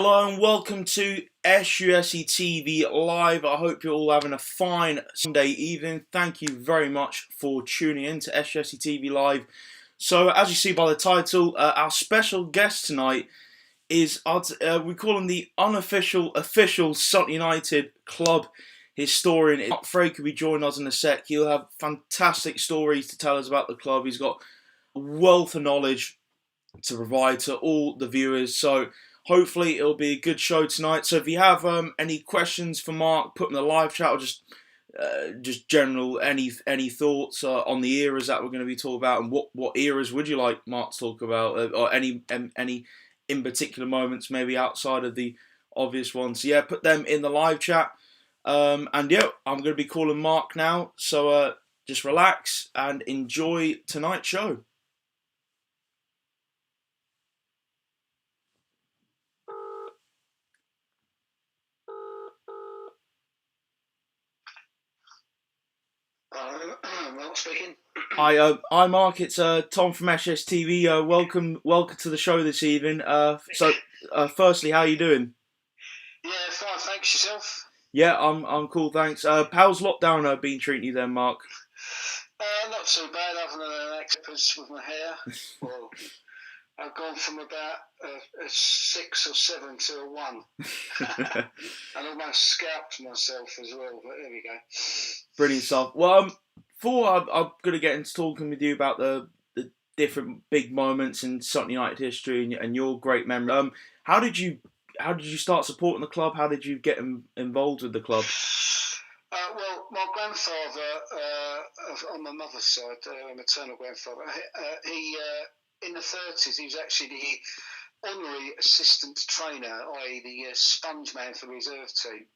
Hello and welcome to SUFCtv Live. I hope you're all having a fine Sunday evening. Thank you very much for tuning in to SUFCtv Live. So, as you see by the title, our special guest tonight is, we call him the official Sutton United club historian. Mark Frake will be joining us in a sec. He'll have fantastic stories to tell us about the club. He's got a wealth of knowledge to provide to all the viewers. So, hopefully it'll be a good show tonight. So if you have any questions for Mark, put them in the live chat, or just general any thoughts on the eras that we're going to be talking about, and what eras would you like Mark to talk about, or any in particular moments maybe outside of the obvious ones. So yeah, put them in the live chat. And yeah, I'm going to be calling Mark now. So just relax and enjoy tonight's show. Mark speaking. Hi, Mark. It's Tom from SUFCtv. Welcome to the show this evening. Firstly, how are you doing? Yeah, fine. Thanks. Yourself? Yeah, I'm cool. Thanks. How's lockdown been treating you then, Mark? Not too bad, other than an accident with my hair. Well, I've gone from about a 6 or 7 to a 1, and almost scalped myself as well. But there we go. Brilliant stuff. Well, before I'm going to get into talking with you about the different big moments in Sutton United history and your great memory. How did you start supporting the club? How did you get involved with the club? Well, my grandfather, on my mother's side, maternal grandfather, he in the 30s, he was actually the honorary assistant trainer, i.e. the sponge man for the reserve team.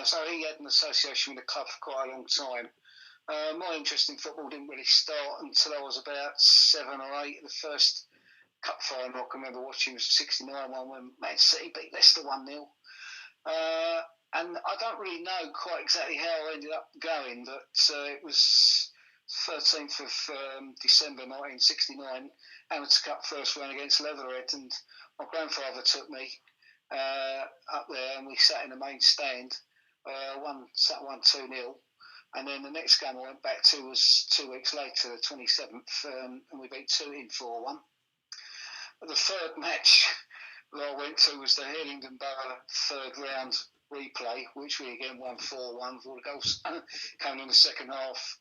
So he had an association with the club for quite a long time. My interest in football didn't really start until I was about 7 or 8. The first cup final I can remember watching was 69 one when Man City beat Leicester 1-0. And I don't really know quite exactly how I ended up going, but it was 13th of December 1969, Amateur Cup first round against Leatherhead, and my grandfather took me up there, and we sat in the main stand. Won 2-0, and then the next game I went back to was 2 weeks later, the 27th, and we beat 2-4-1. The third match that I went to was the Hillingdon Borough third round replay, which we again won 4-1 with all the goals coming in the second half.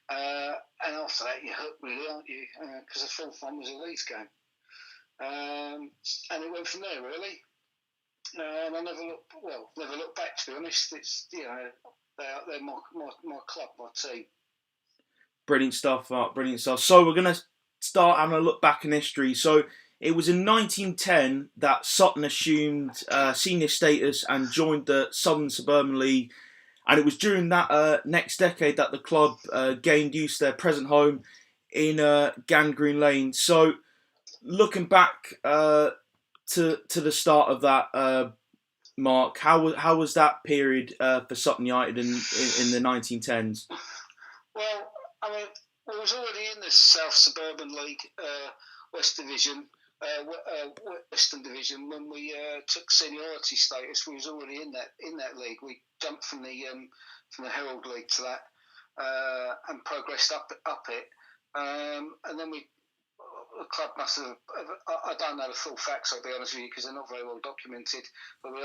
And after that, you're hooked, really, aren't you? Because the fourth one was a Leeds game. And it went from there, really. And I never looked back, to be honest. It's, they're my club, my team. Brilliant stuff, Mark. Brilliant stuff. So we're going to start having a look back in history. So it was in 1910 that Sutton assumed senior status and joined the Southern Suburban League. And it was during that next decade that the club gained use of their present home in Gangrene Lane. So looking back to the start of that, Mark, how was that period for Sutton United in the 1910s? Well, I mean, we was already in the South Suburban League, West Division, Western Division when we took seniority status. We was already in that league. We jumped from the Herald League to that and progressed up it, and then the club must have. I don't know the full facts, I'll be honest with you, because they're not very well documented. But we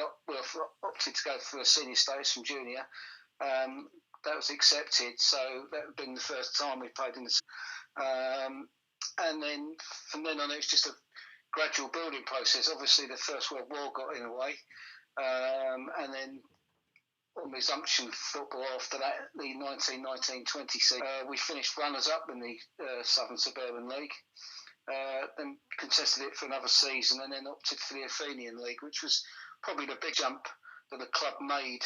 opted to go for a senior status from junior. That was accepted, so that had been the first time we played in the. And then from then on, it was just a gradual building process. Obviously, the First World War got in the way, and then on resumption football after that, the 1919-20 season, we finished runners-up in the Southern Suburban League. Then contested it for another season, and then opted for the Athenian League, which was probably the big jump that the club made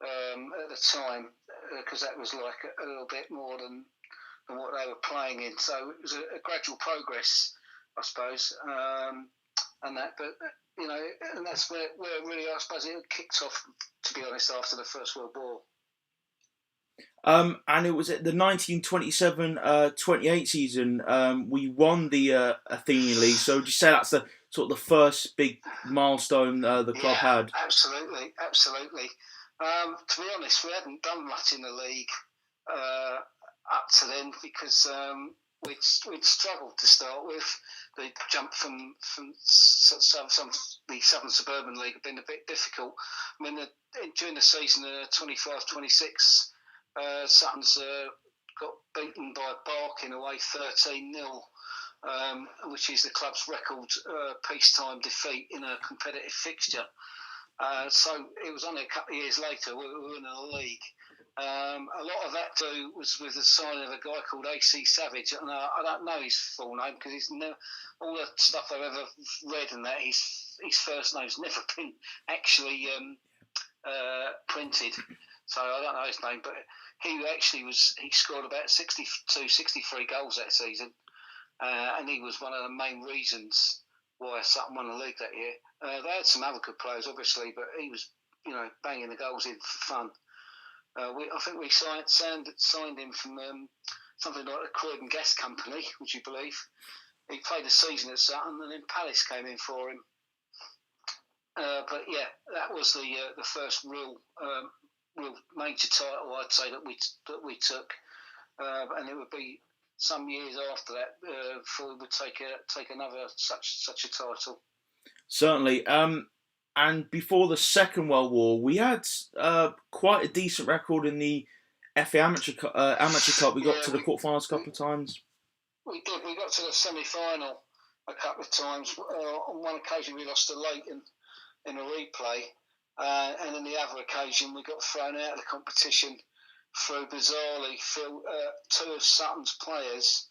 at the time, because that was like a little bit more than what they were playing in. So it was a gradual progress, I suppose, and that. But and that's where really, I suppose, it kicked off, to be honest, after the First World War. And it was at the 1927-28 season we won the Athenian League. So would you say that's the sort of the first big milestone the club had. Absolutely. To be honest, we hadn't done much in the league up to then because we'd struggled to start with. The jump from the Southern Suburban League had been a bit difficult. I mean, during the season 25-26, Sutton's got beaten by Barking away 13-0. Which is the club's record peacetime defeat in a competitive fixture. So it was only a couple of years later we were in the league. A lot of that too was with the signing of a guy called AC Savage, and I don't know his full name because he's never, all the stuff I've ever read and that his first name's never been actually printed, so I don't know his name. But he scored about 62, 63 goals that season. And he was one of the main reasons why Sutton won the league that year. They had some other good players, obviously, but he was, banging the goals in for fun. I think we signed him from something like the Croydon Gas Company, would you believe? He played a season at Sutton, and then Palace came in for him. But yeah, that was the first real major title I'd say that we took, and it would be some years after that before we would take another such a title. Certainly. And before the Second World War, we had quite a decent record in the FA Amateur Cup. We got to the quarterfinals a couple of times. We did. We got to the semi-final a couple of times. On one occasion, we lost to Leighton in a replay, and on the other occasion, we got thrown out of the competition through bizarrely two of Sutton's players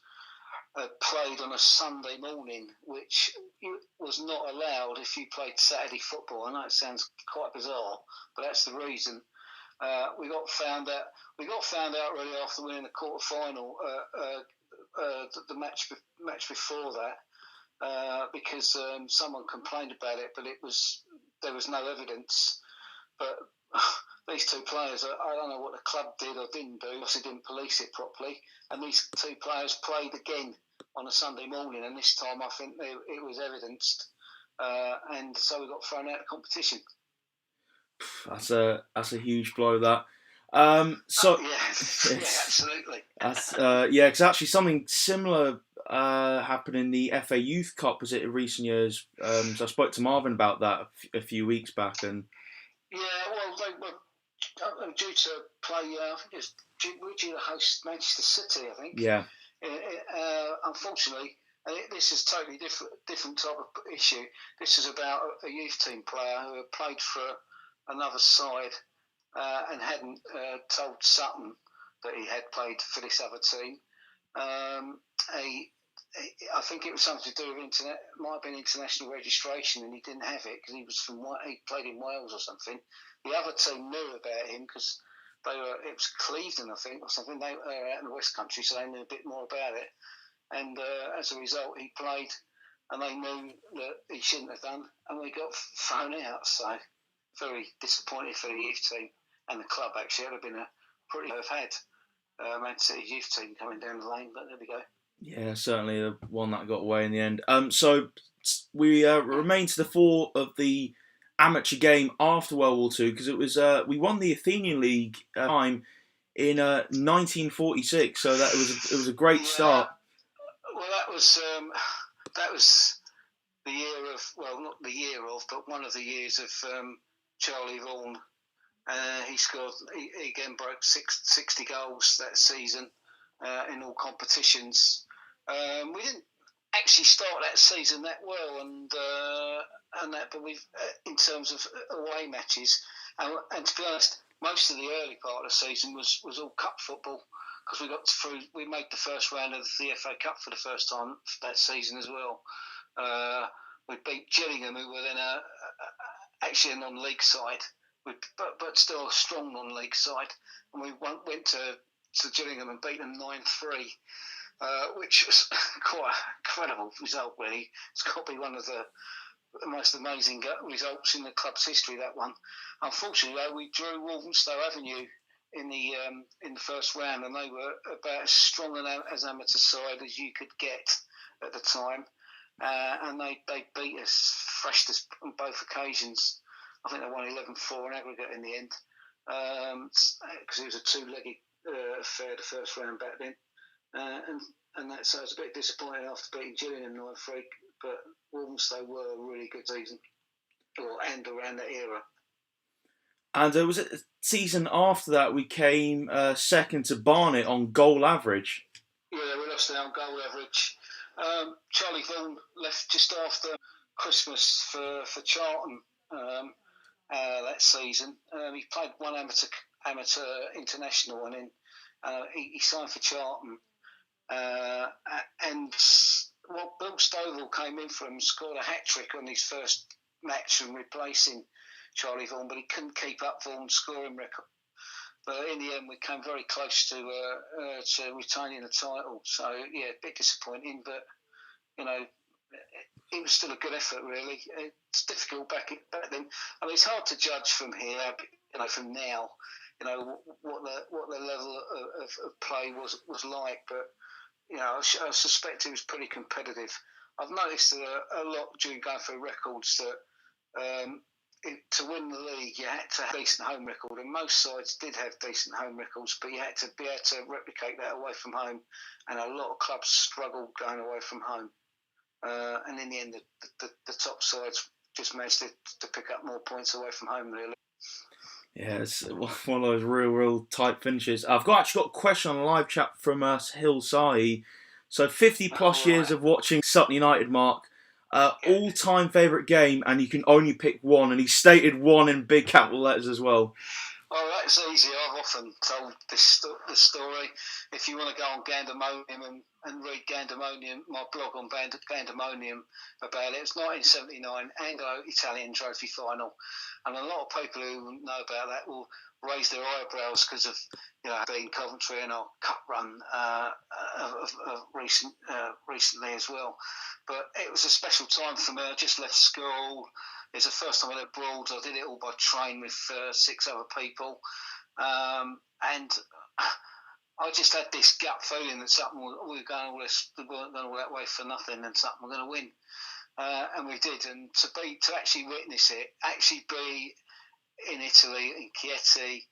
played on a Sunday morning, which was not allowed if you played Saturday football. I know it sounds quite bizarre, but that's the reason. We got found out really after winning the quarter final, the match before that, because someone complained about it, but there was no evidence. But these two players, I don't know what the club did or didn't do. Obviously didn't police it properly. And these two players played again on a Sunday morning, and this time I think it was evidenced. And so we got thrown out of competition. That's a huge blow, that. Yeah, absolutely. Because actually something similar happened in the FA Youth Cup, was it, in recent years? So I spoke to Marvin about that a few weeks back, and yeah, well, they were due to play. I think it's due to host Manchester City. I think. Yeah. Unfortunately, this is totally different type of issue. This is about a youth team player who had played for another side and hadn't told Sutton that he had played for this other team. I think it was something to do with might have been international registration, and he didn't have it because he played in Wales or something. The other team knew about him because it was Clevedon, I think, or something. They were out in the West Country, so they knew a bit more about it. And as a result, he played, and they knew that he shouldn't have done, and we got thrown out. So very disappointed for the youth team and the club. Actually, it would have been have had Man City's youth team coming down the lane, but there we go. Yeah, certainly the one that got away in the end. So we remained to the fore of the amateur game after World War II, because it was we won the Athenian League time in 1946. So it was a great start. Well, that was the year of, well, not the year of, but one of the years of Charlie Vaughan. He again broke 60 goals that season in all competitions. We didn't actually start that season that well, but we've in terms of away matches, and to be honest, most of the early part of the season was all cup football, because we made the first round of the FA Cup for the first time that season as well. We beat Gillingham, who were then actually a non-league side, but still a strong non-league side, and we went to Gillingham and beat them 9-3. Which was quite an incredible result, really. It's got to be one of the most amazing results in the club's history, that one. Unfortunately, though, we drew Walthamstow Avenue in the first round, and they were about as strong as amateur side as you could get at the time. and they beat us, thrashed us on both occasions. I think they won 11-4 in aggregate in the end, because it was a two-legged affair the first round back then, and that, so it was a bit disappointing after beating Gillingham and Frake, but Walthamstow were a really good season, and around that era. And was it the season after that we came second to Barnet on goal average? Yeah, we lost our goal average. Charlie Vaughan left just after Christmas for Charlton that season. He played one amateur international, and then he signed for Charlton. And Bill Stovall came in for him, scored a hat trick on his first match and replacing Charlie Vaughan, but he couldn't keep up Vaughan's scoring record. But in the end, we came very close to retaining the title. So yeah, a bit disappointing, but it was still a good effort. Really, it's difficult back then. I mean, it's hard to judge from here. From now, what the level of play was like. But I suspect it was pretty competitive. I've noticed that a lot during going through records that. To win the league, you had to have a decent home record, and most sides did have decent home records, but you had to be able to replicate that away from home, and a lot of clubs struggled going away from home. And in the end, the top sides just managed to pick up more points away from home, really. Yeah, it's one of those real tight finishes. I've actually got a question on the live chat from Hill Sai. So 50 plus years of watching Sutton United, Mark. All-time favourite game, and you can only pick one, and he stated one in big capital letters as well. Oh, that's easy. I've often told this story. If you want to go on Gandemonium and read Gandemonium, my blog on Gandemonium about it, it's 1979 Anglo-Italian Trophy Final, and a lot of people who know about that will raise their eyebrows because of being Coventry and our cup run recently as well. But it was a special time for me. I just left school. It's the first time I did abroad. I did it all by train with 6 other people, and I just had this gut feeling that something we weren't going all that way for nothing, and something we're going to win. And we did. And to actually witness it, actually be in Italy, in Chieti,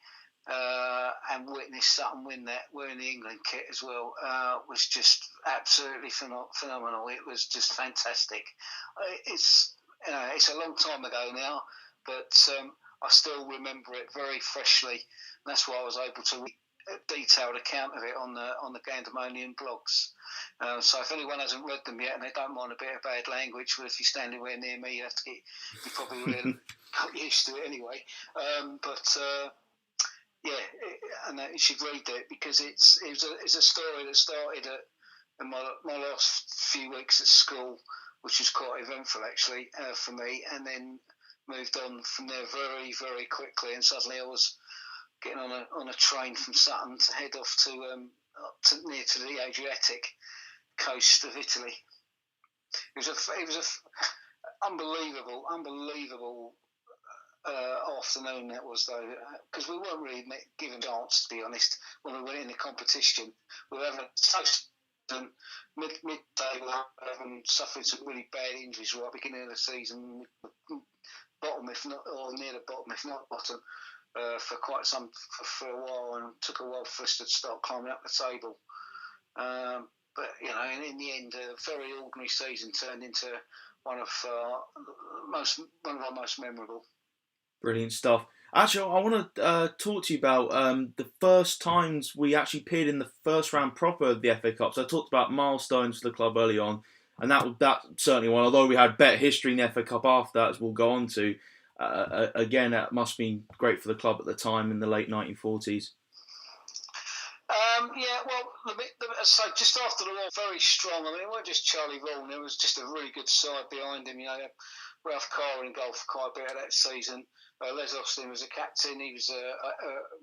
and witness Sutton win that, wearing the England kit as well, was just absolutely phenomenal. It was just fantastic. It's a long time ago now, but I still remember it very freshly. And that's why I was able to read a detailed account of it on the Gandemonian blogs. So if anyone hasn't read them yet and they don't mind a bit of bad language, well, if you stand anywhere near me, you're probably really got used to it anyway. You should read it, because it's a story that started in my last few weeks at school, which was quite eventful actually for me, and then moved on from there very, very quickly, and suddenly I was getting on a train from Sutton to head off to near to the Adriatic coast of Italy. It was a unbelievable afternoon that was, though, because we weren't really given a chance, to be honest, when we went in the competition. We were having midday, we were having suffered some really bad injuries right at the beginning of the season, bottom if not, or near the bottom if not bottom, for a while, and it took a while for us to start climbing up the table. But in the end, a very ordinary season turned into one of our most memorable. Brilliant stuff. Actually, I want to talk to you about the first times we actually appeared in the first round proper of the FA Cup. So I talked about milestones for the club early on, and that certainly one. Although we had better history in the FA Cup after that, as we'll go on to, again, that must have been great for the club at the time in the late 1940s. So just after the war, very strong. I mean, it wasn't just Charlie Vaughan. There was just a really good side behind him. Ralph Carr in goal for quite a bit of that season. Les Austin was a captain. He was a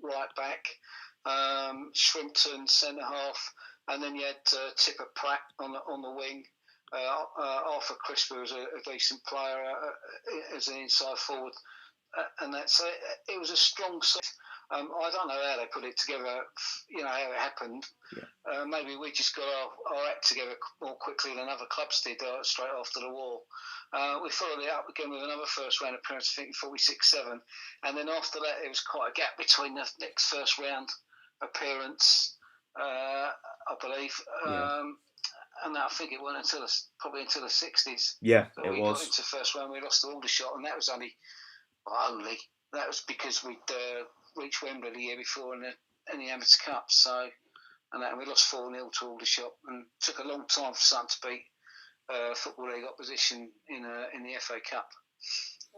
right back. Shrimpton centre half, and then you had Tipper Pratt on the wing. Arthur Crisper was a decent player as an inside forward, and that's it was a strong side. I don't know how they put it together, how it happened. Yeah. Maybe we just got our act together more quickly than other clubs did straight after the war. We followed it up again with another first round appearance, I think 46-7. And then after that, there was quite a gap between the next first round appearance, I believe. And I think it went probably until the 60s. Yeah, that it we was. got into first round, we lost to Aldershot, and that was that was because we'd reached Wembley the year before in the Amateur Cup. So, and we lost 4-0 to Aldershot, and took a long time for Sutton to beat Football League opposition in the FA Cup.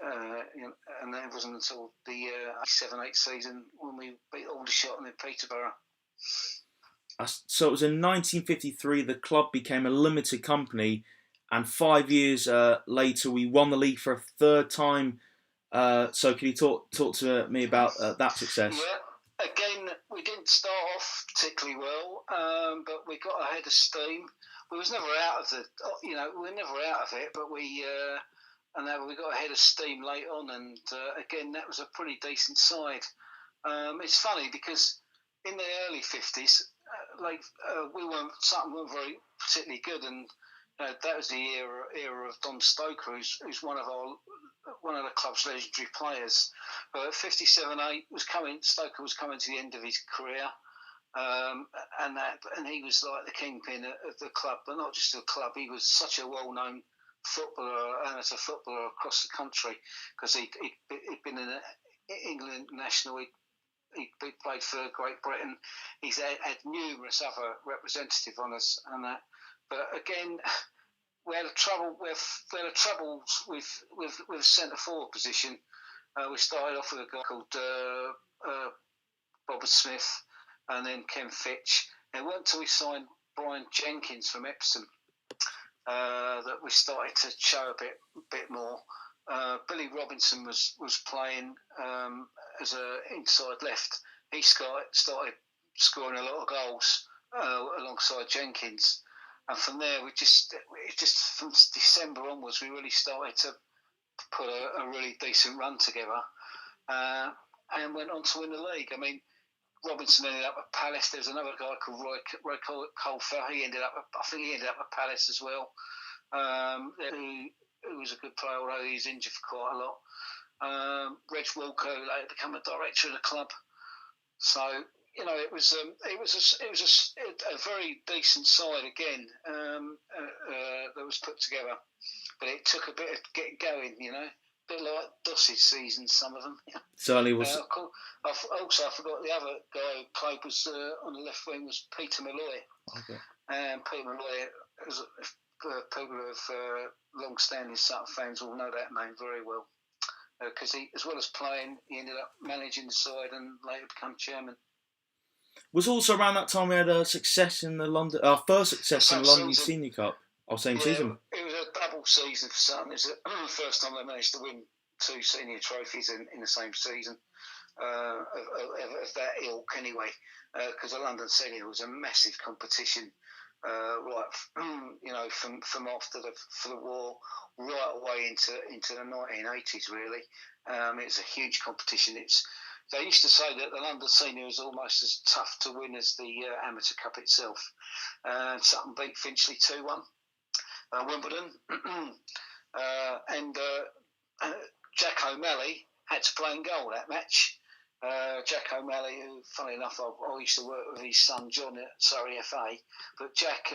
And that wasn't until the 7-8 season when we beat Aldershot and then Peterborough. So it was in 1953 the club became a limited company, and 5 years later we won the league for a third time. So can you talk to me about that success? Yeah, again, we didn't start off particularly well, but we got ahead of steam. We was never out of we were never out of it, but we got ahead of steam late on, and again, that was a pretty decent side. It's funny because in the early 50s, Sutton weren't very particularly good, and that was the era of Don Stoker, who's one of the club's legendary players. But 57-8 Stoker was coming to the end of his career, and he was like the kingpin of the club, but not just the club. He was such a well-known amateur footballer across the country, because he'd been in England national. He played for Great Britain. He's had numerous other representative honours and that. But again, we had troubles with centre forward position. We started off with a guy called Robert Smith, and then Ken Fitch. It wasn't until we signed Brian Jenkins from Epsom that we started to show a bit more. Billy Robinson was playing as an inside left. He started scoring a lot of goals alongside Jenkins, and from there we just from December onwards we really started to put a really decent run together, and went on to win the league. I mean, Robinson ended up at Palace. There's another guy called Roy Colfer. I think he ended up at Palace as well. Who was a good player, although he was injured for quite a lot. Reg Walker later became a director of the club. So it was a very decent side again that was put together, but it took a bit of getting going. A bit like Doss's seasons, some of them. Certainly was. I forgot the other guy who played was on the left wing was Peter Malloy. Okay. And Peter Malloy was. People who have long-standing Sutton fans will know that name very well, because he, as well as playing, he ended up managing the side and later become chairman. Was also around that time we had a success in our first success in the London Senior Cup. Season. It was a double season for Sutton. It was the first time they managed to win 2 senior trophies in the same season of that ilk anyway, because the London Senior was a massive competition. From after the war right away into the 1980s, really. It's a huge competition. They used to say that the London Senior was almost as tough to win as the Amateur Cup itself. Sutton beat Finchley 2-1. Wimbledon, and Jack O'Malley had to play in goal that match. Jack O'Malley, who, funny enough, I used to work with his son John at Surrey FA, but Jack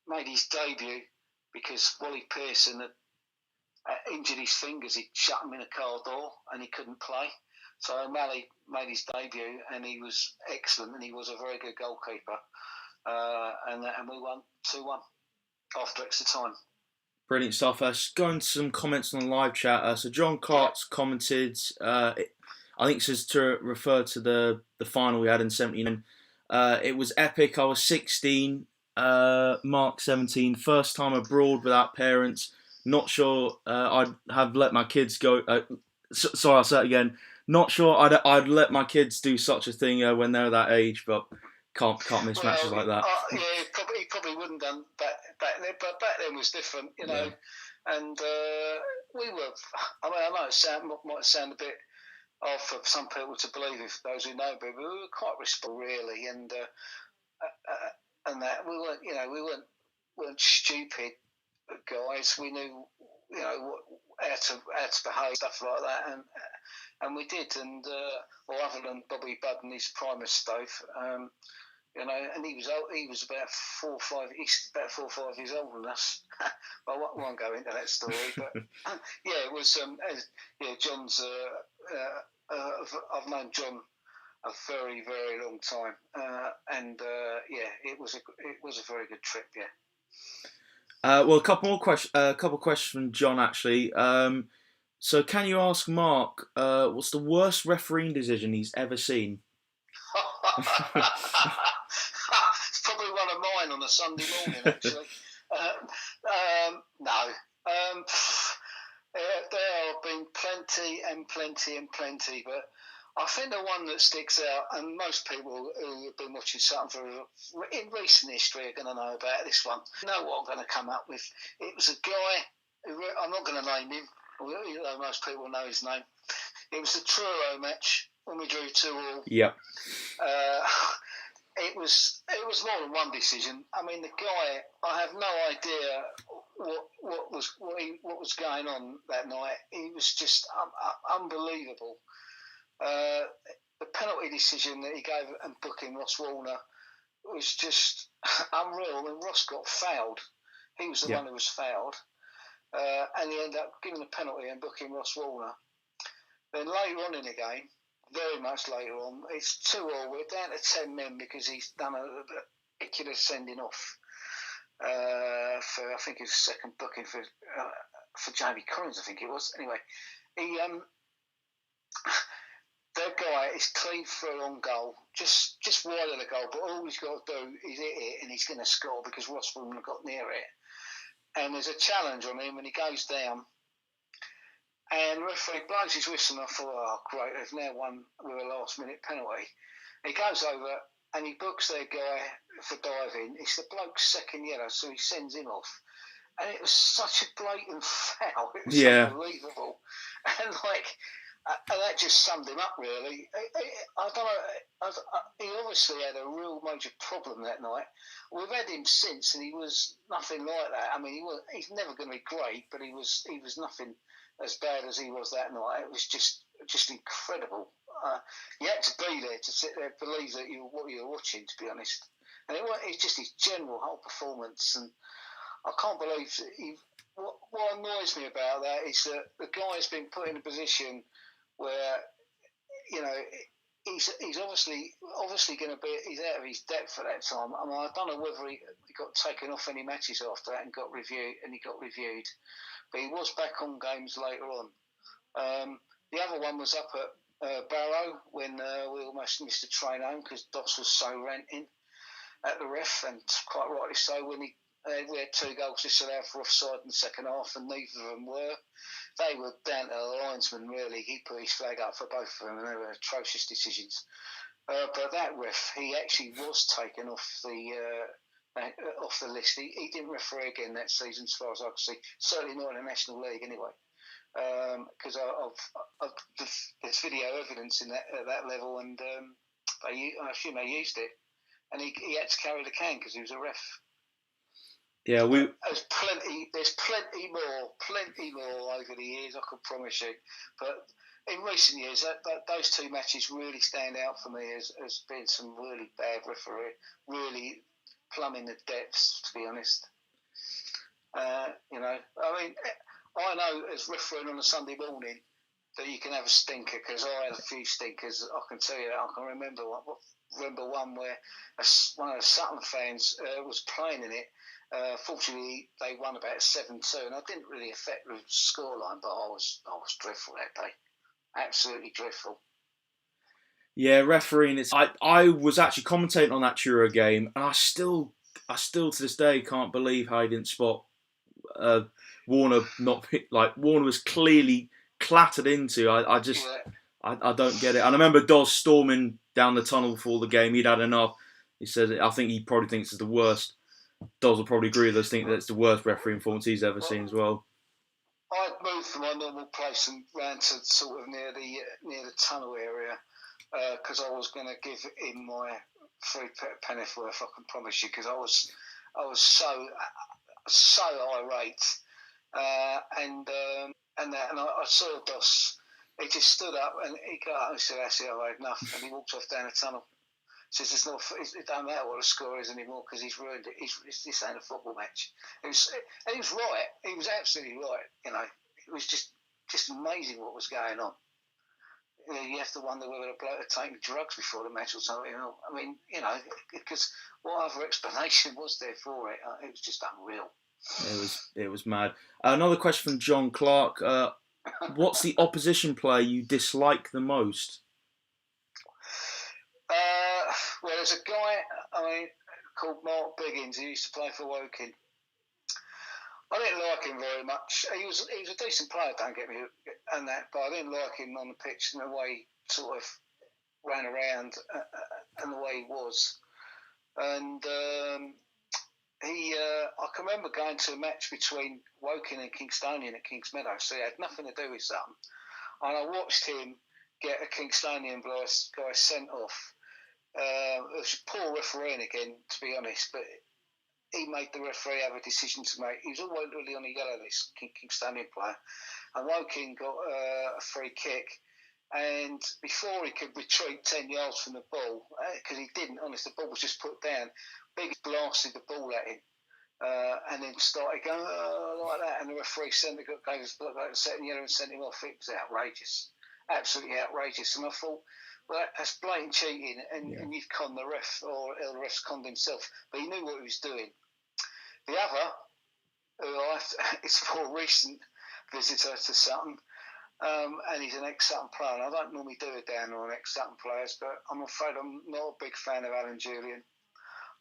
made his debut because Wally Pearson had injured his fingers. He'd shut him in a car door and he couldn't play. So O'Malley made his debut and he was excellent, and he was a very good goalkeeper. And we won 2-1 after extra time. Brilliant stuff. Going to some comments on the live chat. So John Clark's commented. I think this is to refer to the final we had in 79. It was epic. I was 16, Mark 17, first time abroad without parents. Not sure I'd have let my kids go. Sorry, I'll say it again. Not sure I'd let my kids do such a thing when they're that age, but can't miss matches like that. He probably wouldn't have done back then, but back then was different, Yeah. And we were. I mean, I know it might sound a bit hard for some people to believe, if those who know, but we were quite respectful, really, and that we weren't stupid guys. We knew, how to behave, stuff like that, and we did. And other than Bobby Budd and his primus stove, and he was about 4 or 5. He's about 4 or 5 years older than us. I won't go into that story, but it was. John's. I've known John a very, very long time, and it was a very good trip. Yeah. Well, a couple questions from John actually. So, can you ask Mark what's the worst refereeing decision he's ever seen? It's probably one of mine on a Sunday morning, actually. No. There have been plenty and plenty and plenty, but I think the one that sticks out, and most people who have been watching something in recent history are going to know about this one. You know what I'm going to come up with? It was a guy, I'm not going to name him, although most people know his name. It was the Truro match when we drew 2-2. Yep. It was more than one decision. I mean, the guy, I have no idea what was going on that night. He was just unbelievable. The penalty decision that he gave and booking Ross Warner was just unreal. When Ross got fouled, he was the one who was fouled, and he ended up giving a penalty and booking Ross Warner. Then later on in the game, very much later on, it's 2-2. We're down to 10 men because he's done a ridiculous sending off for, I think, his second booking for Jamie Collins, I think it was. Anyway, that guy is clean for a long goal, just wide of the goal, but all he's got to do is hit it and he's going to score because Ross wouldn't have got near it. And there's a challenge on him when he goes down. And the referee blows his whistle, and I thought, oh, great, they've now won with a last-minute penalty. He goes over and he books their guy for diving. It's the bloke's second yellow, so he sends him off. And it was such a blatant foul. It was unbelievable. And, and that just summed him up, really. I don't know. He obviously had a real major problem that night. We've had him since, and he was nothing like that. I mean, he's never going to be great, but he was nothing as bad as he was that night. It was just incredible. You had to be there to sit there and believe that what you were watching, to be honest. And it's just his general whole performance. And I can't believe that what annoys me about that is that the guy's been put in a position where, he's obviously going to be, he's out of his depth at that time. I mean, I don't know whether he got taken off any matches after that and got reviewed, but he was back on games later on. The other one was up at Barrow when we almost missed a train home because Doss was so ranting at the ref, and quite rightly so. When we had 2 goals disallowed for offside in the second half, and neither of them were. They were down to the linesman, really. He put his flag up for both of them, and they were atrocious decisions. But that ref, he actually was taken off the list. He didn't referee again that season, as far as I could see. Certainly not in the National League, anyway. Because there's video evidence at that level, and I assume they used it. And he had to carry the can because he was a ref. Yeah, there's plenty more over the years, I can promise you. But in recent years, those 2 matches really stand out for me as being some really bad referee, really plumbing the depths, to be honest. I mean, I know as refereeing on a Sunday morning that you can have a stinker, because I had a few stinkers. I can tell you that. I can remember one where one of the Sutton fans was playing in it. Fortunately, they won about 7-2, and I didn't really affect the scoreline, but I was dreadful that day, absolutely dreadful. Yeah, refereeing is. I was actually commentating on that Truro game, and I still to this day can't believe how I didn't spot Warner Warner was clearly clattered into. I don't get it. And I remember Doz storming down the tunnel before the game. He'd had enough. He said, I think he probably thinks it's the worst. Doz will probably agree with us. Think that's the worst refereeing performance he's ever seen as well. I'd moved from my normal place and ran to sort of near the tunnel area because I was going to give him my free pennyworth. I can promise you, because I was so irate, and I saw Doss. He just stood up and he got up and said, "That's it, I've had enough," and he walked off down the tunnel. Says it don't matter what the score is anymore because he's ruined it. This ain't a football match. And he was right. He was absolutely right. It was just amazing what was going on. You have to wonder whether the bloke had taken drugs before the match or something. I mean, because what other explanation was there for it? It was just unreal. It was mad. Another question from John Clark. What's the opposition player you dislike the most? Well, there's a guy called Mark Biggins who used to play for Woking. I didn't like him very much. He was a decent player, don't get me, and that, but I didn't like him on the pitch and the way he sort of ran around and the way he was. And I can remember going to a match between Woking and Kingstonian at Kings Meadow, so he had nothing to do with something. And I watched him get a Kingstonian guy sent off. It was a poor refereeing again, to be honest, but he made the referee have a decision to make. He was always really on a yellow list, Kingstonian player, and Woking got a free kick. And before he could retreat 10 yards from the ball, because he didn't, honestly, the ball was just put down, Big blasted the ball at him. And then started going like that, and the referee gave us a second yellow and sent him off. It was outrageous, absolutely outrageous. And I thought, well, that's blatant cheating, and you've conned the ref, or the ref's conned himself. But he knew what he was doing. The other, it's a more recent visitor to Sutton, and he's an ex-Sutton player. And I don't normally do a down on ex-Sutton players, but I'm afraid I'm not a big fan of Alan Julian.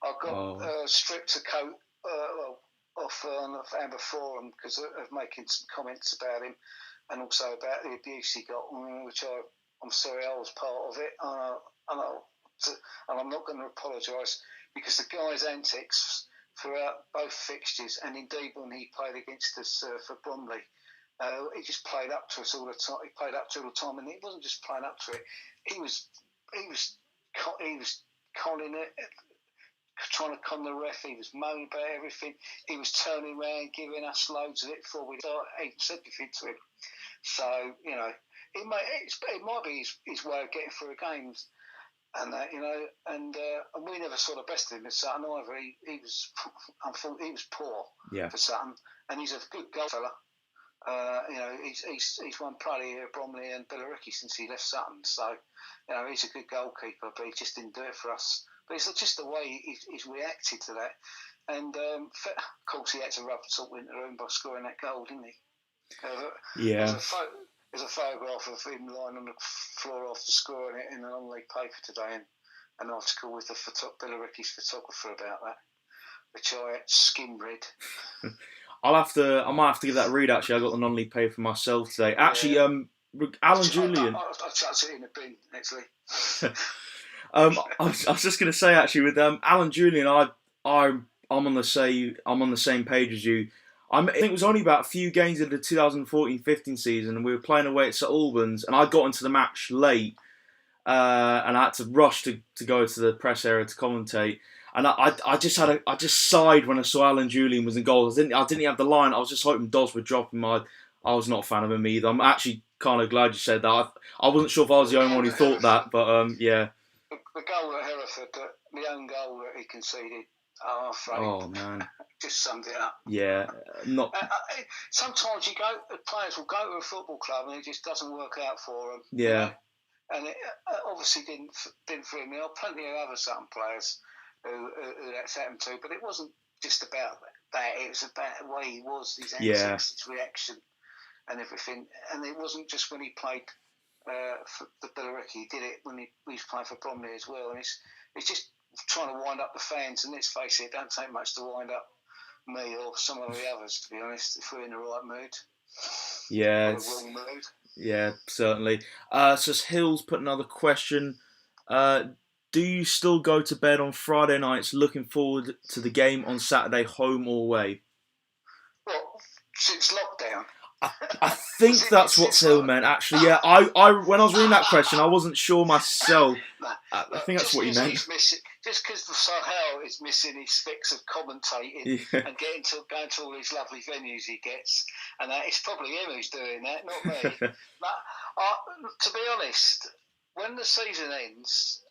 I got stripped a coat off Amber Forum because of making some comments about him, and also about the abuse he got, which I'm sorry I was part of it, and I'm not going to apologise, because the guy's antics throughout both fixtures, and indeed when he played against us for Bromley, he just played up to us all the time. He played up to it all the time, and he wasn't just playing up to it. He was conning it, trying to con the ref. He was moaning about everything. He was turning around, giving us loads of it before we even said anything to him. So, it might be his way of getting through the games, and that, and we never saw the best of him at Sutton either. He was poor for Sutton, and he's a good goal fella. He's won Praddy, Bromley, and Billericay since he left Sutton. So, he's a good goalkeeper, but he just didn't do it for us. But it's just the way he's reacted to that, and of course he had to rub salt into the room by scoring that goal, didn't he? There's a photograph of him lying on the floor after scoring it in the non-league paper today, and an article with the Billericay's photographer about that, which I skimmed read. I might have to give that a read. Actually, I got the non-league paper for myself today. Actually, Alan Julian. I chucked it in the bin actually. I was just going to say, actually, with Alan Julian, I'm on the same page as you. I think it was only about a few games of the 2014-15 season, and we were playing away at St Albans, and I got into the match late, and I had to rush to go to the press area to commentate. And I just sighed when I saw Alan Julian was in goal. I didn't have the line. I was just hoping Doz would drop him. I was not a fan of him either. I'm actually kind of glad you said that. I wasn't sure if I was the only one who thought that, but yeah. The goal at Hereford, the own goal that he conceded, Frake, oh man, just summed it up. Yeah, not. Sometimes players will go to a football club and it just doesn't work out for them. Yeah, and it obviously didn't for him. There are plenty of other Sutton players who that's happened to, but it wasn't just about that. It was about the way he was, his antics, his reaction, and everything. And it wasn't just when he played for the Billericay. He did it when he was playing for Bromley as well. And it's just trying to wind up the fans. And let's face it, it don't take much to wind up me or some of the others, to be honest, if we're in the right mood. Yeah, or the wrong mood. Yeah, certainly. So Hills put another question. Do you still go to bed on Friday nights looking forward to the game on Saturday, home or away? What, since lockdown? I think that's what Sil meant, actually. Yeah, when I was reading that question, I wasn't sure myself. No, I look, think that's just what he because meant. he's missing, just because Sahel is missing his fix of commentating Yeah. and going to all these lovely venues he gets, and that it's probably him who's doing that, not me. But to be honest, when the season ends,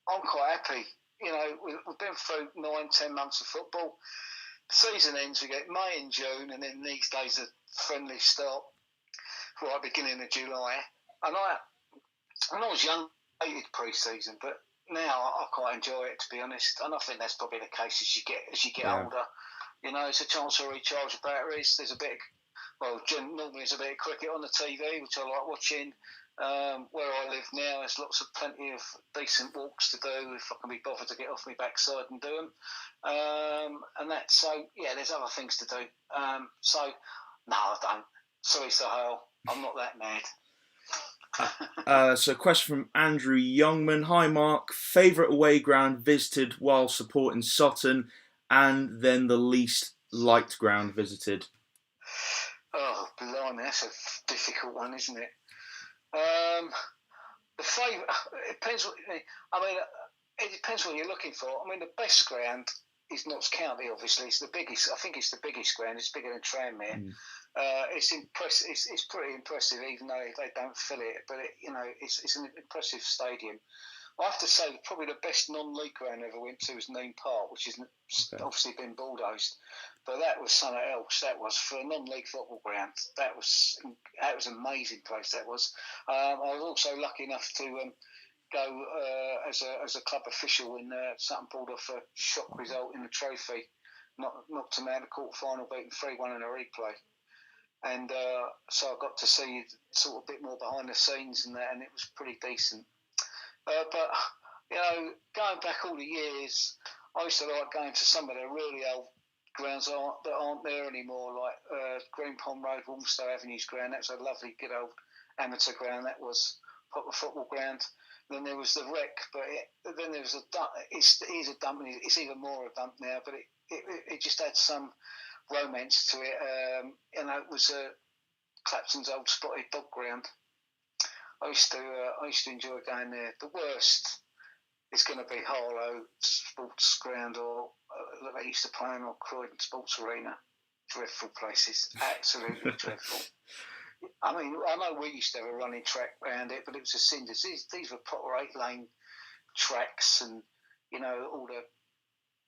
I'm quite happy. You know, we've been through 9-10 months of football. The season ends, we get May and June, and then these days a friendly start right beginning of July. And when I was young, I hated pre-season, but now I quite enjoy it, to be honest. And I think that's probably the case as you get Yeah. older. You know, it's a chance to recharge the batteries. There's a bit, normally there's a bit of cricket on the TV, which I like watching. Where I live now, there's plenty of decent walks to do if I can be bothered to get off my backside and do them. And that's so, yeah, there's other things to do. So, no, I don't. Sorry, Sahel, I'm not that mad. So, a question from Andrew Youngman. Hi, Mark. Favourite away ground visited while supporting Sutton, and then the least liked ground visited? Oh, blimey, that's a difficult one, isn't it? The favourite, it depends. It depends what you're looking for. I mean, the best ground is Notts County. Obviously, it's the biggest. I think it's the biggest ground. It's bigger than Tranmere. It's impressive. It's pretty impressive, even though they don't fill it. But it's an impressive stadium. I have to say, probably the best non-league ground I ever went to was Neame Park, which has obviously been bulldozed. But that was something else. That was for a non-league football ground. That was an amazing place. That was. I was also lucky enough to go as a club official when Sutton pulled off a shock result in the trophy, knocked them out of the quarter final, beaten 3-1 in a replay. And so I got to see sort of a bit more behind the scenes and that, and it was pretty decent. But, going back all the years, I used to like going to some of the really old grounds that aren't there anymore, like Green Pond Road, Walmstow Avenue's ground. That was a lovely, good old amateur ground. That was proper football ground. Then there was the Wreck, but then there was a dump. It's a dump. It's even more a dump now, but it just had some romance to it. It was Clapton's old spotted dog ground. I used to enjoy going there. The worst is going to be Harlow Sports Ground or they used to play in or Croydon Sports Arena. Dreadful places, absolutely dreadful. I mean, I know we used to have a running track around it, but it was a cinders. These were proper 8-lane tracks, and all the.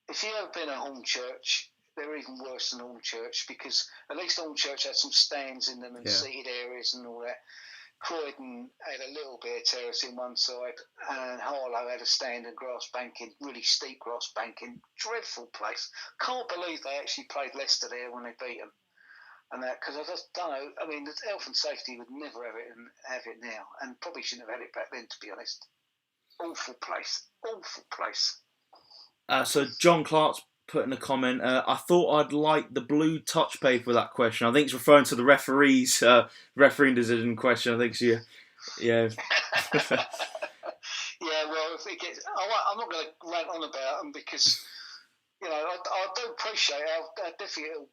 If you've ever been at Hornchurch, they're even worse than Hornchurch because at least Hornchurch had some stands in them and seated areas and all that. Croydon had a little bit of terrace in one side, and Harlow had a stand and grass banking, really steep grass banking. Dreadful place. Can't believe they actually played Leicester there when they beat them. And that, because I just don't know. I mean, the health and safety would never have it now, and probably shouldn't have had it back then, to be honest. Awful place. So John Clark's put in a comment. I thought I'd like the blue touch paper for that question. I think it's referring to the referee's refereeing decision question. I think so. Yeah. Yeah. Well, if it gets, I'm not going to rant on about them because I do appreciate how difficult.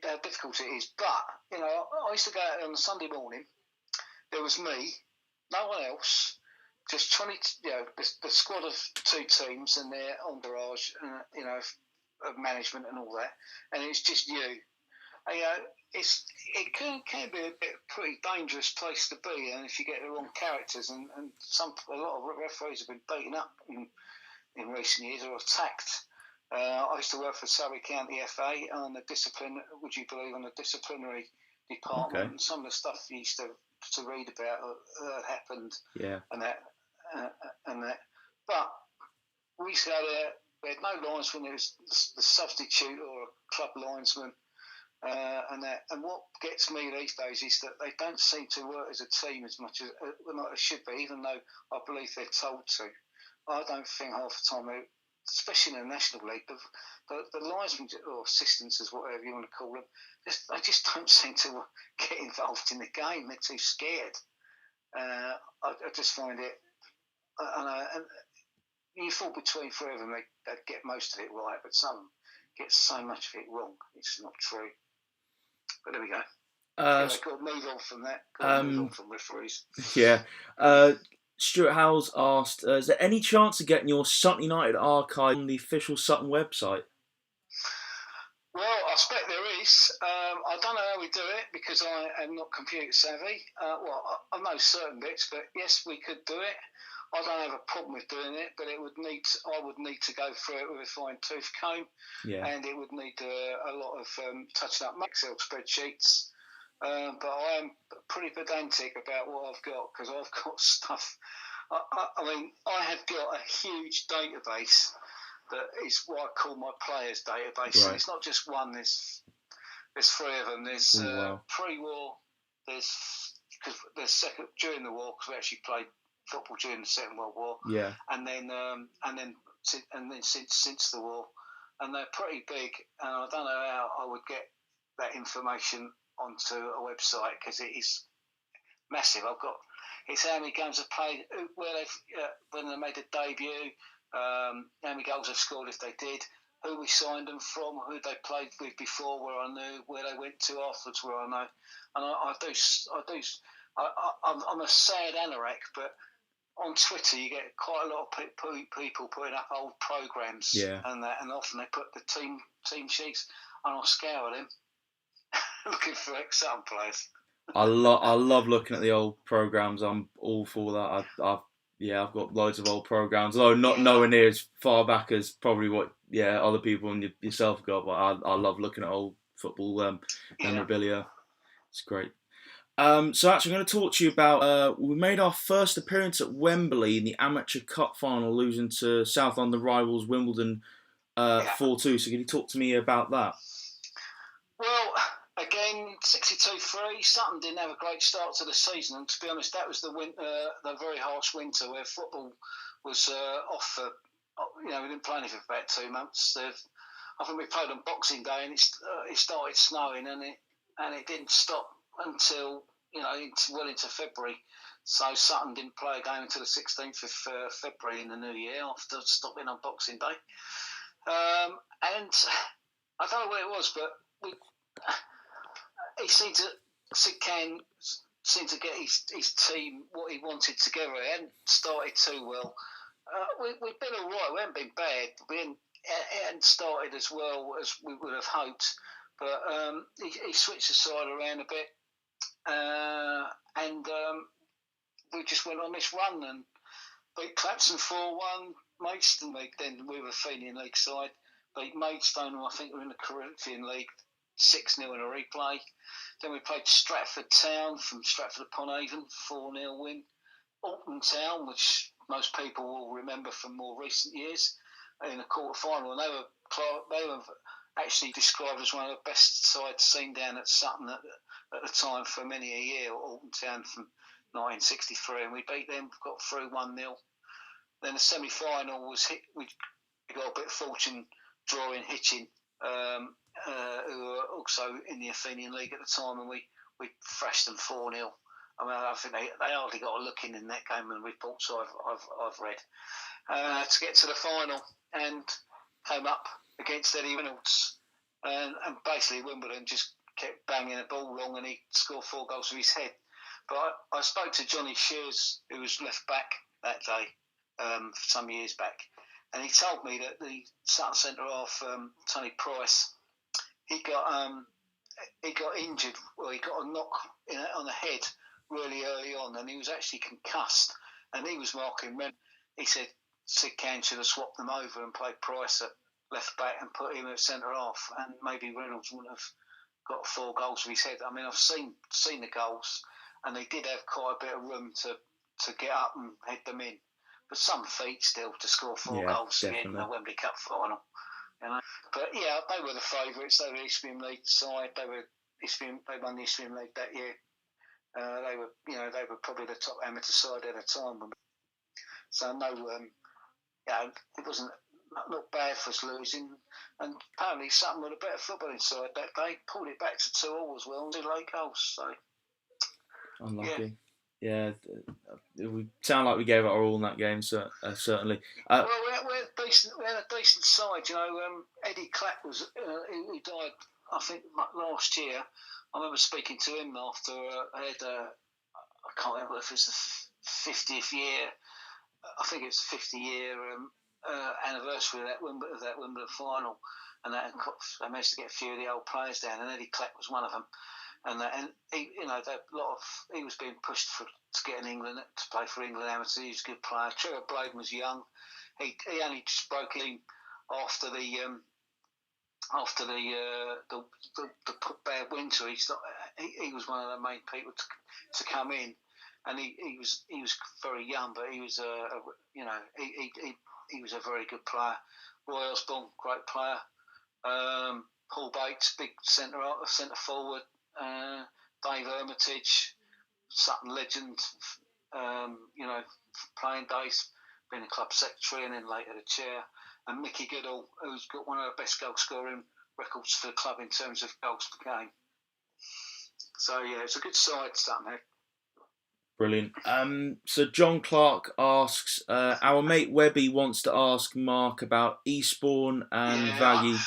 How difficult it is, but I used to go out on a Sunday morning. There was me, no one else, just 20. The squad of 2 teams and their entourage, of management and all that, and it's just you. And, it can be a pretty dangerous place to be, and if you get the wrong characters, and a lot of referees have been beaten up in recent years or attacked. I used to work for Surrey County FA on the discipline. Would you believe on the disciplinary department? Okay. And some of the stuff you used to read about happened. Yeah. And that. But we used to go there. We had no linesman. There was the substitute or a club linesman. And what gets me these days is that they don't seem to work as a team as much as they should be, even though I believe they're told to. I don't think half the time especially in the National League, the linesmen or assistants, as whatever you want to call them, they just don't seem to get involved in the game. They're too scared. I just find it, and you fall between 3 of them, they get most of it right, but some get so much of it wrong. It's not true. But there we go. Uh, Anyway, got to move on from that. Got to move on um, from referees. yeah. Stuart Howells asked, is there any chance of getting your Sutton United archive on the official Sutton website? Well, I expect there is. I don't know how we do it because I am not computer savvy. I know certain bits, but yes, we could do it. I don't have a problem with doing it, but I would need to go through it with a fine tooth comb, and it would need a lot of touching up Excel spreadsheets. But I am pretty pedantic about what I've got because I've got stuff. I have got a huge database that is what I call my players database. Right. And it's not just one. There's 3 of them. There's pre-war. There's second during the war because we actually played football during the Second World War. Yeah. And then since the war, and they're pretty big. And I don't know how I would get that information onto a website because it is massive. It's how many games they've played, where when they made a debut, how many goals they've scored if they did, who we signed them from, who they played with before, where I knew, where they went to afterwards, where I know. And I'm a sad anorak, but on Twitter you get quite a lot of people putting up old programs and that, and often they put the team sheets, and I'll scour them looking for ex-Sutton players. I love looking at the old programs. I'm all for that. I've got loads of old programs, although not nowhere near as far back as probably what other people and yourself got. But I love looking at old football memorabilia. It's great. So actually, I'm going to talk to you about. We made our first appearance at Wembley in the Amateur Cup final, losing to South London rivals Wimbledon 4-2. So can you talk to me about that? Well, again, 62-3. Sutton didn't have a great start to the season, and to be honest, that was the very harsh winter where football was off for. We didn't play anything for about 2 months. I think we played on Boxing Day, and it started snowing, and it didn't stop until well into February. So Sutton didn't play a game until the 16th of February in the new year after stopping on Boxing Day. And I don't know what it was, but Sid Can seemed to get his team what he wanted together. It hadn't started too well. We've been all right. We haven't been bad. It hadn't started as well as we would have hoped. But he switched the side around a bit. And we just went on this run and beat Clapton 4-1. Maidstone League, then we were a Fenian League side. Beat Maidstone, who I think were in the Corinthian League, 6-0 in a replay. Then we played Stratford Town from Stratford upon Avon, 4-0 win. Alton Town, which most people will remember from more recent years, in the quarter final. And they were actually described as one of the best sides seen down at Sutton at the time for many a year. Alton Town from 1963, and we beat them, got through 1-0. Then the semi-final was we got a bit of fortune drawing Hitchin, who were also in the Athenian League at the time, and we thrashed them 4-0. I mean, I think they hardly got a look in that game in the reports I've read. To get to the final and came up against Eddie Reynolds, and basically Wimbledon just kept banging the ball long, and he scored 4 goals with his head. But I spoke to Johnny Shears, who was left back that day some years back, and he told me that the Sutton centre half Tony Price, he got injured. Well, he got a knock on the head really early on, and he was actually concussed, and he was marking men. He said Sid Can should have swapped them over and played Price at left back and put him at centre half, and maybe Reynolds wouldn't have got 4 goals with his head. I mean, I've seen the goals, and they did have quite a bit of room to get up and head them in. But some feat still to score 4 goals in the Wembley Cup final. But yeah, they were the favourites. They were the Eastbourne League side. They won the Eastbourne League that year. They were probably the top amateur side at the time. So it wasn't not bad for us losing. And apparently Sutton were a better footballing side that day. Pulled it back to 2-2 as well and 2 late goals. So unlucky. Yeah, we sound like we gave it our all in that game. So certainly. Well, we had a decent side. Eddie Clapp was who died, I think, last year. I remember speaking to him after I had, I can't remember if it was the 50th year. I think it was the 50-year anniversary of that Wimbledon final, and I managed to get a few of the old players down, and Eddie Kleck was one of them. And he, he was being pushed to get in England to play for England amateur. He was a good player. Trevor Bladen was young. He only just broke in after the bad winter. He was one of the main people to come in, and he was very young, but he was he was a very good player. Roy Osborne, great player. Paul Bates, big centre forward. Dave Hermitage, Sutton legend. Playing days, being a club secretary and then later the chair. And Mickey Goodall, who's got one of the best goal scoring records for the club in terms of goals per game. So yeah, it's a good side, Sutton had. Brilliant. So John Clark asks, our mate Webby wants to ask Mark about Eastbourne and Vaggy.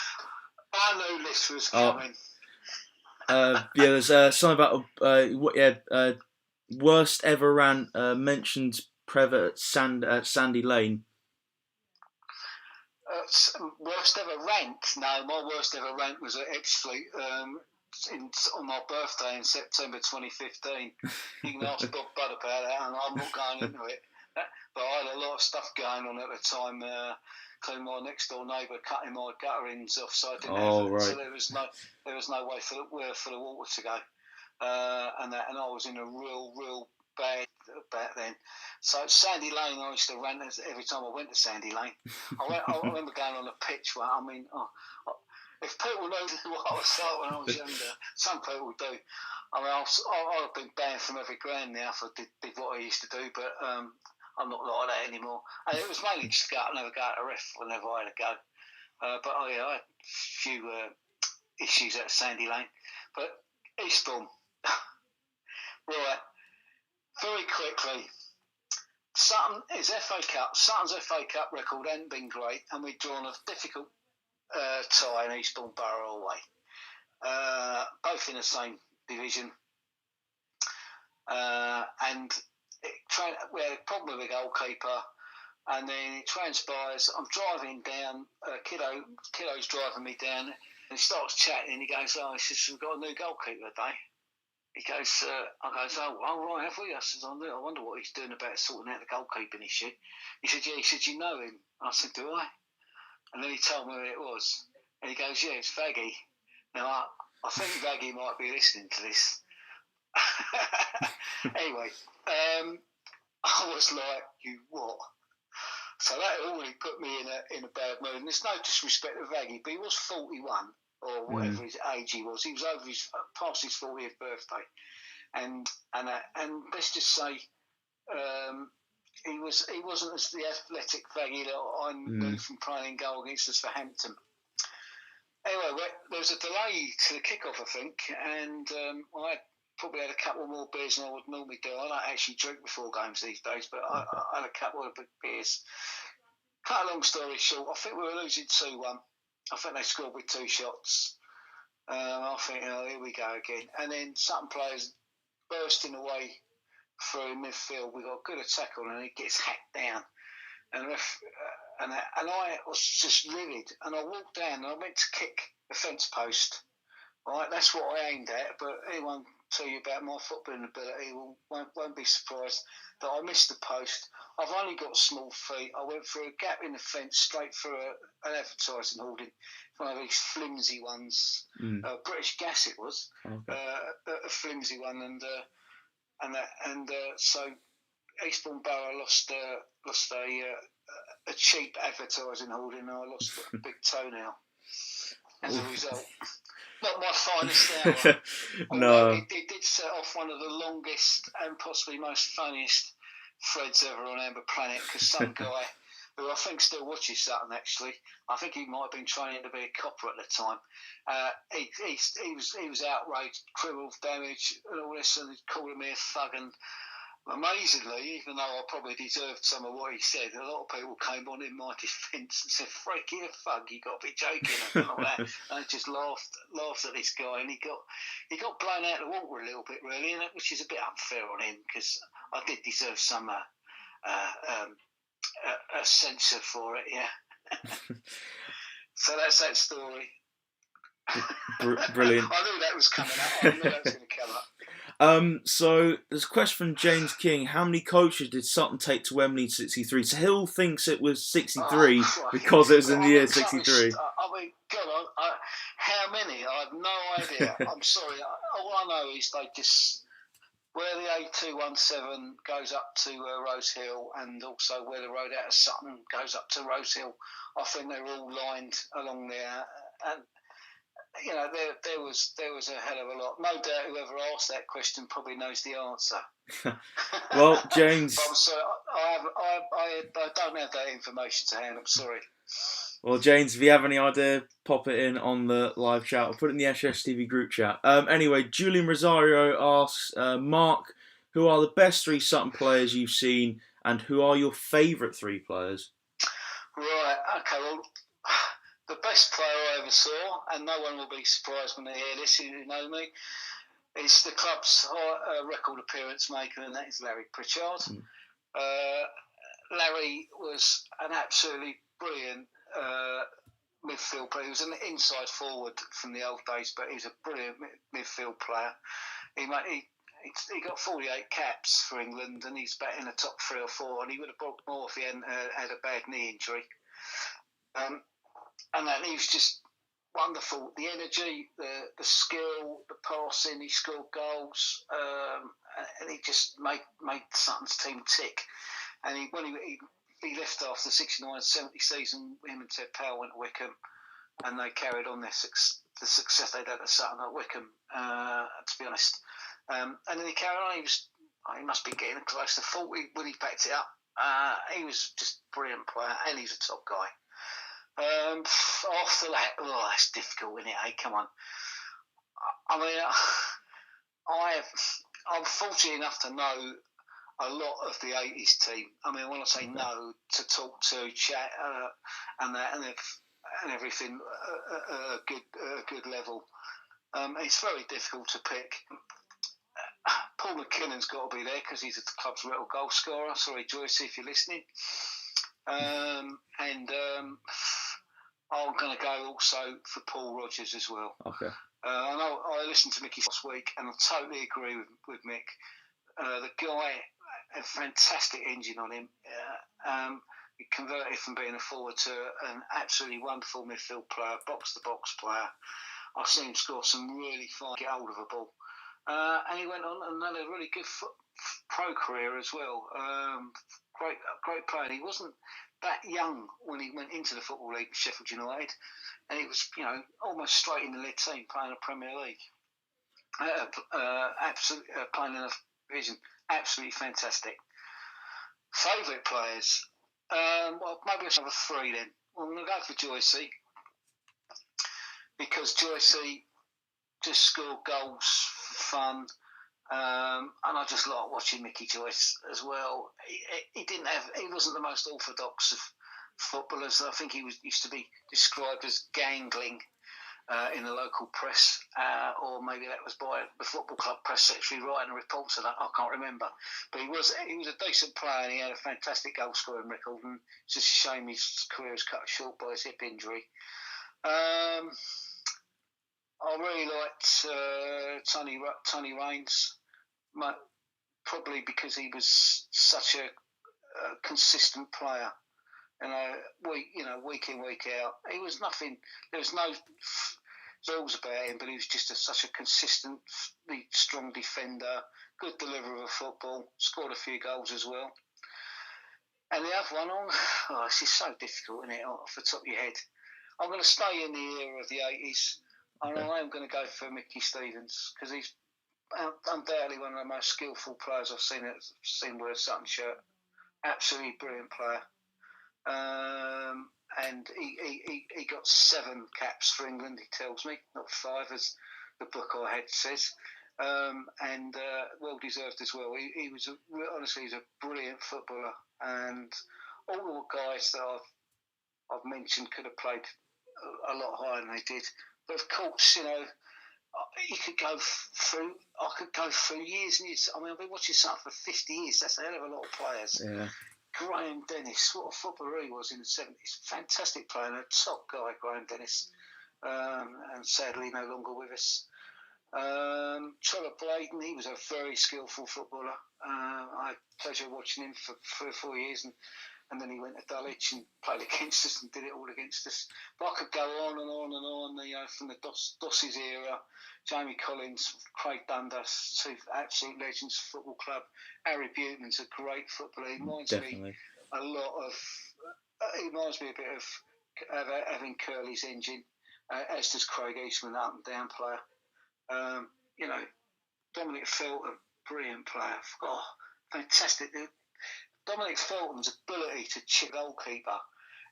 I knew this was coming. There's something about worst ever ran mentioned Prevett at Sandy Lane. Worst ever rant? No, my worst ever rant was at Ebbsfleet on my birthday in September 2015. You can ask Bob Budd about that, and I'm not going into it. But I had a lot of stuff going on at the time, including my next door neighbour cutting my gutterings off, so I didn't have it. So there was no way for the water to go, and I was in a real bad back then. So Sandy Lane, I used to rant every time I went to Sandy Lane. I remember going on the pitch. Well, I mean, if people knew what I was like when I was younger, some people do. I mean, I've been banned from every ground now for did what I used to do, but I'm not like that anymore. And it was mainly just never go to a ref whenever I had a go. But I had a few issues at Sandy Lane. But Eastbourne, right, very quickly. Sutton's FA Cup record hadn't been great, and we'd drawn a difficult tie in Eastbourne Borough away, both in the same division, and we had a problem with the goalkeeper, and then it transpires. I'm driving down, Kiddo's driving me down, and he starts chatting, and he goes, he says, we've got a new goalkeeper today. He goes, I goes, oh, right, have we? I says, I wonder what he's doing about sorting out the goalkeeping issue. He said, yeah, he said, you know him? I said, do I? And then he told me who it was. And he goes, yeah, it's Vaggy. Now, I think Vaggy might be listening to this. Anyway, I was like, you what? So that already put me in a bad mood. And there's no disrespect to Vaggy, but he was 41 or whatever his age he was. He was past his 40th birthday, and let's just say he wasn't as the athletic Vaggy that I knew from playing goal against us for Hampton. Anyway, there was a delay to the kick-off, I think, and I probably had a couple more beers than I would normally do. I don't actually drink before games these days, but I had a couple of beers. Cut a long story short, I think we were losing 2-1. I think they scored with 2 shots. I think, here we go again. And then Sutton players bursting away through midfield. We got a good attack on, and he gets hacked down. And I was just livid. And I walked down, and I went to kick the fence post. Right, that's what I aimed at. But anyone tell you about my footballing ability won't be surprised that I missed the post. I've only got small feet. I went through a gap in the fence, straight through an advertising hoarding, one of these flimsy ones. British Gas it was, a flimsy one, and so Eastbourne Borough lost a cheap advertising hoarding, and I lost a big toenail as a result. Not my finest hour. No. It did set off one of the longest and possibly most funniest threads ever on Amber Planet, because some guy who I think still watches Sutton, actually, I think he might have been training to be a copper at the time, he was outraged, criminal damage and all this, and calling me a thug, and Amazingly, even though I probably deserved some of what he said, a lot of people came on in my defence and said, "Frake, you fuck, you got to be joking," and all that. And I just laughed at this guy, and he got blown out of the water a little bit, really, which is a bit unfair on him because I did deserve some a censor for it, yeah. So that's that story. Brilliant. I knew that was coming up. I knew that was going to come up. So there's a question from James King. How many coaches did Sutton take to Wembley in 63? So Hill thinks it was 63 because it was in the year 63. I mean, God, how many? I have no idea. I'm sorry. All I know is they just, where the A217 goes up to Rose Hill, and also where the road out of Sutton goes up to Rose Hill, I think they're all lined along there. And you know, there was a hell of a lot. No doubt whoever asked that question probably knows the answer. Well, James, I'm sorry, I don't have that information to hand. I'm sorry. Well, James, if you have any idea, pop it in on the live chat or put it in the SUFCtv group chat. Anyway, Julian Rosario asks, Mark, who are the best 3 Sutton players you've seen, and who are your favourite 3 players? Right. Okay. Well, the best player I ever saw, and no one will be surprised when they hear this, who know me, is the club's record appearance maker, and that is Larry Pritchard. Larry was an absolutely brilliant midfield player. He was an inside forward from the old days, but he was a brilliant midfield player. He got 48 caps for England, and he's back in the top 3 or 4, and he would have brought more if he hadn't had a bad knee injury. And then he was just wonderful. The energy, the skill, the passing, he scored goals, and he just made Sutton's team tick. And when he left after the 69-70 season, him and Ted Powell went to Wickham, and they carried on the success they'd had at Sutton at Wickham, to be honest. And then he carried on. He must be getting close to 40 when he packed it up. He was just a brilliant player, and he's a top guy. After that, that's difficult, isn't it? Hey, come on. I mean, I'm fortunate enough to know a lot of the 80s team. I mean, when I say know, to talk to, chat, and everything at a good level. It's very difficult to pick. Paul McKinnon's got to be there because he's the club's real goal scorer. Sorry, Joyce, if you're listening. I'm going to go also for Paul Rogers as well. Okay. I know I listened to Mickey last week, and I totally agree with Mick. The guy had a fantastic engine on him. He converted from being a forward to an absolutely wonderful midfield player, box-to-box player. I've seen him score some really fine, get hold of a ball. And he went on and had a really good pro career as well. Great player. He wasn't that young when he went into the Football League, Sheffield United, and he was, almost straight in the lead team playing a Premier League. Absolutely playing in a division. Absolutely fantastic. Favourite players? Well, maybe I should have 3 then. Well, I'm going to go for Joycey because Joycey just scored goals for fun. And I just like watching Mickey Joyce as well. He wasn't the most orthodox of footballers. I think he used to be described as gangling in the local press, or maybe that was by the football club press secretary writing a report to that. I can't remember. But he was a decent player, and he had a fantastic goal scoring record. And it's just a shame his career was cut short by his hip injury. I really liked Tony Raines, probably because he was such a consistent player. Week in, week out, he was nothing. There was no rules about him, but he was just such a consistently strong defender, good deliverer of football, scored a few goals as well. And the other one, this is so difficult, isn't it, off the top of your head? I'm going to stay in the era of the 80s. And I am going to go for Mickey Stevens because he's undoubtedly one of the most skillful players I've seen wear a Sutton shirt. Absolutely brilliant player. And he got 7 caps for England, he tells me, not 5 as the book I had says. and well deserved as well. He was honestly, he's a brilliant footballer, and all the guys that I've mentioned could have played a lot higher than they did. But of course, you know, you could go through. I could go through years and years. I mean, I've been watching something for 50 years. That's a hell of a lot of players. Yeah. Graham Dennis, what a footballer he was in the 70s. Fantastic player, and a top guy, Graham Dennis. And sadly no longer with us. Trevor Bladen, he was a very skillful footballer. I had pleasure watching him for 3 or 4 years, and then he went to Dulwich and played against us and did it all against us. But I could go on and on and on, you know, from the Dosses era, Jamie Collins, Craig Dundas, two absolute legends of football club. Harry Buten's a great footballer. He reminds me a lot of, he reminds me a bit of having Curly's engine, as does Craig Eastman, up and down player. You know, Dominic Felton, brilliant player. Oh, fantastic. Dominic Felton's ability to chip goalkeeper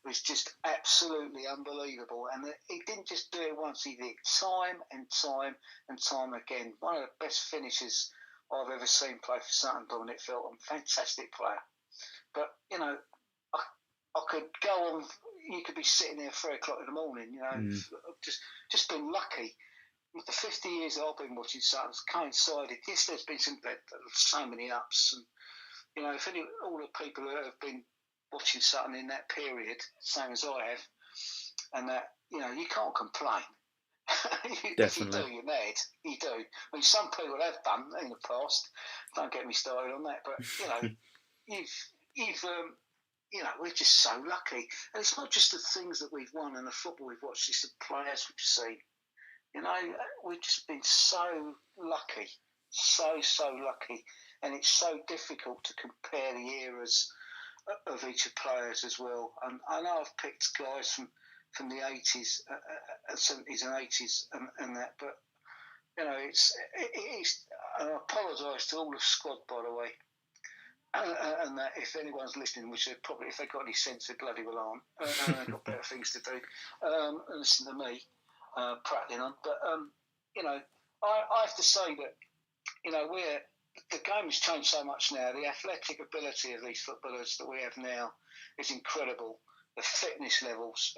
was just absolutely unbelievable. And he didn't just do it once, he did it time and time and time again. One of the best finishers I've ever seen play for Sutton, Dominic Felton. Fantastic player. But, you know, I could go on, you could be sitting there 3 o'clock in the morning, you know, just been lucky. With the 50 years that I've been watching Sutton's coincided. Yes, there's been so many ups, and you know, if all the people that have been watching Sutton in that period, same as I have, and that, you know, you can't complain. If you do, you're mad. You do. I mean, some people have done in the past. Don't get me started on that, but you know, you know, we're just so lucky, and it's not just the things that we've won and the football we've watched; it's the players we've seen. You know, we've just been so lucky, so lucky, and it's so difficult to compare the eras of each of the players as well. And I know I've picked guys from the 80s, 70s and 80s and that, but, you know, it's and I apologise to all the squad, by the way, and that if anyone's listening, which they probably, if they've got any sense, they bloody well aren't, and they've got better things to do, and listen to me. Prattling on, but you know, I have to say that, you know, the game has changed so much now. The athletic ability of these footballers that we have now is incredible. The fitness levels,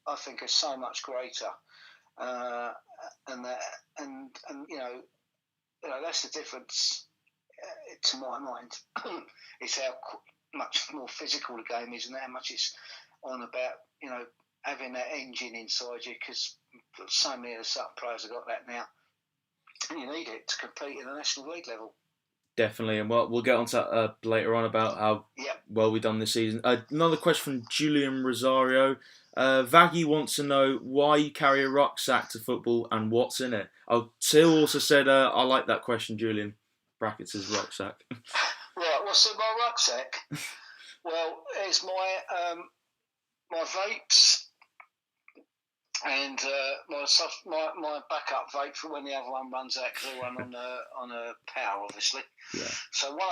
I think, are so much greater, and you know, that's the difference to my mind. It's how much more physical the game is, and how much it's on about, you know, having that engine inside you, because so many of the Sutton players have got that now, and you need it to compete in the National League level. Definitely, and we'll get on to that later on about how well we've done this season. Another question from Julian Rosario. Vaggy wants to know why you carry a rucksack to football and what's in it. Till also said, I like that question, Julian. Brackets his rucksack. Right, what's in my rucksack? Well, it's my vapes, and my backup vape for when the other one runs out, because I run on a power, obviously. Yeah. So I've got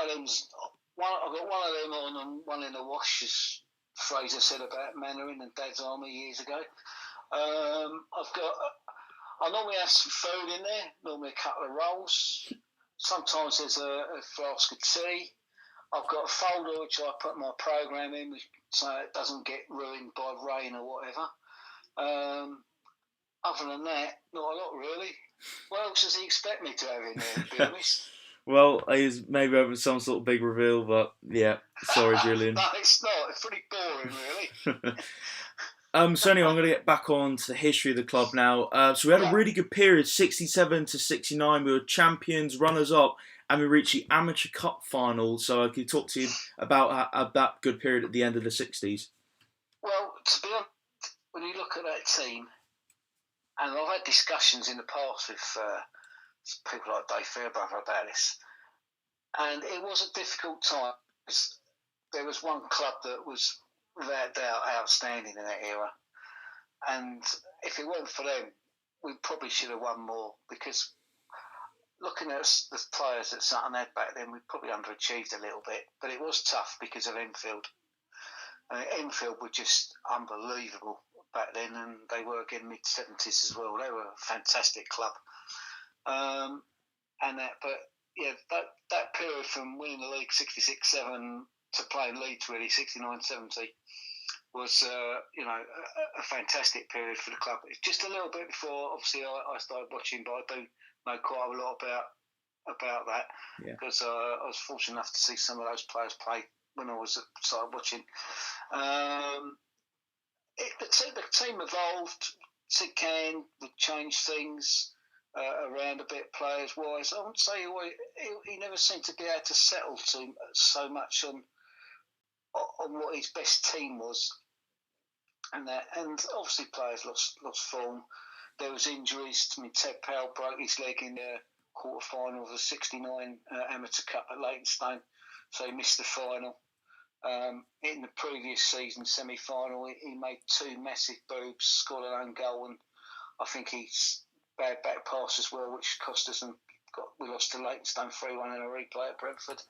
one of them on and one in the wash, as Fraser said about Mannering and Dad's Army years ago. I normally have some food in there, normally a couple of rolls. Sometimes there's a flask of tea. I've got a folder which I put my program in, so it doesn't get ruined by rain or whatever. Other than that, not a lot really. What else does he expect me to have in there, to be honest? Well, he's maybe having some sort of big reveal, but yeah, sorry, Julian. No, it's not. It's pretty boring, really. So anyway, I'm going to get back on to the history of the club now. So we had a really good period, 67 to 69. We were champions, runners-up, and we reached the Amateur Cup final. So I could talk to you about that good period at the end of the 60s. Well, to be honest, when you look at that team, and I've had discussions in the past with people like Dave Fairbrother about this, and it was a difficult time. There was one club that was without doubt outstanding in that era, and if it weren't for them, we probably should have won more, because looking at the players that Sutton had back then, we probably underachieved a little bit, but it was tough because of Enfield. Enfield were just unbelievable back then, and they were again mid-70s as well. They were a fantastic club. And that, but yeah, that period from winning the league 66-7 to playing Leeds really 69-70 was a fantastic period for the club. It's just a little bit before obviously I started watching, but I do know quite a lot about that because I was fortunate enough to see some of those players play when I started watching. The team evolved. Sid Can would change things around a bit players wise. I wouldn't say he never seemed to be able to settle so much on what his best team was, and obviously players lost form. There was injuries. I mean, Ted Powell broke his leg in the quarter final of the '69 Amateur Cup at Leytonstone, so he missed the final. In the previous season semi-final, he made two massive boobs, scored an own goal, and I think he's bad back pass as well, which cost us, and we lost to Leytonstone 3-1 in a replay at Brentford.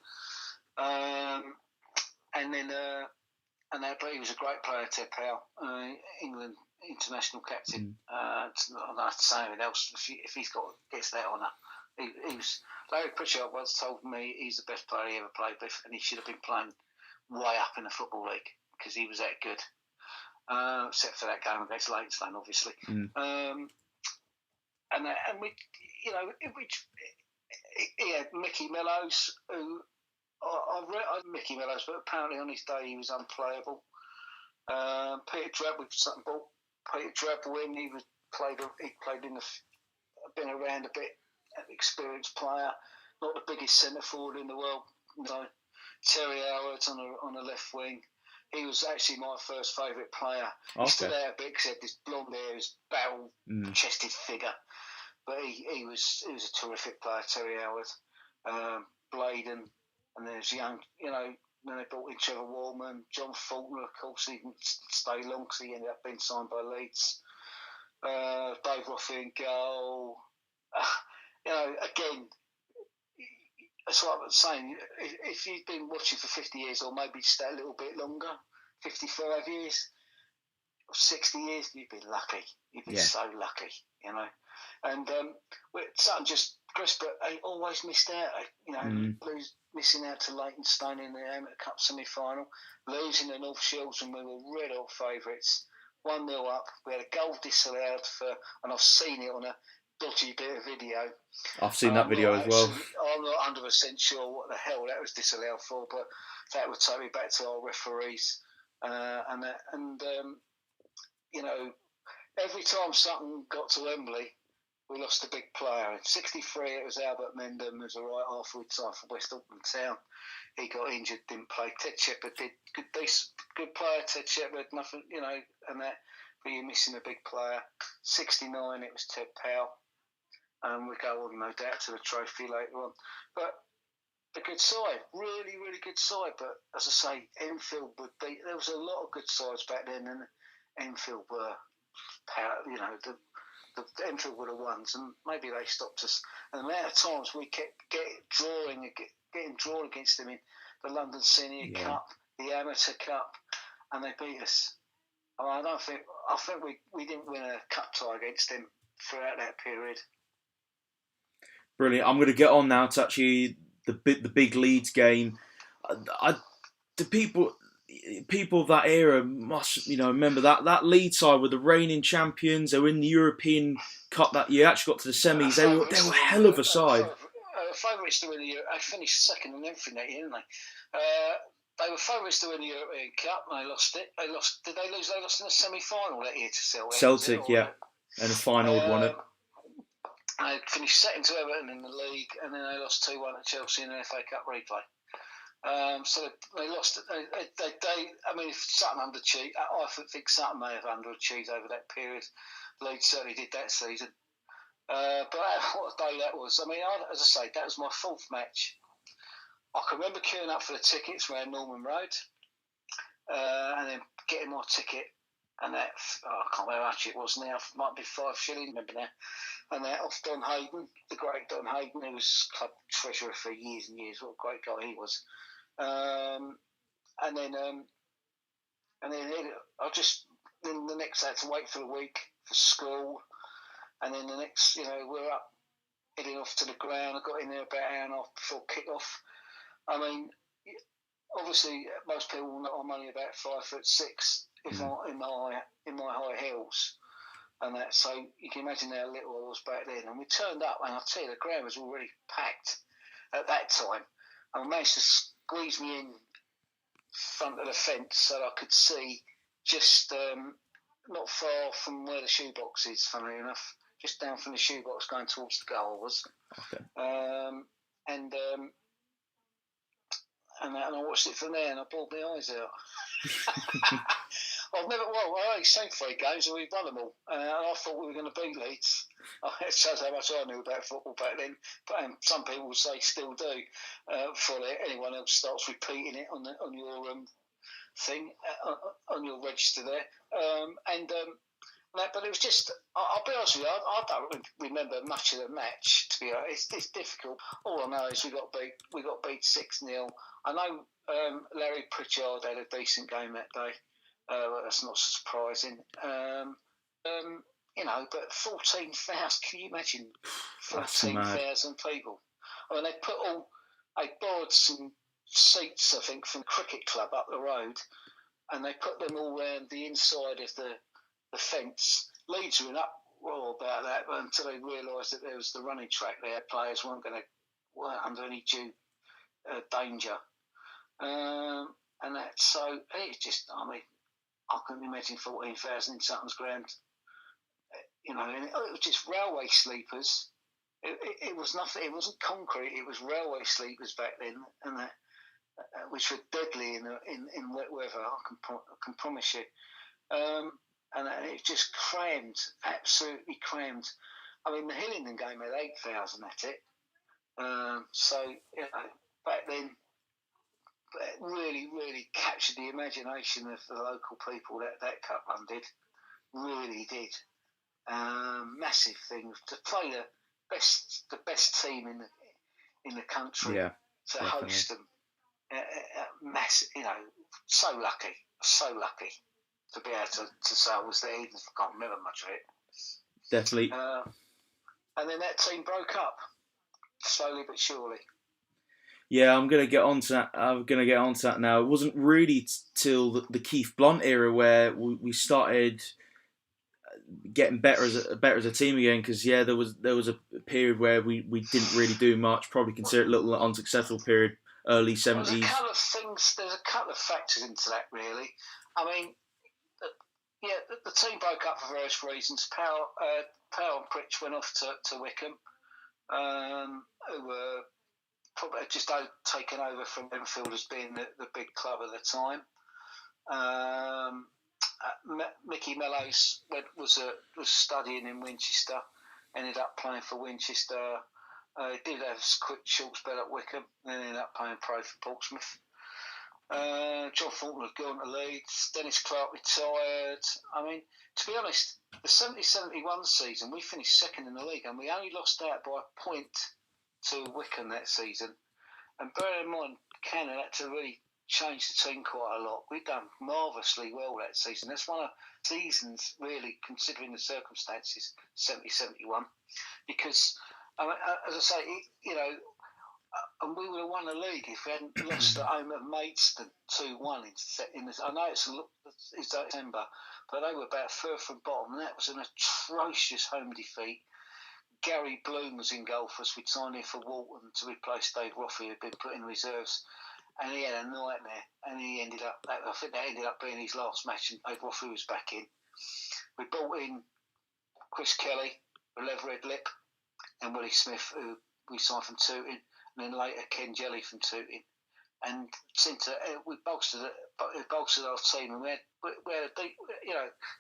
But he was a great player, Ted Powell, England international captain. I don't have to say anything else if he's gets that honour. He was. Larry Pritchard once told me he's the best player he ever played with, and he should have been playing way up in the Football League because he was that good. Except for that game against Leytonstone, obviously. He had Mickey Mellows, who I read Mickey Mellows, but apparently on his day he was unplayable. Peter Drabble, something bought Peter Drabble in. He played been around a bit, an experienced player, not the biggest centre forward in the world. Terry Howard on the left wing. He was actually my first favourite player. Okay. He stood out a bit because he had this blonde hair, his barrel-chested figure. But he was a terrific player, Terry Howard. Bladen, and there's young, then they brought in Trevor Wallman, John Faulkner, of course, he didn't stay long because he ended up being signed by Leeds. Dave Roffey in goal. Again, that's what I was saying. If you've been watching for 50 years, or maybe just a little bit longer, 55 years, or 60 years, you'd be lucky. You'd be so lucky, And Sutton just, Chris, he always missed out. Missing out to Leytonstone in the Amateur Cup semi-final, losing the North Shields, and we were red hot favourites. 1-0 up. We had a goal disallowed and I've seen it on a dodgy bit of video. I've seen that video as well. I'm not 100% sure what the hell that was disallowed for, but that would take me back to our referees. Every time Sutton got to Wembley, we lost a big player. In '63, it was Albert Mendham, who was a right half we signed for West Auckland Town. He got injured, didn't play. Ted Shepherd did. Good player, Ted Shepherd, nothing, and that. But you're missing a big player. '69, it was Ted Powell. We go on, no doubt, to the trophy later on. But a good side, really, really good side. But as I say, Enfield would be. There was a lot of good sides back then, and Enfield were, the Enfield were the ones, and maybe they stopped us. And the amount of times we kept getting drawn against them in the London Senior Cup, the Amateur Cup, and they beat us. I think we didn't win a cup tie against them throughout that period. Brilliant. I'm going to get on now to actually the big Leeds game. The people of that era must remember that Leeds side were the reigning champions. They were in the European Cup that year. Actually got to the semis. They were a hell of a side. Favourites to win the Euro. They finished second in everything that year, didn't they? They were favourites to win the European Cup, and they lost it. Did they lose? They lost in the semi-final that year to Celtic. Celtic, yeah, and the final won it. They finished second to Everton in the league, and then they lost 2-1 at Chelsea in an FA Cup replay. So they lost it. If Sutton underachieved, I think Sutton may have underachieved over that period. Leeds certainly did that season. But what a day that was. As I say, that was my fourth match. I can remember queuing up for the tickets around Norman Road, and then getting my ticket, and that, I can't remember how much it was now, it might be 5 shillings, remember now, and that off Don Hayden, the great Don Hayden, who was club treasurer for years and years, what a great guy he was. And then the next day I had to wait for a week for school, and then the next, we're up heading off to the ground. I got in there about an hour and a half before kick-off. I mean, obviously, most people know I'm only about 5'6", if not in my high heels, and that. So you can imagine how little I was back then. And we turned up, and I tell you, the ground was already packed at that time. And I managed to squeeze me in front of the fence so that I could see just not far from where the shoebox is. Funnily enough, just down from the shoebox going towards the goal was. Okay. And I watched it from there, and I bawled my eyes out. I only seen 3 games, and we won them all. And I thought we were going to beat Leeds. It shows how much I knew about football back then. But some people will say still do, before anyone else starts repeating it on your thing, on your register there. But it was just, I'll be honest with you, I don't remember much of the match, to be honest. It's difficult. All I know is we got beat 6-0. I know Larry Pritchard had a decent game that day. That's not so surprising. But 14,000, can you imagine 14,000 people? I mean, they borrowed some seats, I think, from the cricket club up the road, and they put them all around the inside of the fence. Leeds were in uproar about that until they realised that there was the running track there. Players weren't under any due danger. And that, so it's just, I mean, I couldn't imagine 14,000 in Sutton's ground. And it was just railway sleepers. It was nothing. It wasn't concrete. It was railway sleepers back then, and that, which were deadly in wet weather. I can promise you. And it just crammed, absolutely crammed. I mean, the Hillingdon game had 8,000 at it. So back then, it really, really captured the imagination of the local people. That cup run did, really did. Massive thing to play the best team in the country, to definitely host them. Massive, so lucky to be able to say I was there. Even if I can't remember much of it. Definitely. And then that team broke up slowly but surely. Yeah, I'm gonna get onto that now. It wasn't really till the Keith Blunt era where we started getting better as a team again. Because there was a period where we didn't really do much. Probably consider it a little unsuccessful period, early 70s. There's a couple of things. There's a couple of factors into that, really. I mean, the team broke up for various reasons. Powell and Pritch went off to Wickham, who were probably just taken over from Enfield as being the big club at the time. Mickey Mellows was studying in Winchester, ended up playing for Winchester. Did have a quick short spell at Wickham, then ended up playing pro for Portsmouth. John Thornton had gone to Leeds. Dennis Clark retired. I mean, to be honest, the 70-71 season, we finished second in the league, and we only lost out by a point to Wickham that season. And bear in mind, Cannon had to really change the team quite a lot. We'd done marvellously well that season. That's one of the seasons, really, considering the circumstances, 70-71. Because, as I say, and we would have won the league if we hadn't lost at home at Maidstone 2-1 in this. I know it's September, but they were about third from bottom, and that was an atrocious home defeat. Gary Bloom was in goal for us. We'd signed him for Walton to replace Dave Roffey, who'd been put in reserves, and he had a nightmare. And he ended up, I think that ended up being his last match, and Dave Roffey was back in. We brought in Chris Kelly, a leatherhead lip, and Willie Smith, who we signed from Tooting, and then later Ken Jelly from Tooting. And since we bolstered our team, and we had a deep,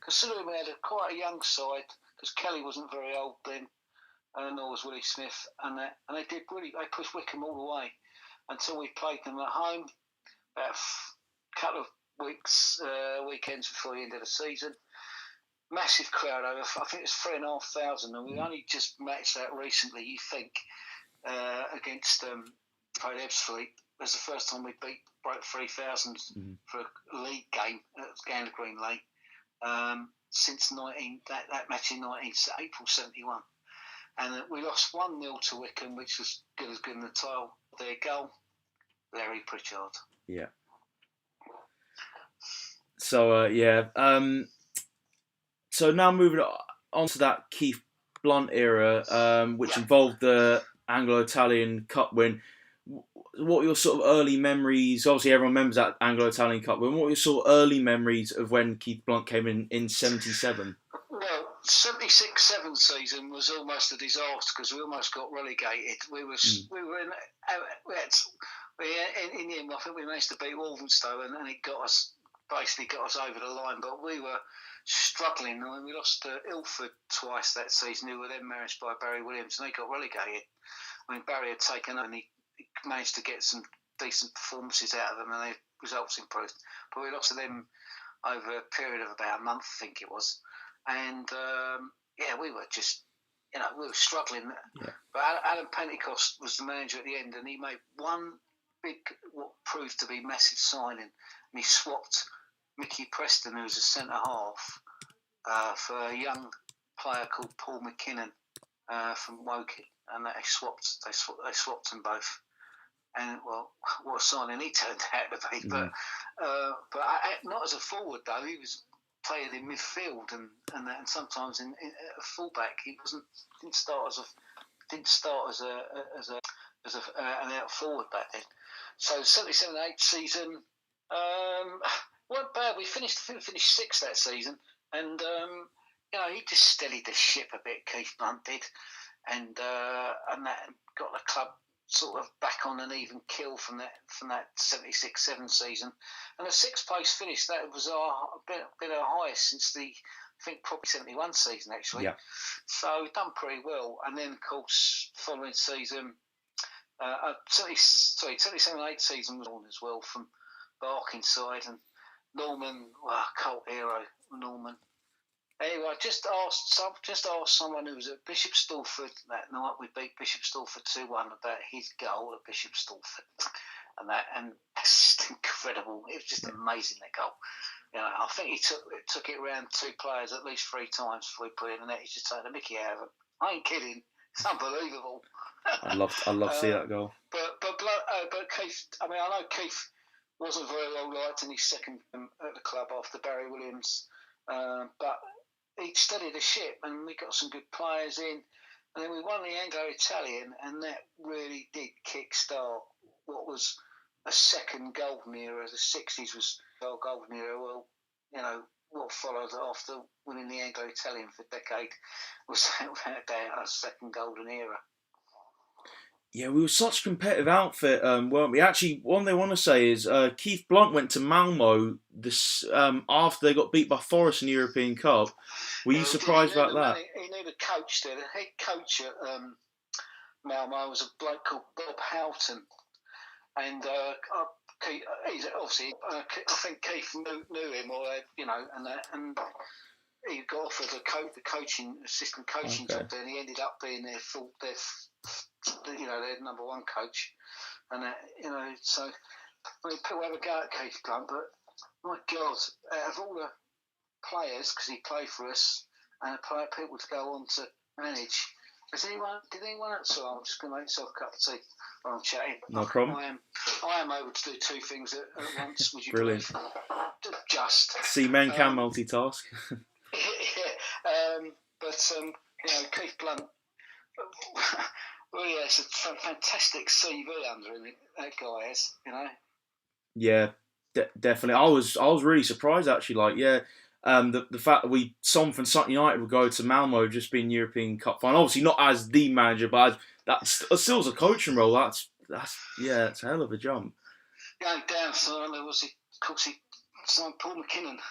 considering we had quite a young side, because Kelly wasn't very old then, nor was Willie Smith, and they did really, they pushed Wickham all the way until we played them at home about a couple of weekends before the end of the season. Massive crowd over, I think it's 3,500, and we only just matched that recently, you think, against Ebbsfleet. It was the first time we broke 3,000 for a league game at Gander Green Lane since that match in April 71. and we lost 1-0 to Wickham, which was good as good in the title. Their goal, Larry Pritchard. Yeah. So so now moving on to that Keith Blunt era, which involved the Anglo-Italian Cup win. What were your sort of early memories? Obviously, everyone remembers that Anglo-Italian Cup win. What were your sort of early memories of when Keith Blunt came in '77? Well, 76-7 season was almost a disaster because we almost got relegated. We were in the end. I think we managed to beat Walthamstow, and it got us over the line. But we were struggling. I mean, we lost to Ilford twice that season, who were then managed by Barry Williams, and they got relegated. I mean, Barry had taken over, and he managed to get some decent performances out of them, and their results improved. But we lost to them over a period of about a month, I think it was. And we were just, we were struggling. Yeah. But Alan Pentecost was the manager at the end, and he made one big, what proved to be massive signing, and he swapped Mickey Preston, who was a centre half, for a young player called Paul McKinnon from Woking, and they swapped them both. And well, what a signing he turned out to be. But not as a forward though. He was playing in midfield and sometimes in a fullback. He didn't start as an out forward back then. So 77-8 season weren't bad. We finished sixth that season, and he just steadied the ship a bit. Keith Blunt did, and that got the club sort of back on an even keel from that 76-7 season, and the sixth place finish, that was been our highest since the, I think, probably 71 season actually. Yeah. So we've done pretty well, and then of course following season, 77-8 season was on as well from Barkingside, and Norman, cult hero Norman. Anyway, I just asked someone who was at Bishop Stortford that night. We beat Bishop Stortford 2-1 about his goal at Bishop Stortford, and that's just incredible. It was just amazing, that goal. I think he took it around two players at least 3 times before he put it in the net. He's just taking the mickey out of it. I ain't kidding. It's unbelievable. I'd love to see that goal. But Keith, I know Keith wasn't very well liked in his second at the club after Barry Williams, but he steadied the ship, and we got some good players in, and then we won the Anglo-Italian, and that really did kick-start what was a second golden era. The 60s was our golden era. Well, what followed after winning the Anglo-Italian for a decade was our second golden era. Yeah, we were such a competitive outfit, weren't we? Actually, one thing I want to say is Keith Blunt went to Malmo after they got beat by Forest in the European Cup. Were you surprised about that? He knew the coach there. The head coach at Malmo was a bloke called Bob Houghton. And he's obviously, I think Keith knew him, or and he got offered the assistant coaching job there, and he ended up being their number one coach, and so people have a go at Keith Blunt, but my God, out of all the players, because he played for us, and people to go on to manage, did anyone else? So I'm just going to make myself a cup of tea while I'm chatting. No problem. I am able to do 2 things at once. Would you Brilliant. believe? Just. See, men can multitask. Keith Blunt really has a fantastic CV under him. That guy has, Yeah, definitely. I was really surprised actually. The fact that someone from Sutton United would go to Malmo just being European Cup final. Obviously not as the manager, but that's still as a coaching role. That's it's a hell of a jump. Yeah, down. So there was, of course, he signed Paul McKinnon.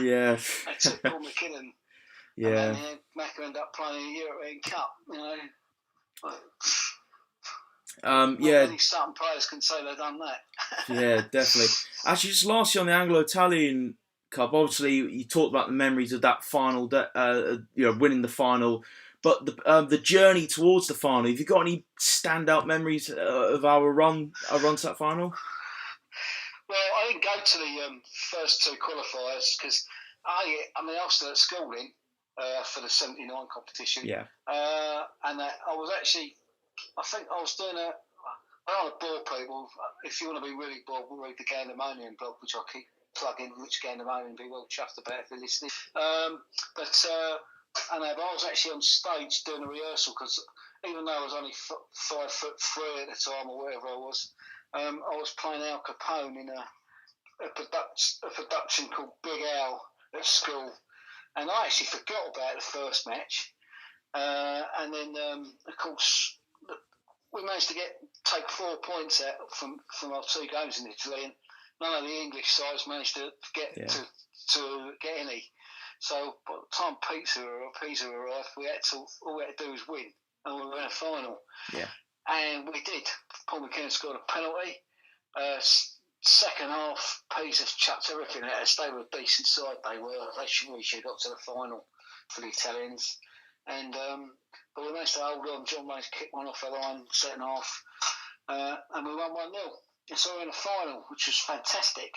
Yeah. They took Paul McKinnon. Yeah. And then Macca ended up playing a European Cup. Many Sutton players can say they've done that. Yeah, definitely. Actually, just lastly on the Anglo-Italian Cup, obviously you talked about the memories of that final, winning the final, but the journey towards the final. Have you got any standout memories of our run to that final? Well, I didn't go to the first 2 qualifiers because I was still at school then, for the '79 competition. Yeah. And I was actually, I think I was doing I don't want to bore people. If you want to be really bored, we'll read the Gandemonian blog, which I keep plugging, which Gandemonian be well chuffed about if they're listening. I was actually on stage doing a rehearsal because even though I was only 5'3" at the time or whatever I was playing Al Capone in a production called Big Al at school. And I actually forgot about the first match. And then, of course, we managed to take 4 points out from our 2 games in Italy, and none of the English sides managed to get to get any. So by the time Pisa arrived, all we had to do was win, and we were in a final. Yeah. And we did. Paul McKinnon scored a penalty. Second half, Pisa chucked everything at us. They were a decent side. They should have got to the final for the Italians. And but we managed to hold on. John managed to kick one off the line second half, and we won 1-0. And so we're in the final, which was fantastic.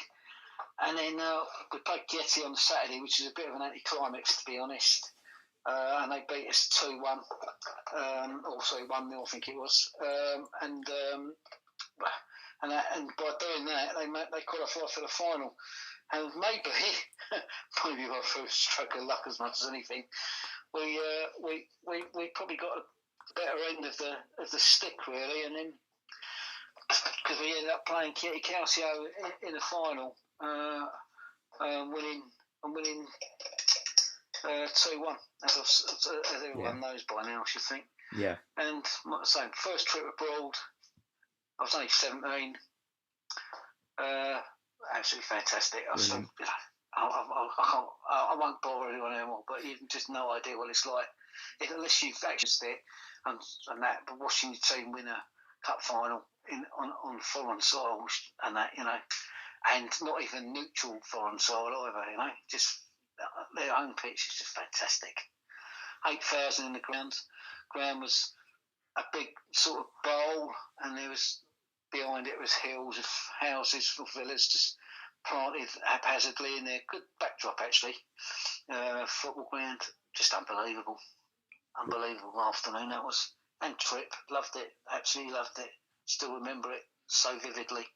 And then we played Getty on the Saturday, which is a bit of an anticlimax, to be honest. And they beat us 2-1, or sorry, 1-0, I think it was. And by doing that, they qualified for the final. And maybe by a stroke of luck as much as anything, we probably got a better end of the stick really, and then because we ended up playing Chieti Calcio in the final, winning 2-1, as everyone knows by now, I should think. Yeah. And like I say, first trip abroad, I was only 17. Absolutely fantastic. I won't bother anyone anymore, but you've just no idea what it's like. Unless you've actually there and that, but watching your team win a cup final on foreign soil and that, and not even neutral foreign soil either, just their own pitch is just fantastic. 8,000 in the ground. Ground was a big sort of bowl, and there was behind it was hills of houses for villas just planted haphazardly in there. Good backdrop actually. Football ground, just unbelievable afternoon that was. And trip, loved it, absolutely loved it. Still remember it so vividly.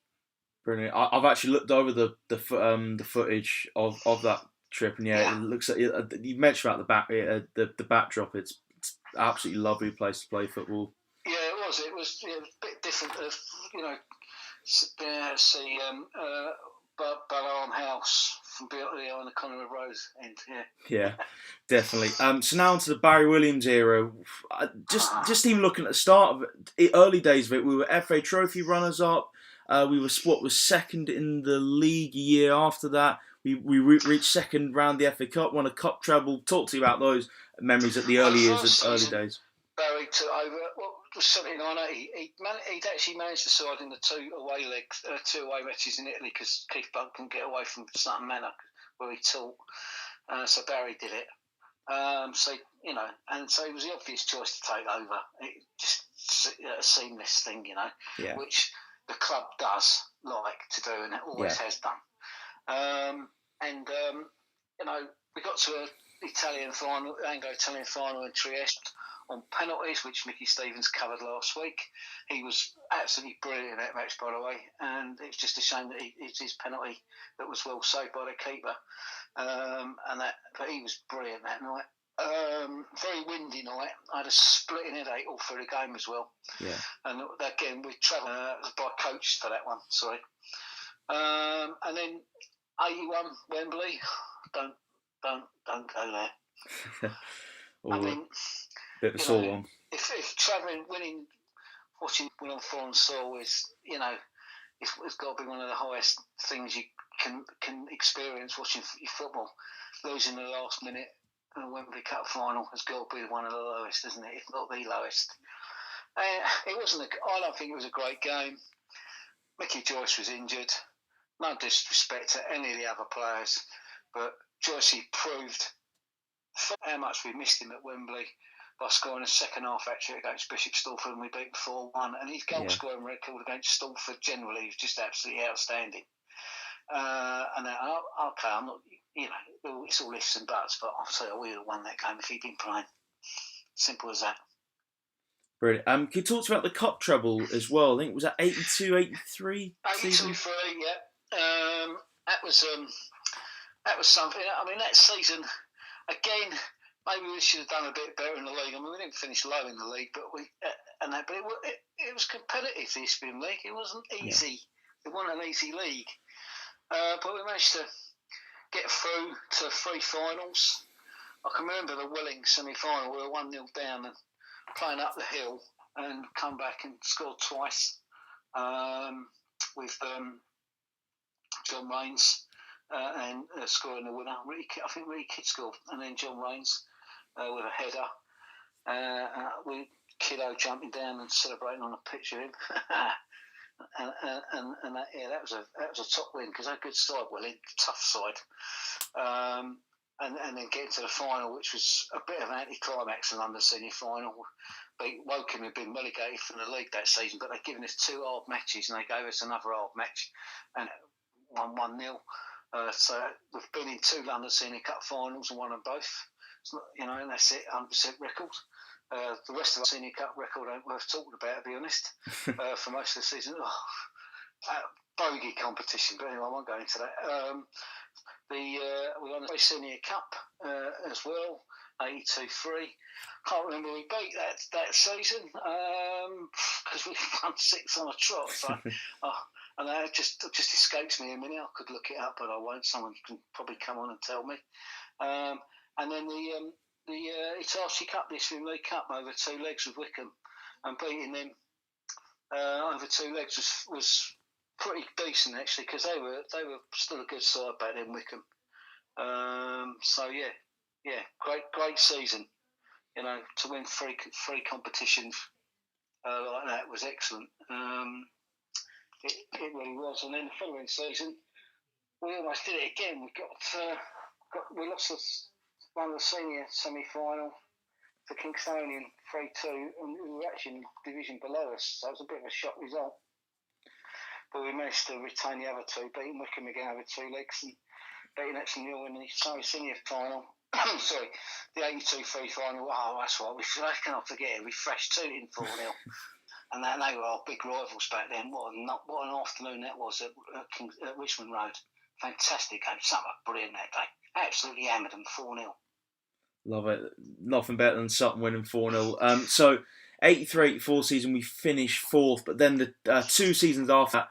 Brilliant. I've actually looked over the footage of that trip, and it looks like you mentioned about the backdrop. It's absolutely lovely place to play football. Yeah, it was. It was a bit different. See Ballarm House from on the Connery Road end. Yeah, definitely. So now onto the Barry Williams era. Just even looking at the start of it, early days of it, we were FA Trophy runners up. We were second in the league a year after that. We reached second round the FA Cup, won a cup treble. Talk to you about those memories at the early days. Barry took over. Well, it was 79-80. He'd actually managed to side in the 2 away matches in Italy because Keith Buck couldn't get away from Sutton Manor where he taught. So Barry did it. And so it was the obvious choice to take over. It just a seamless thing, which the club does like to do, and it always has done. We got to an Anglo-Italian final in Trieste on penalties, which Mickey Stevens covered last week. He was absolutely brilliant in that match, by the way, and it's just a shame that it's his penalty that was well saved by the keeper. But he was brilliant that night. Very windy night. I had a splitting headache all through the game as well. Yeah. And again, we travelled by coach for that one. Sorry. And then 81 Wembley. Don't go there. I mean, bit of a sore one. If travelling, watching on foreign soil is, it's got to be one of the highest things you can experience watching football. Losing the last minute in a Wembley Cup final has got to be one of the lowest, isn't it? If not the lowest. It wasn't. I don't think it was a great game. Mickey Joyce was injured. No disrespect to any of the other players, but Joyce proved how much we missed him at Wembley by scoring a second half hat-trick against Bishop Stortford, and we beat 4-1. And his goal scoring record against Stortford generally was just absolutely outstanding. And then, okay, I'm not, it's all ifs and buts, but I'll say I would have won that game if he'd been playing. Simple as that. Brilliant. Can you talk about the cup treble as well? I think was that 82, 83 season? 82-3, yeah. That was something. I mean, that season, again, maybe we should have done a bit better in the league. I mean, we didn't finish low in the league, but it was competitive, the Isthmian League. It wasn't easy. Yeah. It wasn't an easy league. But we managed to get through to 3 finals. I can remember the Welling semi-final. We were 1-0 down and playing up the hill and come back and scored twice with John Rains and scoring the winner. I think Ricky Kidd scored, and then John Rains with a header. With Kiddo jumping down and celebrating on a picture of him. and that was a top win because they're a good side, Welling, tough side. And then getting to the final, which was a bit of an anticlimax in London Senior Final. Woking had been relegated from the league that season, but they'd given us 2 hard matches and they gave us another hard match and won 1-0. So we've been in 2 London Senior Cup finals and won them both. It's not, and that's it, 100% record. The rest of the Senior Cup record ain't worth talking about, to be honest, for most of the season. Bogey competition, but anyway, I won't go into that. We won the Senior Cup as well, 82-3. Can't remember who we beat that season because we won 6 on a trot. So, and that just escapes me a minute. I could look it up, but I won't. Someone can probably come on and tell me. And then the Hitachi Cup, the Isthmian League Cup, over 2 legs with Wickham, and beating them over 2 legs was pretty decent actually, because they were still a good side back then, Wickham. So great season. To win 3 competitions like that was excellent. It really was. And then the following season, we almost did it again. We lost won the senior semi-final to Kingstonian 3-2, and we were actually in the division below us, so it was a bit of a shock result. But we managed to retain the other 2, beating Wickham again over 2 legs, and beating Epsom Hill in the Surrey Senior final. Sorry, the 82-3 final. Oh, that's right. I cannot forget it. We thrashed 2 in 4-0. And they were our big rivals back then. What an afternoon that was at Richmond Road. Fantastic game. Something brilliant that day. Absolutely hammered them 4-0. Love it. Nothing better than Sutton winning 4-0. So, 83-84 season, we finished 4th. But then the 2 seasons after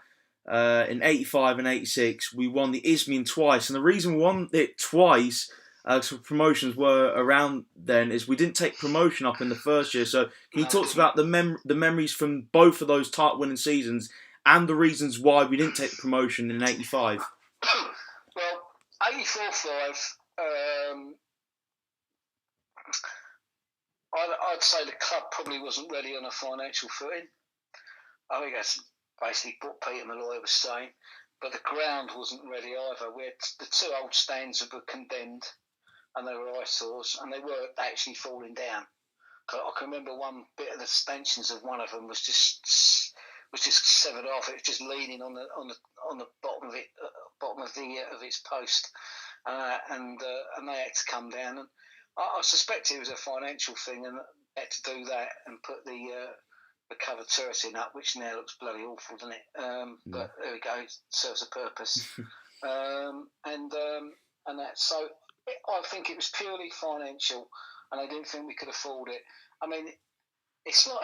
that, in 85 and 86, we won the Isthmian twice. And the reason we won it twice, so promotions were around then, is we didn't take promotion up in the first year. So can you talk about the memories from both of those title-winning seasons and the reasons why we didn't take promotion in 85? Well, 84-5, I'd say the club probably wasn't ready on a financial footing. I think that's basically what Peter Malloy was saying. But the ground wasn't ready either. We had the 2 old stands that were condemned, and they were eyesores, and they were actually falling down. I can remember one bit of the stanchions of one of them was just severed off. It was just leaning on the bottom of it, bottom of its post, and they had to come down. And I suspect it was a financial thing, and they had to do that and put the covered turreting up, which now looks bloody awful, doesn't it? But there we go, it serves a purpose. And that. So I think it was purely financial, and I didn't think we could afford it. I mean, it's no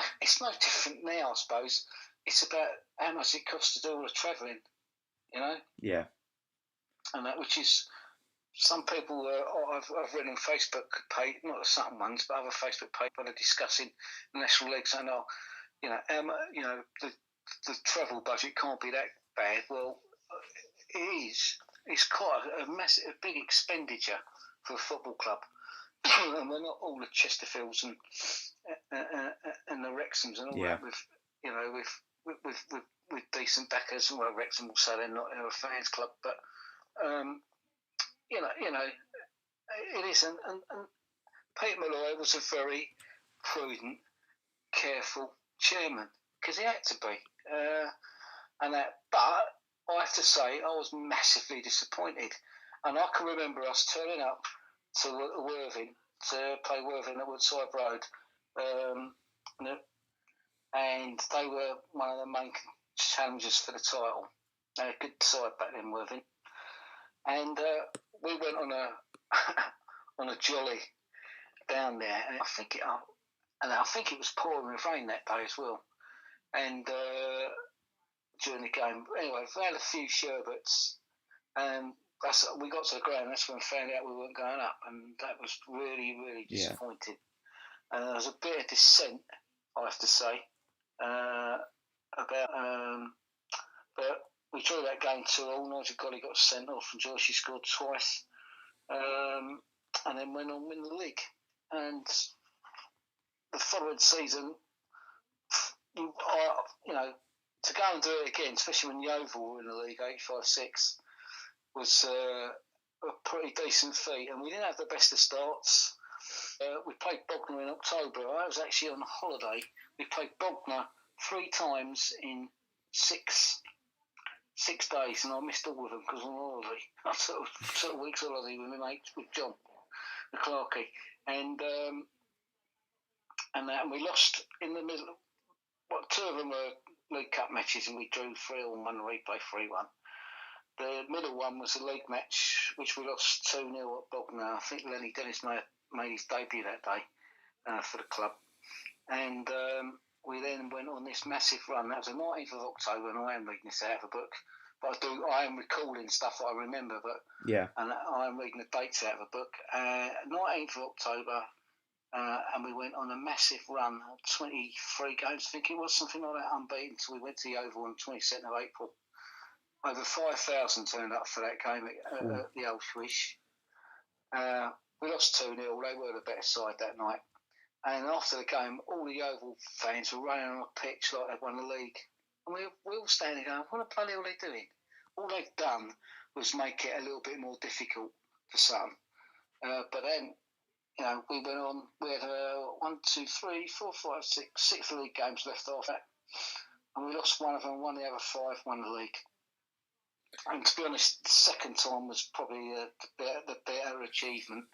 different now, I suppose. It's about how much it costs to do all the travelling, Yeah. And that, which is, some people I've read on Facebook page, not the Sutton ones, but other Facebook page, when they're discussing the National League, saying, the travel budget can't be that bad. Well, it is. It's quite a big expenditure for a football club, and we're not all the Chesterfields and the Wrexhams and all that with decent backers. Well, Wrexham will say they're a fans club, but it is. And Peter Malloy was a very prudent, careful chairman, because he had to be, but I have to say, I was massively disappointed. And I can remember us turning up to Worthing, to play Worthing at Woodside Road. And they were one of the main challengers for the title. They had a good side back then, Worthing. And we went on a on a jolly down there, and I think it was pouring with rain that day as well. And during the game, anyway, we had a few sherbets, and we got to the ground. That's when we found out we weren't going up, and that was really, really disappointing. And there was a bit of dissent, I have to say, about. But we drew that game 2-2. Nigel Golly got sent off, and Joyce scored twice, and then went on to win the league. And the following season, to go and do it again, especially when Yeovil were in the league, 85-6, was a pretty decent feat. And we didn't have the best of starts. We played Bognor in October. I was actually on holiday. We played Bognor 3 times in 6 days, and I missed all of them because I'm on holiday. I took a week's holiday with my mate, with John McClarkey, and we lost in the middle. 2 of them were League Cup matches, and we drew 3-3 and won the replay 3-1. The middle one was a league match, which we lost 2-0 at Bognor. I think Lenny Dennis made his debut that day for the club, and we then went on this massive run. That was the 19th of October, and I am reading this out of a book. But I am recalling stuff that I remember, and I am reading the dates out of a book. 19th of October, and we went on a massive run, 23 games, I think it was, something like that, unbeaten, until we went to Yeovil on the 22nd of April. Over 5,000 turned up for that game at the Old Swish. We lost 2-0. They were the better side that night. And after the game, all the Yeovil fans were running on a pitch like they'd won the league. And we were all standing going, what the bloody hell are they doing? All they've done was make it a little bit more difficult for some. But then, we went on. We had 1, 2, 3, 4, 5, 6 league games left after that. And we lost one of them, won the other 5, won the league. And to be honest, the second time was probably the better achievement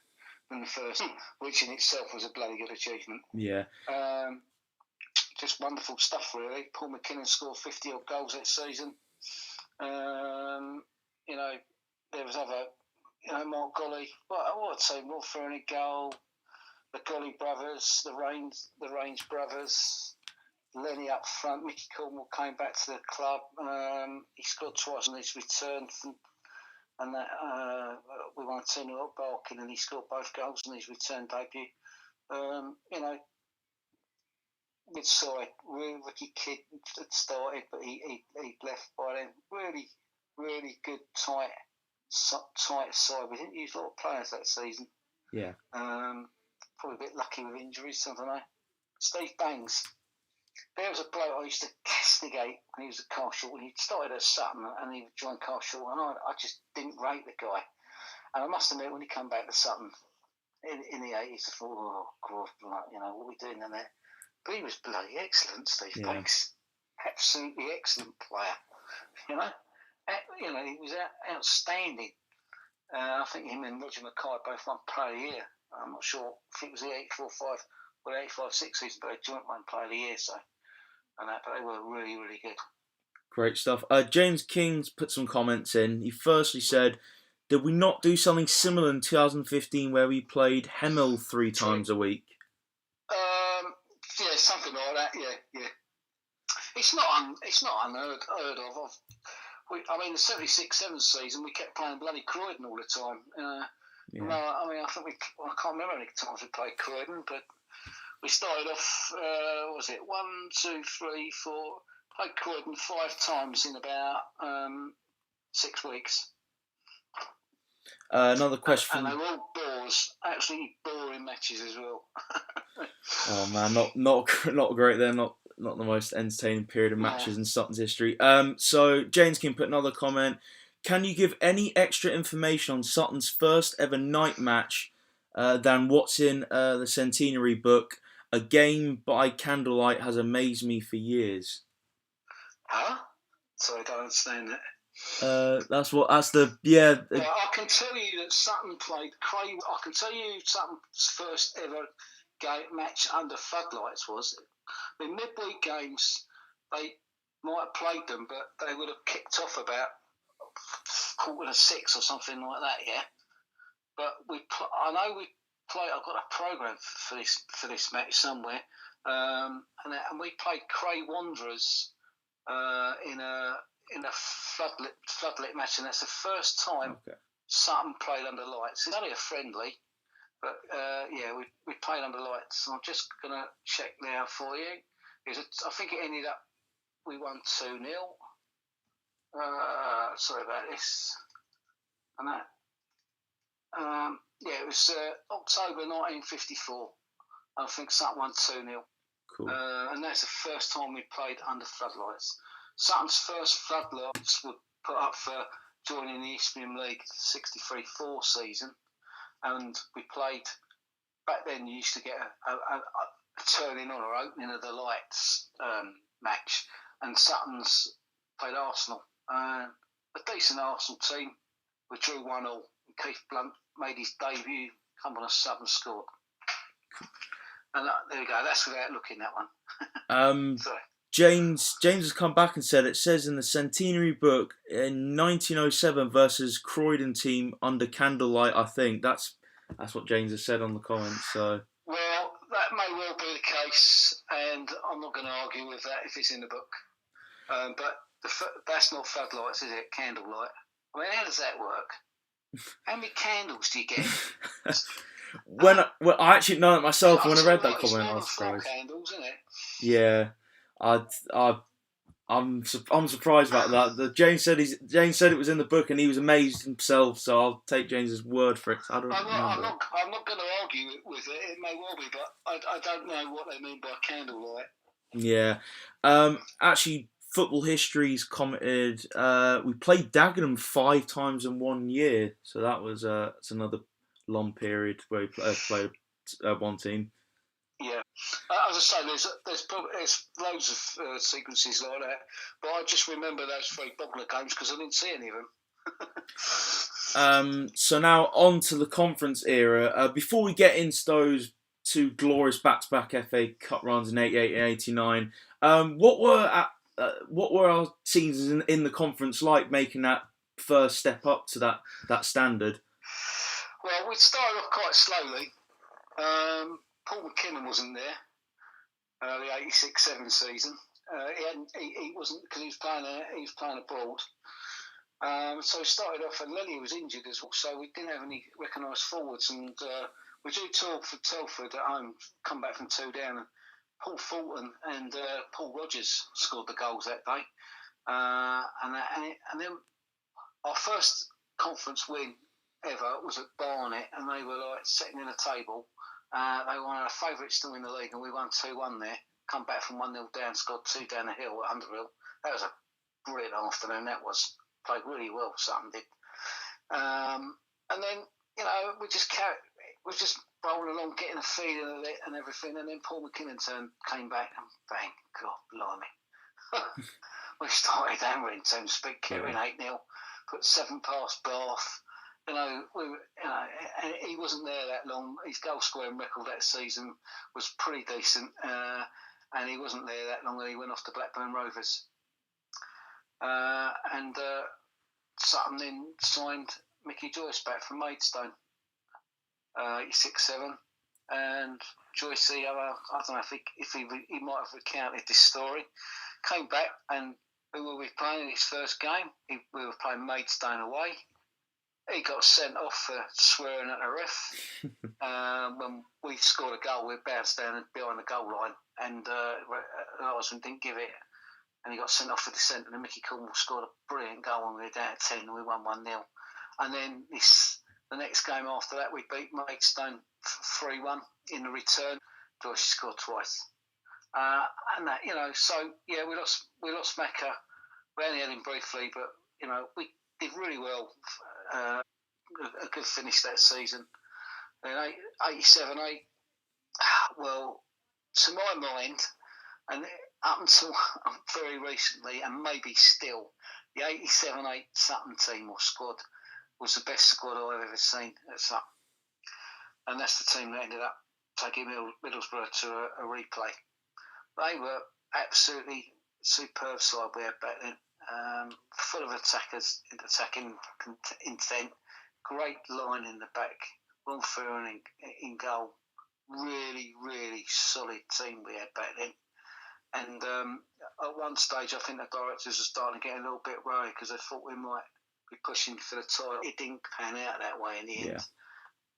than the first, which in itself was a bloody good achievement. Yeah. Just wonderful stuff, really. Paul McKinnon scored 50-odd goals that season. There was other, Mark Golly. Well, I'd say Rob Fernie goal, the Golly brothers, the Range brothers, Lenny up front. Mickey Cornwall came back to the club. He scored twice on his return, and that we won 2-0 at Barking, and he scored both goals on his return debut. Good side. Ricky Kidd had started, but he left by then. Really, really good, tight side. We didn't use a lot of players that season. Yeah. Probably a bit lucky with injuries, I don't know. Steve Bangs. There was a bloke I used to castigate when he was at Carshall. He started at Sutton and he would join Carshall, and I just didn't rate the guy. And I must admit, when he came back to Sutton in the 80s, I thought, oh, God, what are we doing in there? But he was bloody excellent, Steve Banks. Absolutely excellent player. He was outstanding. I think him and Roger Mackay both won Player of the Year. I'm not sure if it was the 84-5 or the 85-6 season, but they joint won Player of the Year. But they were really, really good. Great stuff. James King's put some comments in. He firstly said, did we not do something similar in 2015 where we played Hemel 3 times a week? Yeah, something like that. Yeah. It's not unheard of. The 76-7 season, we kept playing bloody Croydon all the time. I can't remember how many times we played Croydon, but we started off, 1, 2, 3, 4, played Croydon 5 times in about 6 weeks. Another question. And they were all bores, absolutely boring matches as well. Oh man, not great there. Not the most entertaining period of matches in Sutton's history. So James King put another comment. Can you give any extra information on Sutton's first ever night match than what's in the centenary book? A game by candlelight has amazed me for years. Huh? So I don't understand that. I can tell you that Sutton played Cray. I can tell you Sutton's first ever match under floodlights was. The midweek games, they might have played them, but they would have kicked off about 5:45 or something like that. Yeah, but I know we played. I've got a program for this match somewhere, and we played Cray Wanderers in a floodlit match, and that's the first time Sutton played under lights. It's only a friendly, but we played under lights. I'm just gonna check now for you. I think it ended up we won 2-0. Sorry about this. And that. It was October 1954. I think Sutton won 2-0. Cool. And that's the first time we played under floodlights. Sutton's first floodlights were put up for joining the Eastern League 63-4 season, and we played. Back then, you used to get a turning on or opening of the lights match, and Sutton's played Arsenal. A decent Arsenal team. We drew 1-1. Keith Blunt made his debut, come on a sub and scored. And there we go. That's without looking, that one. Sorry. James has come back and said, it says in the centenary book in 1907 versus Croydon team under candlelight. I think that's what James has said on the comments. So well, that may well be the case, and I'm not going to argue with that if it's in the book. But that's not floodlights, is it? Candlelight. I mean, how does that work? How many candles do you get? I actually know it myself. When I read that comment, I was surprised. Candles, isn't it? Yeah, I'm surprised about that. James said it was in the book, and he was amazed himself. So I'll take James's word for it. I'm not going to argue with it. It may well be, but I don't know what they mean by candlelight. Yeah, actually, Football History's commented. We played Dagenham 5 times in 1 year, so that was it's another long period where we played one team. Yeah, as I say, there's loads of sequences like that, but I just remember those 3 Bognor games because I didn't see any of them. So now on to the conference era. Before we get into those 2 glorious back-to-back FA Cup runs in '88 and '89, what were our seasons in the conference like, making that first step up to that standard? Well, we started off quite slowly. Paul McKinnon wasn't there the 86-7 season. He wasn't because he was playing abroad. So we started off, and Lenny was injured as well, so we didn't have any recognised forwards. And we drew Telford at home, come back from 2 down. And Paul Fulton and Paul Rogers scored the goals that day. And then our first conference win ever was at Barnet, and they were like sitting in a table. They were one of our favourites to win the league, and we won 2-1 there. Come back from 1-0 down, scored 2 down the hill at Underhill. That was a brilliant afternoon. That was played really well. Sutton did, and then we just rolling along, getting a feeling of it and everything. And then Paul McKinnon came back, and bang, God blimey, we started hammering teams. Big Kieran 8-0, put 7 past Bath. And he wasn't there that long. His goal scoring record that season was pretty decent, and he wasn't there that long. And he went off to Blackburn Rovers, and Sutton then signed Mickey Joyce back from Maidstone, 86-7, and Joyce, I don't know if he might have recounted this story. Came back, and who were we playing in his first game? We were playing Maidstone away. He got sent off for swearing at the ref. When we scored a goal, we bounced down behind the goal line, and Larson didn't give it, and he got sent off for dissent. And then Mickey Cornwall scored a brilliant goal when we were down at 10, and we won 1-0. And then the next game after that, we beat Maidstone 3-1 in the return. Joyce scored twice, and that So yeah, we lost Macca. We only had him briefly, but we did really well. A good finish that season. In 87, well, to my mind, and up until very recently, and maybe still, the 87-8 Sutton team or squad was the best squad I've ever seen at Sutton. And that's the team that ended up taking Middlesbrough to a replay. They were absolutely superb side we had back then. Full of attackers, attacking intent. Great line in the back. Ron Fearon in goal. Really, really solid team we had back then. And at one stage, I think the directors were starting to get a little bit worried because they thought we might be pushing for the title. It didn't pan out that way in the end.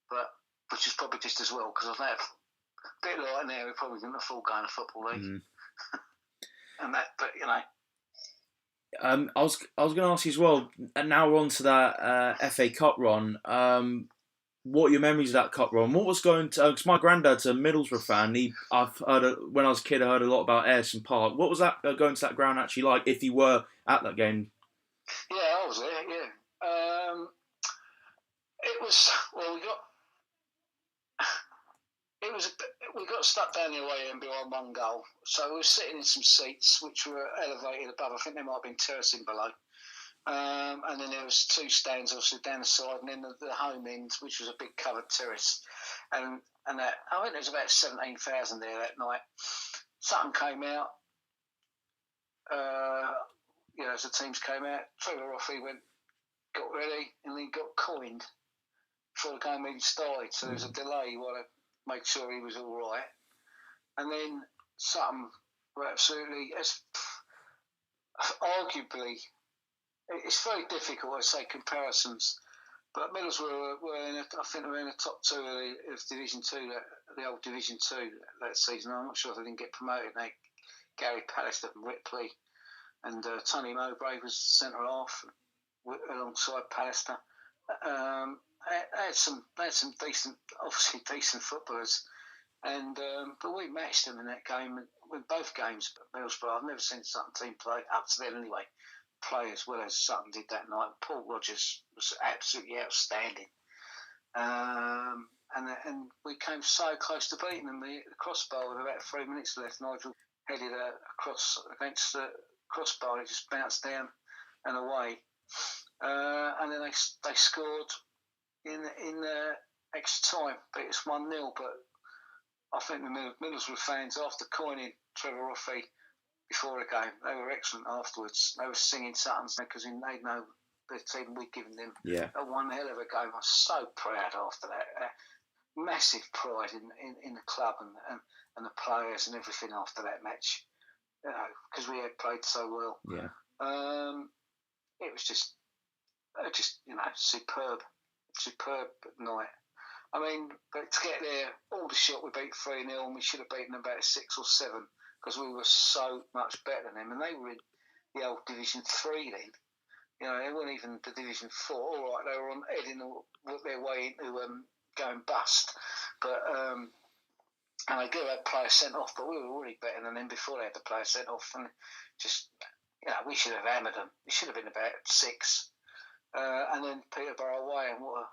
But which is probably just as well, because I think a bit like now, we probably couldn't afford going to Football League. And that, but you know. I was going to ask you as well. And now we're on to that FA Cup run. What are your memories of that cup run? What was going to? Because my granddad's a Middlesbrough fan. I've heard when I was a kid, I heard a lot about Ayrton Park. What was that going to that ground actually like? If you were at that game? Yeah, I was there. Yeah, it was. Well, we got stuck down the away end behind one goal, so we were sitting in some seats which were elevated above. I think they might have been terracing below. And then there was two stands obviously down the side, and then the home end, which was a big covered terrace, and that, I think there was about 17,000 there that night. Sutton came out, as the teams came out. Trevor Roffey got ready, and then got coined before the game even started. So there was a delay. You want to make sure he was all right, and then Sutton were absolutely, arguably. It's very difficult to say comparisons, but Middlesbrough were in, I think they were in the top two of Division 2, the old Division 2 that season. I'm not sure if they didn't get promoted. Gary Pallister from Ripley and Tony Mowbray was centre half alongside Pallister. They had some decent, obviously decent footballers, and but we matched them in that game, with both games. Middlesbrough, I've never seen Sutton team play up to then anyway. Play as well as Sutton did that night. Paul Rogers was absolutely outstanding, and we came so close to beating them. The crossbar with about 3 minutes left, Nigel headed across against the crossbar. He just bounced down and away, and then they scored in extra time. But it's 1-0. But I think the Middlesbrough fans, after coining Trevor Roffey before the game, they were excellent afterwards. They were singing Sutton's because they know the team we'd given them one hell of a game. I was so proud after that. Massive pride in the club and the players and everything after that match, because we had played so well. It was just superb night. I mean, but to get there, all the shot we beat 3-0, and we should have beaten them about 6 or 7. Because we were so much better than them, and they were in the old Division 3 then. They weren't even the Division 4. All right, they were heading their way into going bust. But and they do have players sent off, but we were already better than them before they had the players sent off. And just, we should have hammered them. It should have been about 6. And then Peterborough away, and what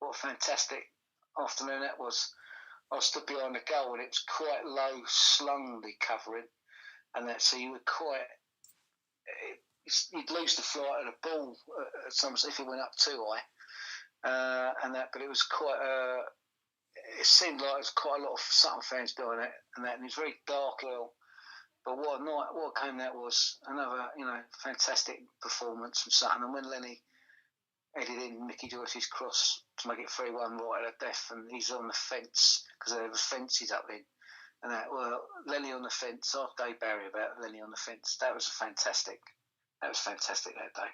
a fantastic afternoon that was. I stood behind the goal, and it was quite low, slungly covering, and that, so you were you'd lose the flight of the ball at times if it went up too high, and that. But it was quite. It seemed like there was quite a lot of Sutton fans doing it, and it was very dark, little. But what a night, what a game that was! Another, fantastic performance from Sutton, and when Lenny headed in Mickey Joyce's cross to make it 3-1 right at death, and he's on the fence because there was fences up then. And that, well, Lenny on the fence, asked Dave Barry about Lenny on the fence. That was fantastic that day.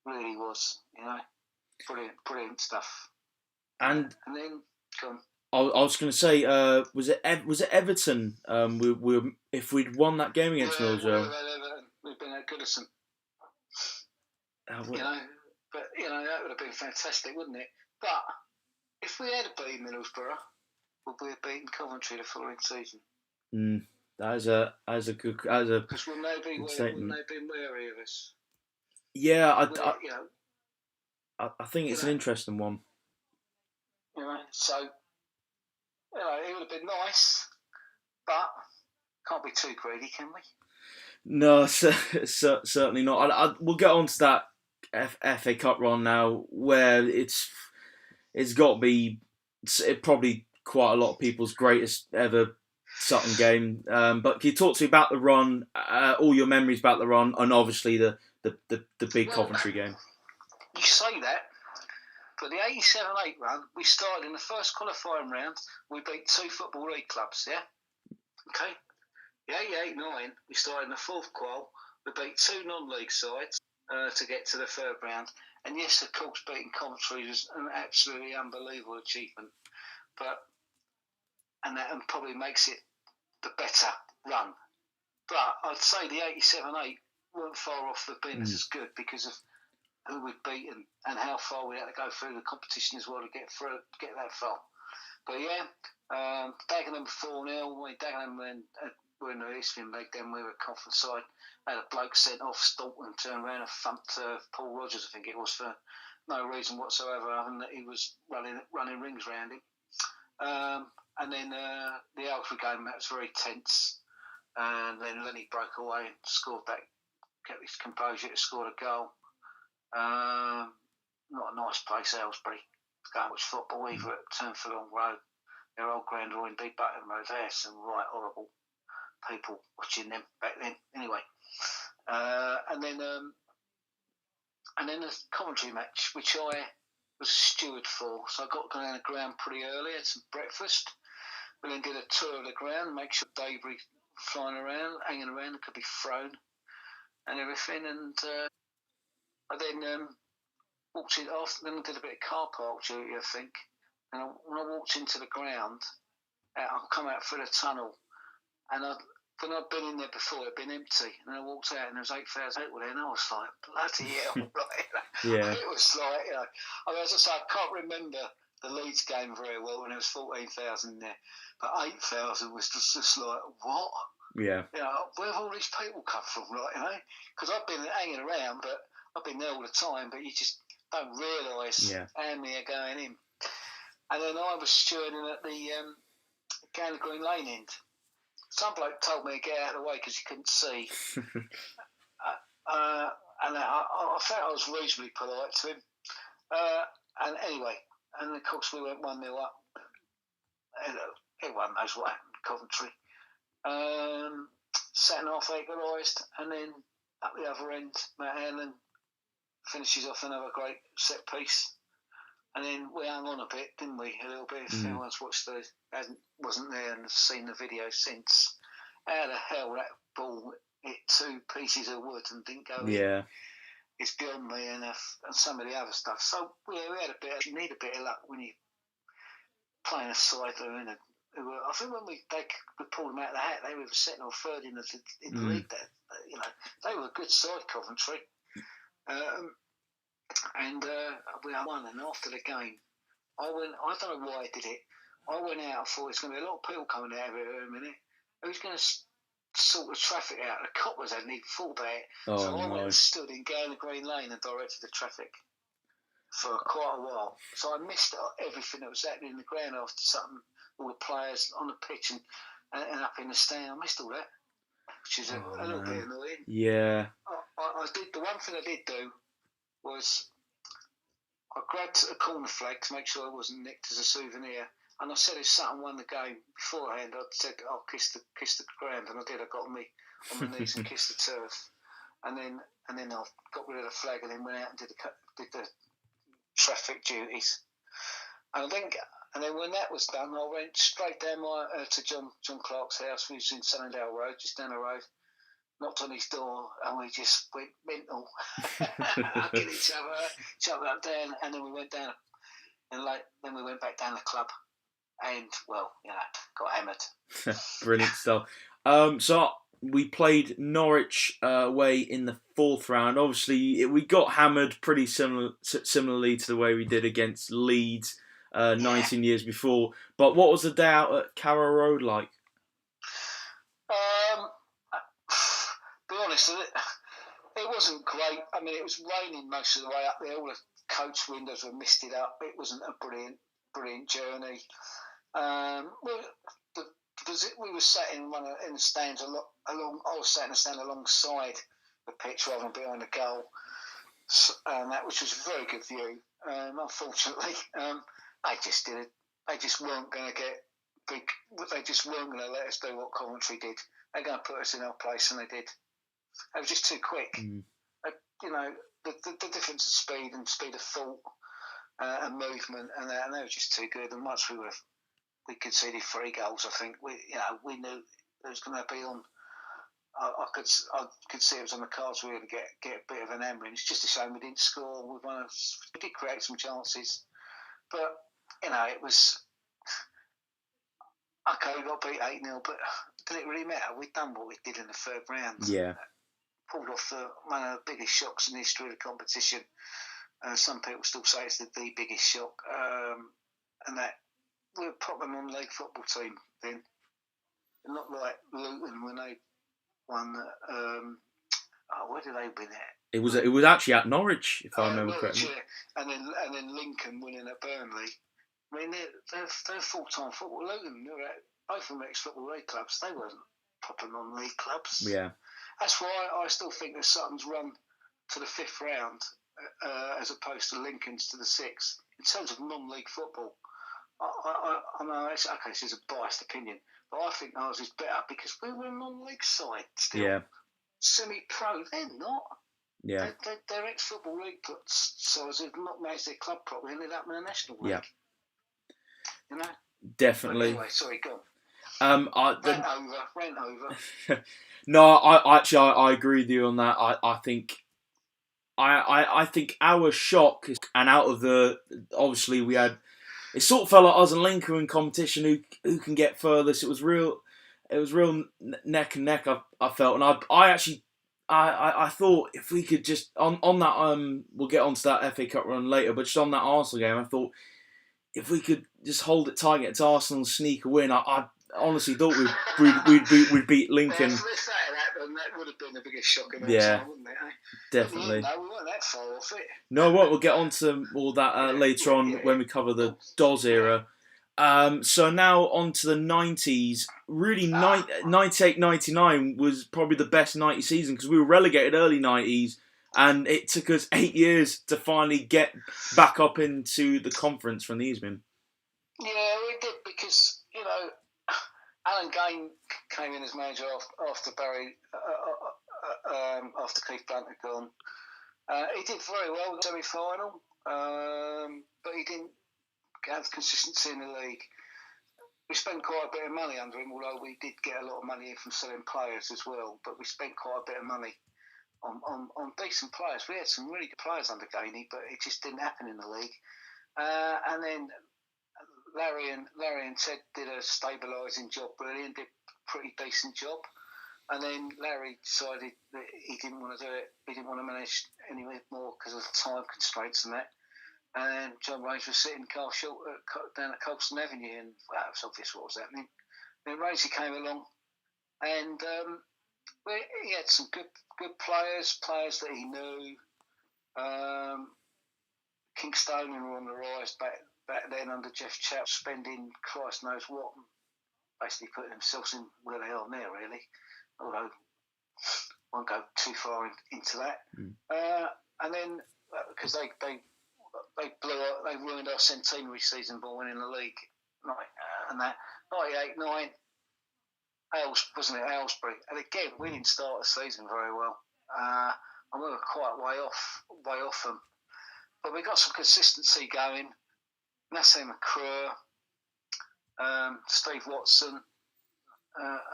Really was, brilliant stuff. And then, go on. I was going to say, was it Everton? If we'd won that game against Middlesbrough, we'd been at Goodison. But, that would have been fantastic, wouldn't it? But if we had beaten Middlesbrough, would we have beaten Coventry the following season? That is a good because wouldn't they been wary of us? Yeah, I think it's an interesting one. So it would have been nice, but can't be too greedy, can we? No, certainly not. We'll get on to that FA Cup run now, where it's got to be probably quite a lot of people's greatest ever Sutton game. But can you talk to me about the run, all your memories about the run, and obviously the big Coventry game? You say that, but the 87-8 run, we started in the first qualifying round, we beat 2 Football League clubs, yeah? Okay? The 88-9, we started in the fourth qual, we beat 2 non-league sides to get to the third round. And yes, of course, beating Coventry was an absolutely unbelievable achievement. And that probably makes it the better run. But I'd say the 87-8 weren't far off the being as good because of who we'd beaten and how far we had to go through the competition as well to get that far. But yeah, Dagenham 4-0. Dagenham were in the Eastern League, then we were a conference side. Had a bloke sent off Staunton, turned around and thumped Paul Rogers, I think it was, for no reason whatsoever other than that he was running rings around him. And then the Alfred game, that was very tense. And then Lenny broke away and scored that, kept his composure, scored a goal. Not a nice place, Aylesbury, to go and watch football either at Turnfurlong Road. Their old ground or indeed Button Road. They had some right horrible people watching them back then. Anyway, and then the Coventry match, which I was a steward for, so I got down the ground pretty early, had some breakfast. We then did a tour of the ground, make sure debris flying around, hanging around, that could be thrown and everything. And I then walked in after, then I did a bit of car park duty, I think. And when I walked into the ground, I come out through the tunnel, and when I'd been in there before, it'd been empty, and I walked out and there was 8,000 people there, and I was like, bloody hell, right? Yeah. It was like, I mean, as I say, I can't remember the Leeds game very well when there was 14,000 there, but 8,000 was just like, what? Yeah. Where have all these people come from, right? Because I've been hanging around, but I've been there all the time, but you just don't realise how many are going in. And then I was stewarding at the Gander Green Lane end. Some bloke told me to get out of the way because he couldn't see. And I felt I was reasonably polite to him. And anyway, and of course we went 1-0 up. Everyone knows what happened in Coventry. Second half equalised, and then up the other end, Matt Hanlon finishes off another great set piece. And then we hung on a bit, didn't we? A little bit. If anyone's watched wasn't there and some video since. How the hell that ball hit 2 pieces of wood and didn't go in? It's beyond me, and some of the other stuff. So we had a bit. You need a bit of luck when you're playing a side who are in I think when we pulled them out of the hat, they were second or third in the league. They were a good side, Coventry. And we won. And after the game, I don't know why I did it. I went out. I thought there's going to be a lot of people coming out of here in a minute. Who's going to sort the traffic out? The coppers hadn't even thought about it. So I went and stood in Gander Green Lane and directed the traffic for quite a while. So I missed everything that was happening in the ground after something. All the players on the pitch and up in the stand. I missed all that, which is a little bit annoying. Yeah. I did. The one thing I did do was I grabbed a corner flag to make sure it wasn't nicked as a souvenir. And I said if Sutton won the game beforehand, I said I'll kiss the ground, and I did. I got on my knees and kissed the turf, and then I got rid of the flag and then went out and did the traffic duties. And then when that was done, I went straight down to John Clark's house, who's in Sunningdale Road, just down the road. Knocked on his door, and we just went mental, hugging each other, jumped up down, and then we went down, and then we went back down the club, and got hammered. Brilliant stuff. So we played Norwich away in the 4th round. Obviously, we got hammered pretty similarly to the way we did against Leeds 19 years before. But what was the day out at Carrow Road like? Be honest, it wasn't great. I mean, it was raining most of the way up there. All the coach windows were misted up. It wasn't a brilliant journey. The because we were sat in in the stands along. I was sat in the stand alongside the pitch rather than behind the goal, which was a very good view. Unfortunately, they just did it. They just weren't going to get big. They just weren't going to let us do what Coventry did. They're going to put us in our place, and they did. They were just too quick. The difference in speed and speed of thought and movement, and they were just too good. And once we conceded 3 goals, I think we knew it was going to be on. I could see it was on the cards. We were going to get a bit of an hammering. It's just a shame we didn't score. We did create some chances, but it was okay. We got beat 8-0, but did it really matter? We'd done what we did in the third round. Yeah. Pulled off one of the biggest shocks in the history of the competition. Some people still say it's the biggest shock, and that we were a proper non-league football team then. Not like Luton when they won. Where did they win at? It was actually at Norwich, if I remember correctly. Yeah. And then Lincoln winning at Burnley. I mean, they're full-time football. Luton, both of them ex-football league clubs. They weren't proper non-league clubs. Yeah. That's why I still think that Sutton's run to the 5th round as opposed to Lincoln's to the 6th. In terms of non-league football, I know this is a biased opinion, but I think ours is better because we were a non-league side still. Yeah. Semi-pro, they're not. Yeah. They're ex-football league sides who've not managed their club properly and ended up in the National League. Yeah. Definitely. But anyway, sorry, go on. Rant over. No, I agree with you on that. I think our shock is, and out of the, obviously we had, it sort of felt like us and Lincoln in competition who can get furthest. It was real neck and neck. I felt, and I thought if we could just on that we'll get onto that FA Cup run later, but just on that Arsenal game, I thought if we could just hold it tight, get to Arsenal and sneak a win, I honestly thought we'd beat Lincoln. If that had happened, that would have been the biggest shock in our time, wouldn't it? Definitely. No, we weren't that far off it. No, we'll get on to all that later on when we cover the Doz era. So now on to the 90s. Really, 98-99 was probably the best 90 season because we were relegated early 90s, and it took us 8 years to finally get back up into the conference from the Eastman. Yeah, we did because, Alan Gain came in as manager after Barry, after Keith Blunt had gone. He did very well in the semi-final, but he didn't have consistency in the league. We spent quite a bit of money under him, although we did get a lot of money in from selling players as well. But we spent quite a bit of money on decent players. We had some really good players under Gainey, but it just didn't happen in the league. And then Larry and Ted did a stabilising job, really, and did a pretty decent job. And then Larry decided that he didn't want to do it. He didn't want to manage any more because of time constraints and that. And John Rose was sitting car short down at Colston Avenue, and it was obvious what was happening. Then Rosey came along, and he had some good players that he knew. Kingstonian were on the rise back then under Jeff Chow, spending Christ knows what, basically putting themselves in where they are now, really. Although I won't go too far into that. And then because they ruined our centenary season by winning the league, and that 98-9. Wasn't it Aylesbury? And again, we didn't start the season very well, and we were quite way off them. But we got some consistency going. Nassim McCrur, Steve Watson,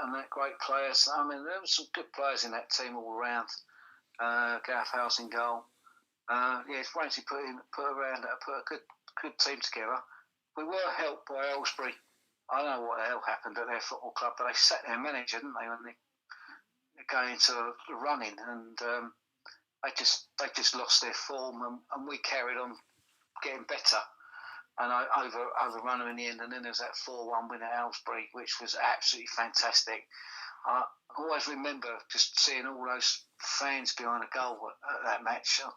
and that great players. I mean, there were some good players in that team all around. Gareth House in goal. Ramsey put a good team together. We were helped by Aylesbury. I don't know what the hell happened at their football club, but they sacked their manager, didn't they, when they go into the running, and they just lost their form, and we carried on getting better, and I overrun them in the end, and then there was that 4-1 win at Aylesbury, which was absolutely fantastic. I always remember just seeing all those fans behind a goal at that match. I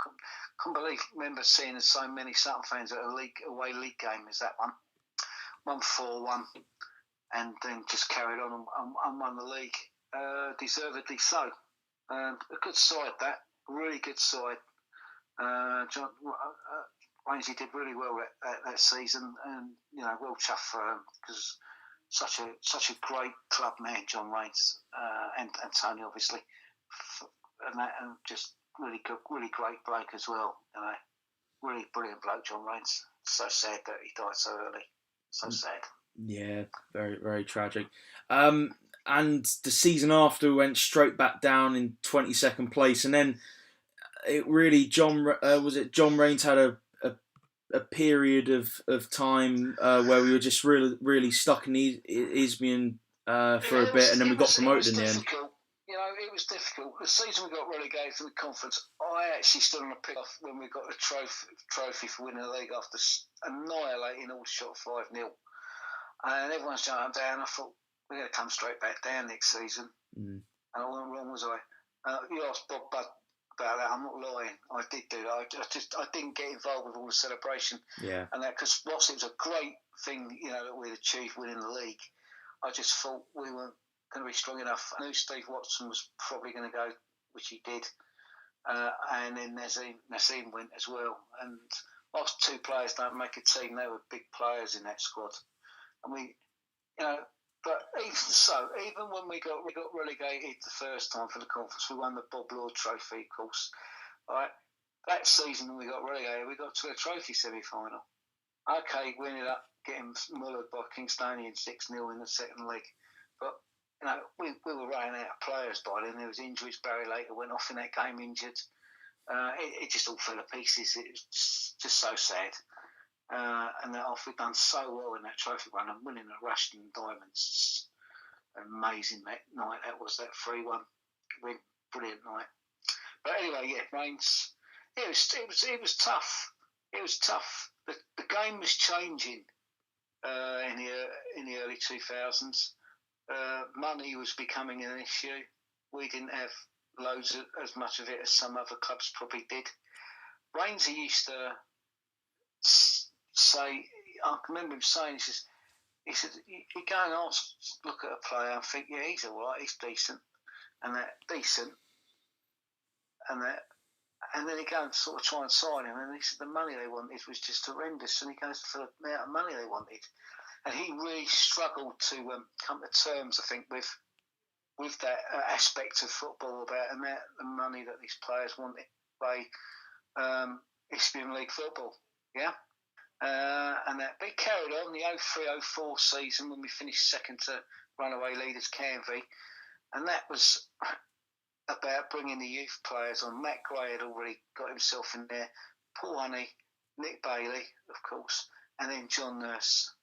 couldn't remember seeing so many Sutton fans at a away league game as that one. 4-1. and then just carried on and won the league, deservedly so. A good side, that really good side. John Rainsy did really well that season, and well chuffed for him because such a great club man, John Rains, and Tony obviously, and just really good, really great bloke as well. Really brilliant bloke, John Rains. So sad that he died so early. So sad. Yeah, very, very tragic. And the season after went straight back down in 22nd place, and then it really John Rains had a period of time where we were just really stuck in Isbian for a bit, and then we got promoted in the end. It was difficult. The season we got relegated from the conference, I actually stood on a pick-off when we got the trophy for winning the league after annihilating Aldershot 5-0. And everyone's jumping down. I thought, we're going to come straight back down next season. And I wasn't wrong, was I? You asked Bob Budd about that. I'm not lying. I did do that. I didn't get involved with all the celebration. Yeah. And that, because whilst it was a great thing, that we'd achieved winning the league, I just thought we weren't going to be strong enough. I knew Steve Watson was probably going to go, which he did. And then Nazim went as well. And whilst two players don't make a team, they were big players in that squad. And we, but even when we got relegated the first time for the conference, we won the Bob Lord Trophy, of course. Right, that season when we got relegated, we got to a trophy semi-final. Okay, we ended up getting mullered by Kingstonian 6-0 in the second leg, but we were running out of players by then. There was injuries. Barry Later went off in that game injured. It just all fell to pieces. It was just so sad. And that we'd done so well in that trophy run and winning the Rushden Diamonds. Amazing that night. That was that 3-1 win. Brilliant night. But anyway, yeah, Rains. It was tough. It was tough. The game was changing in the early 2000s. Money was becoming an issue. We didn't have as much of it as some other clubs probably did. Rainsy used to say, I can remember him saying, he said, you go and look at a player and think, yeah, he's all right, he's decent, and then he go and sort of try and sign him, and he said the money they wanted was just horrendous, and he goes for the amount of money they wanted, and he really struggled to come to terms, I think, with that aspect of football about the money that these players wanted to play Eastern League football, yeah. And that, but it carried on the 03-04 season when we finished second to runaway leaders Canvey, and that was about bringing the youth players on. Matt Gray had already got himself in there, Paul Honey, Nick Bailey, of course, and then John Nurse.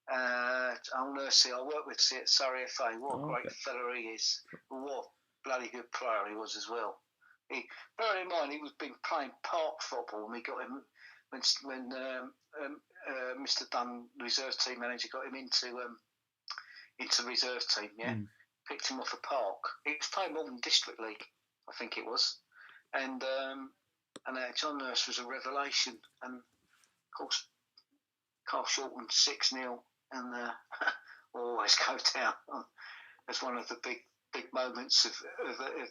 Nursey, I worked with at Surrey FA. What a great fella he is. What a bloody good player he was as well. Bearing in mind, he was been playing park football, and we got him when Mr. Dunn, reserve team manager, got him into reserve team. Yeah, picked him off a park. He was playing Malton District League, I think it was, and John Nurse was a revelation, and of course, Carl Shorten 6-0, and always go down as one of the big moments of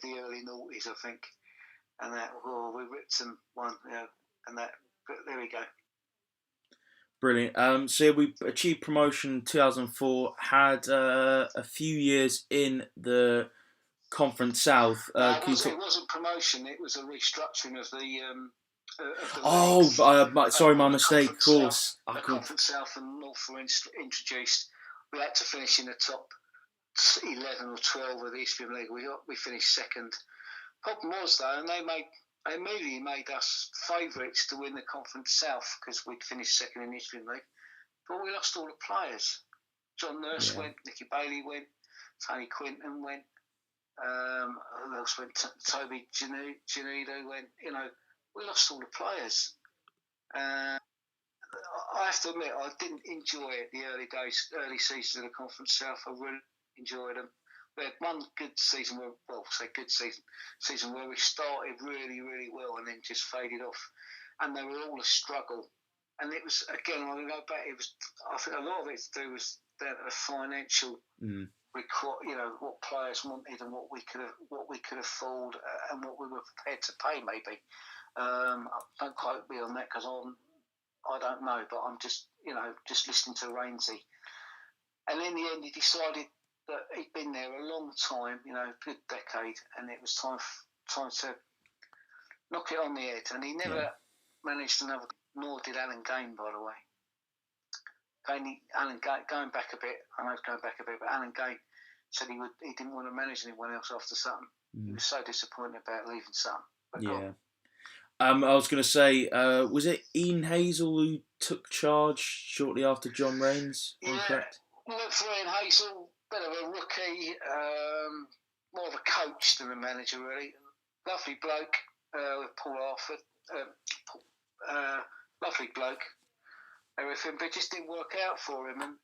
the early noughties, I think, and that we ripped them one, and that. But there we go. Brilliant. So we achieved promotion in 2004. Had a few years in the Conference South. It wasn't promotion. It was a restructuring of the. Sorry, my mistake. Of course, the Conference South and North were introduced. We had to finish in the top 11 or 12 of the Eastern League. We finished second. Problem was though, and they immediately made us favourites to win the Conference South because we'd finished second in the Eastern League. But we lost all the players. John Nurse went, Nicky Bailey went, Tony Quinton went, who else went? Toby Ginedo went. We lost all the players. I have to admit, I didn't enjoy it the early seasons of the Conference South. I really enjoyed them. We had one good season season where we started really, really well and then just faded off. And they were all a struggle. And it was, again, I'm going to go back. I think a lot of it to do was down to the financial what players wanted and what we could afford and what we were prepared to pay. Maybe don't quote me on that because I don't know, but I'm just listening to Rainsy. And in the end, he decided that he'd been there a long time, a good decade, and it was time to knock it on the head. And he never managed another, nor did Alan Gain, by the way. Going back a bit, but Alan Gain said he didn't want to manage anyone else after Sutton. He was so disappointed about leaving Sutton. But I was going to say, was it Ian Hazel who took charge shortly after John Raines? Correct? Look for Ian Hazel, bit of a rookie, more of a coach than a manager, really. Lovely bloke with Paul Harford. Lovely bloke, everything, but it just didn't work out for him. And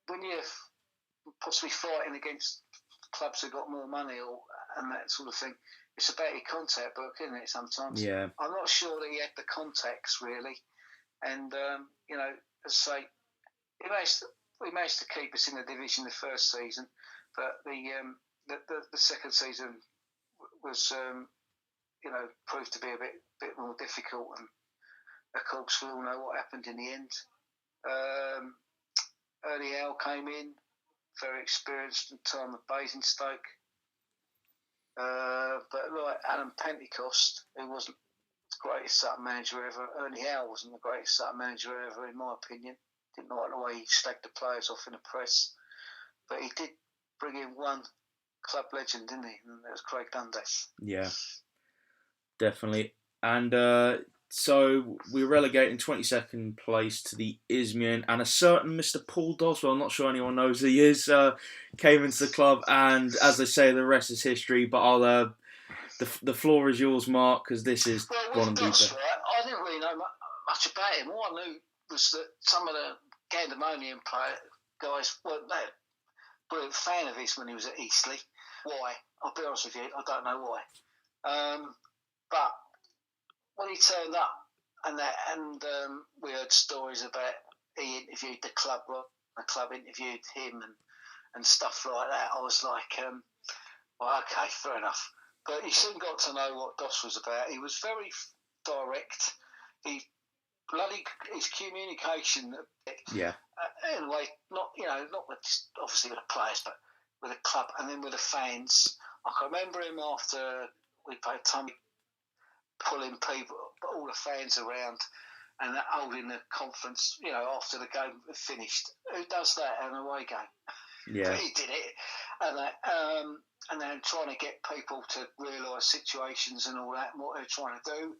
when you're possibly fighting against clubs that got more money and that sort of thing, it's about your contact book, isn't it, sometimes? Yeah. I'm not sure that he had the contacts, really. And, as I say, we managed to keep us in the division the first season, but the second season was, proved to be a bit more difficult. And, of course, we all know what happened in the end. Ernie Howe came in, very experienced in time at Basingstoke. But like Alan Pentecost, who wasn't the greatest Sutton manager ever, Ernie Howe wasn't the greatest Sutton manager ever, in my opinion. Didn't like the way he slagged the players off in the press. But he did bring in one club legend, didn't he? And that was Craig Dundas. Yeah, definitely. And so we were relegated in 22nd place to the Isthmian, and a certain Mr. Paul Doswell, I'm not sure anyone knows who he is, came into the club, and as they say, the rest is history. But I'll the floor is yours, Mark, because this is one of the deeper. I didn't really know much about him. All I knew was that some of the Gandemonian guys weren't that brilliant fan of his when he was at Eastleigh. Why? I'll be honest with you, I don't know why. But when he turned up, and we heard stories about he interviewed the club interviewed him and stuff like that, I was like, well, okay, fair enough. But he soon got to know what Doss was about. He was very direct. His communication. Yeah. In a way, not with, obviously with the players, but with the club and then with the fans. I can remember him after we played Tommy, pulling people, all the fans around and holding the conference, after the game finished. Who does that in an away game? Yeah. But he did it. And then trying to get people to realise situations and all that and what they're trying to do.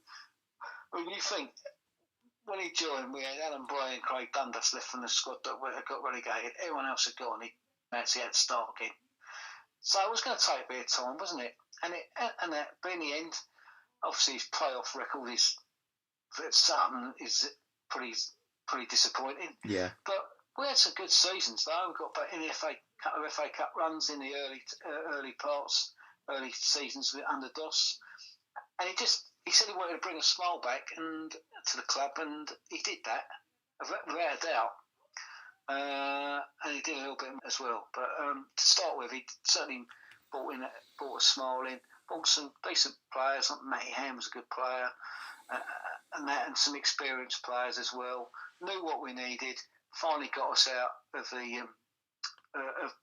I mean, you think, when he joined, we had Alan Bray and Craig Dundas left from the squad that got relegated. Everyone else had gone. He actually had to start again. So it was going to take a bit of time, wasn't it? But in the end, obviously his playoff record for Sutton is pretty disappointing. Yeah. But we had some good seasons though. We got back in the FA Cup runs in the early seasons under Doss, and he said he wanted to bring a smile back to the club, and he did that without a doubt. And he did a little bit as well. But to start with, he certainly brought a smile in. Brought some decent players. Like Matty Ham was a good player, and some experienced players as well. Knew what we needed. Finally got us out of the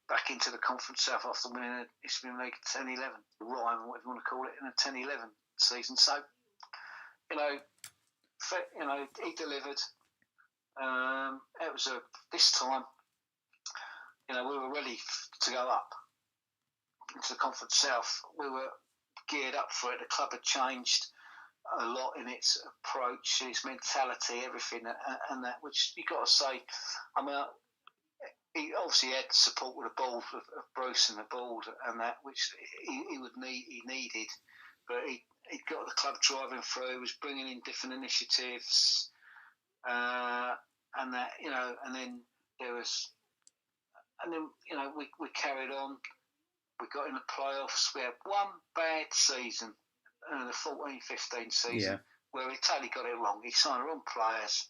back into the Conference South after winning the Isthmian League 10-11, Rhyme, whatever you want to call it, in a 10-11 season. So, he delivered. It was this time, we were ready to go up into the Conference South. We were geared up for it. The club had changed a lot in its approach, its mentality, everything, and that, which you got to say. I mean, he obviously had support with the board of Bruce and the board and that, which he needed, but he got the club driving through. He was bringing in different initiatives, and that, and then we carried on. We got in the playoffs. We had one bad season, the 14-15 season, where he totally got it wrong. He signed the wrong players.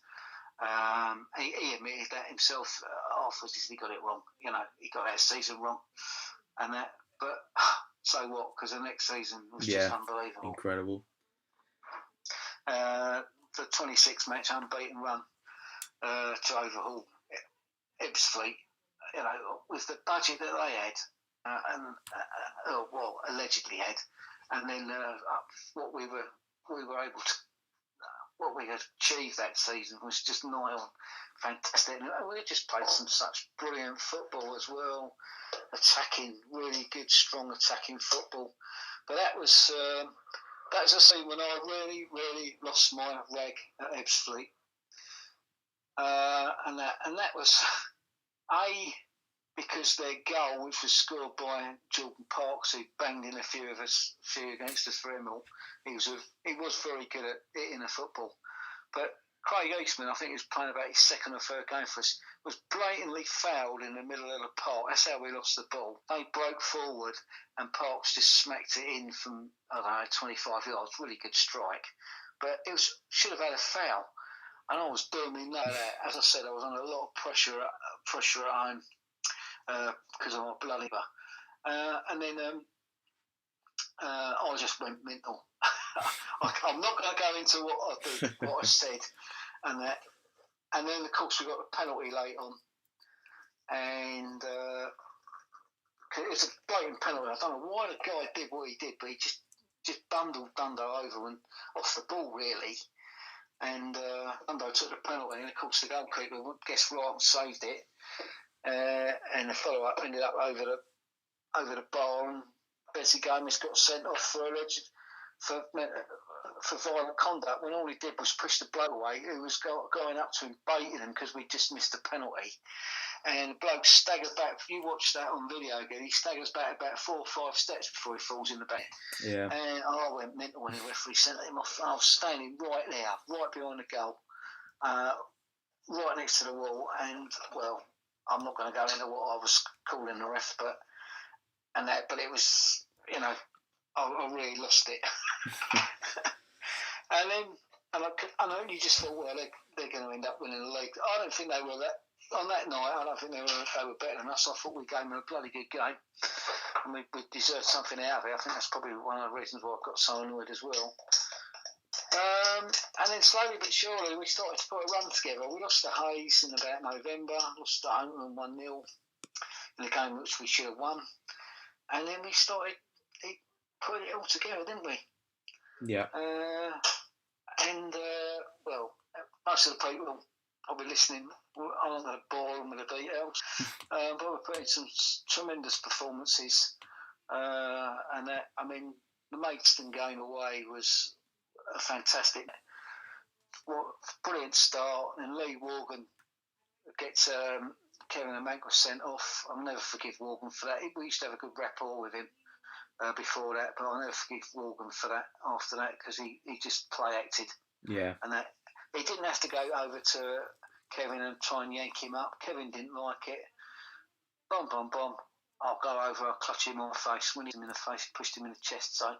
He admitted that himself afterwards. He got it wrong. He got that season wrong, and that. But so what? Because the next season was just unbelievable. Incredible. The 26 match unbeaten run to overhaul Ebbsfleet, with the budget that they had, allegedly had, and then what we were able to. What we had achieved that season was just nigh on fantastic. And we just played some such brilliant football as well, really good, strong attacking football. But that was a scene when I really, really lost my rag at Ebbsfleet, and that was because their goal, which was scored by Jordan Parks, who banged in a few against us for Hemel, he was very good at hitting a football. But Craig Eastman, I think he was playing about his second or third game for us, was blatantly fouled in the middle of the park. That's how we lost the ball. They broke forward and Parks just smacked it in from, 25 yards. Really good strike. But should have had a foul. And I was dooming that. As I said, I was under a lot of pressure at home. Because I'm a bloody and then I just went mental. I'm not going to go into what I said, and that. And then of course we got the penalty late on, and it was a blatant penalty. I don't know why the guy did what he did, but he just bundled Dundo over and off the ball really. And Dundo took the penalty, and of course the goalkeeper guessed right and saved it. And the follow-up ended up over the bar, and Bessie Gomez got sent off for violent conduct when all he did was push the bloke away who was going up to him, baiting him because we just missed the penalty. And the bloke staggered back. If you watch that on video again, he staggers back about 4 or 5 steps before he falls in the bed. Yeah. And I went mental when the referee sent him off. I was standing right there, right behind the goal, right next to the wall, and well, I'm not going to go into what I was calling the ref, but it was, I really lost it. and then you just thought, well, they're going to end up winning the league. I don't think they were that. On that night, I don't think they were better than us. I thought we gave them a bloody good game, and we deserved something out of it. I think that's probably one of the reasons why I've got so annoyed as well. And then slowly but surely we started to put a run together. We lost to Hayes in about November, lost to Oakland 1-0 in a game which we should have won. And then we started putting it all together, didn't we? Yeah. Well, most of the people probably listening aren't going to bore them with the details, but we're putting some tremendous performances. And that, the Maidstone game away was a fantastic, brilliant start. And Lee Morgan gets Kevin and Mank was sent off. I'll never forgive Morgan for that. We used to have a good rapport with him before that, but I'll never forgive Morgan for that after that, because he just play acted. Yeah. And that he didn't have to go over to Kevin and try and yank him up. Kevin didn't like it. Bomb. I'll go over, I'll clutch him on the face, win him in the face, pushed him in the chest. So,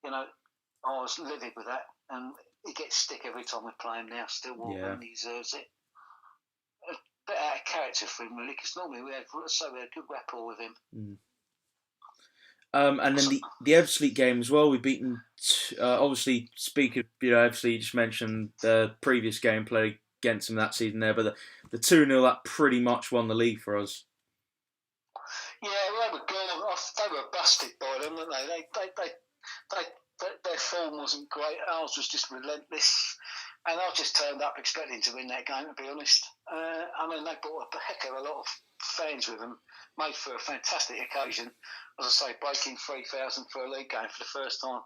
I was livid with that, and he gets stick every time we play him now. Still, Morgan, he deserves it. A bit out of character for him, really, because normally we had a good rapport with him. Mm. And then the Ebbsfleet game as well. We've beaten. Obviously, speaking of Ebbsfleet, you just mentioned the previous game played against them that season there, but the 2-0 that pretty much won the league for us. Yeah, well, they were gone. They were busted by them, weren't they? Their form wasn't great. Ours was just relentless. And I just turned up expecting to win that game, to be honest. They brought a heck of a lot of fans with them, made for a fantastic occasion. As I say, breaking 3,000 for a league game for the first time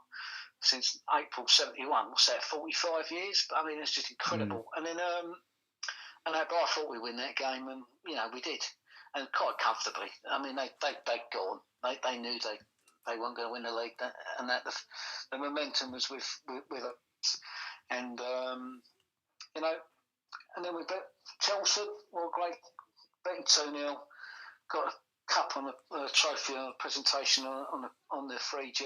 since April 71. What's that, 45 years? But, it's just incredible. And then, I thought we'd win that game, and, we did. And quite comfortably. They'd gone. They knew they weren't going to win the league, and that the momentum was with us. And and then we beat Chelmsford. Well, great, beating 2-0. Got a cup on a trophy on a presentation on the 3G,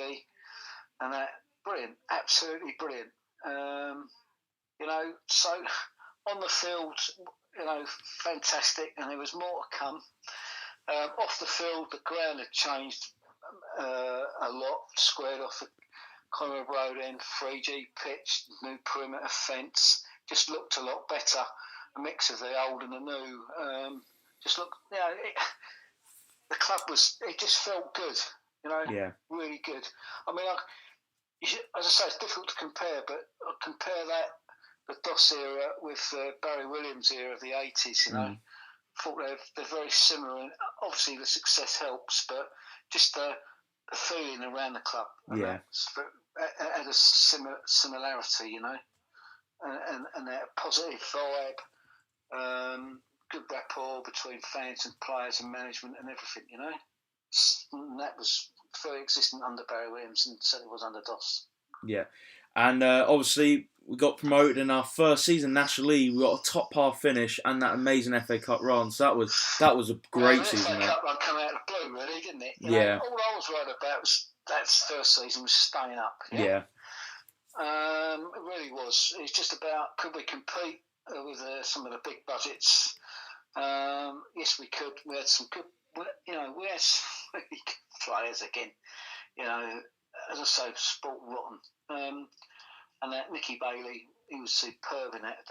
and that brilliant, absolutely brilliant. So on the field, fantastic, and there was more to come. Off the field, the ground had changed a lot, squared off the Conrad Road end, 3G pitch, new perimeter fence, just looked a lot better. A mix of the old and the new. Just looked, the club it just felt good, really good. I mean, as I say, it's difficult to compare, but I compare the DOS era with Barry Williams era of the 80s, I thought they're very similar, and obviously the success helps, but just the feeling around the club had a similarity, and that positive vibe, good rapport between fans and players and management and everything, And that was very existent under Barry Williams and certainly was under DOS. Yeah, and obviously we got promoted in our first season National League. We got a top half finish and that amazing FA Cup run. So that was a great season. The FA Cup run came out of the blue, really, didn't it? All I was worried about was that first season was staying up. Yeah. It really was. It's just about, could we compete with some of the big budgets? Yes, we could. We had some good, we had some really good players again. As I say, sport rotten. And that Nicky Bailey, he was superb in that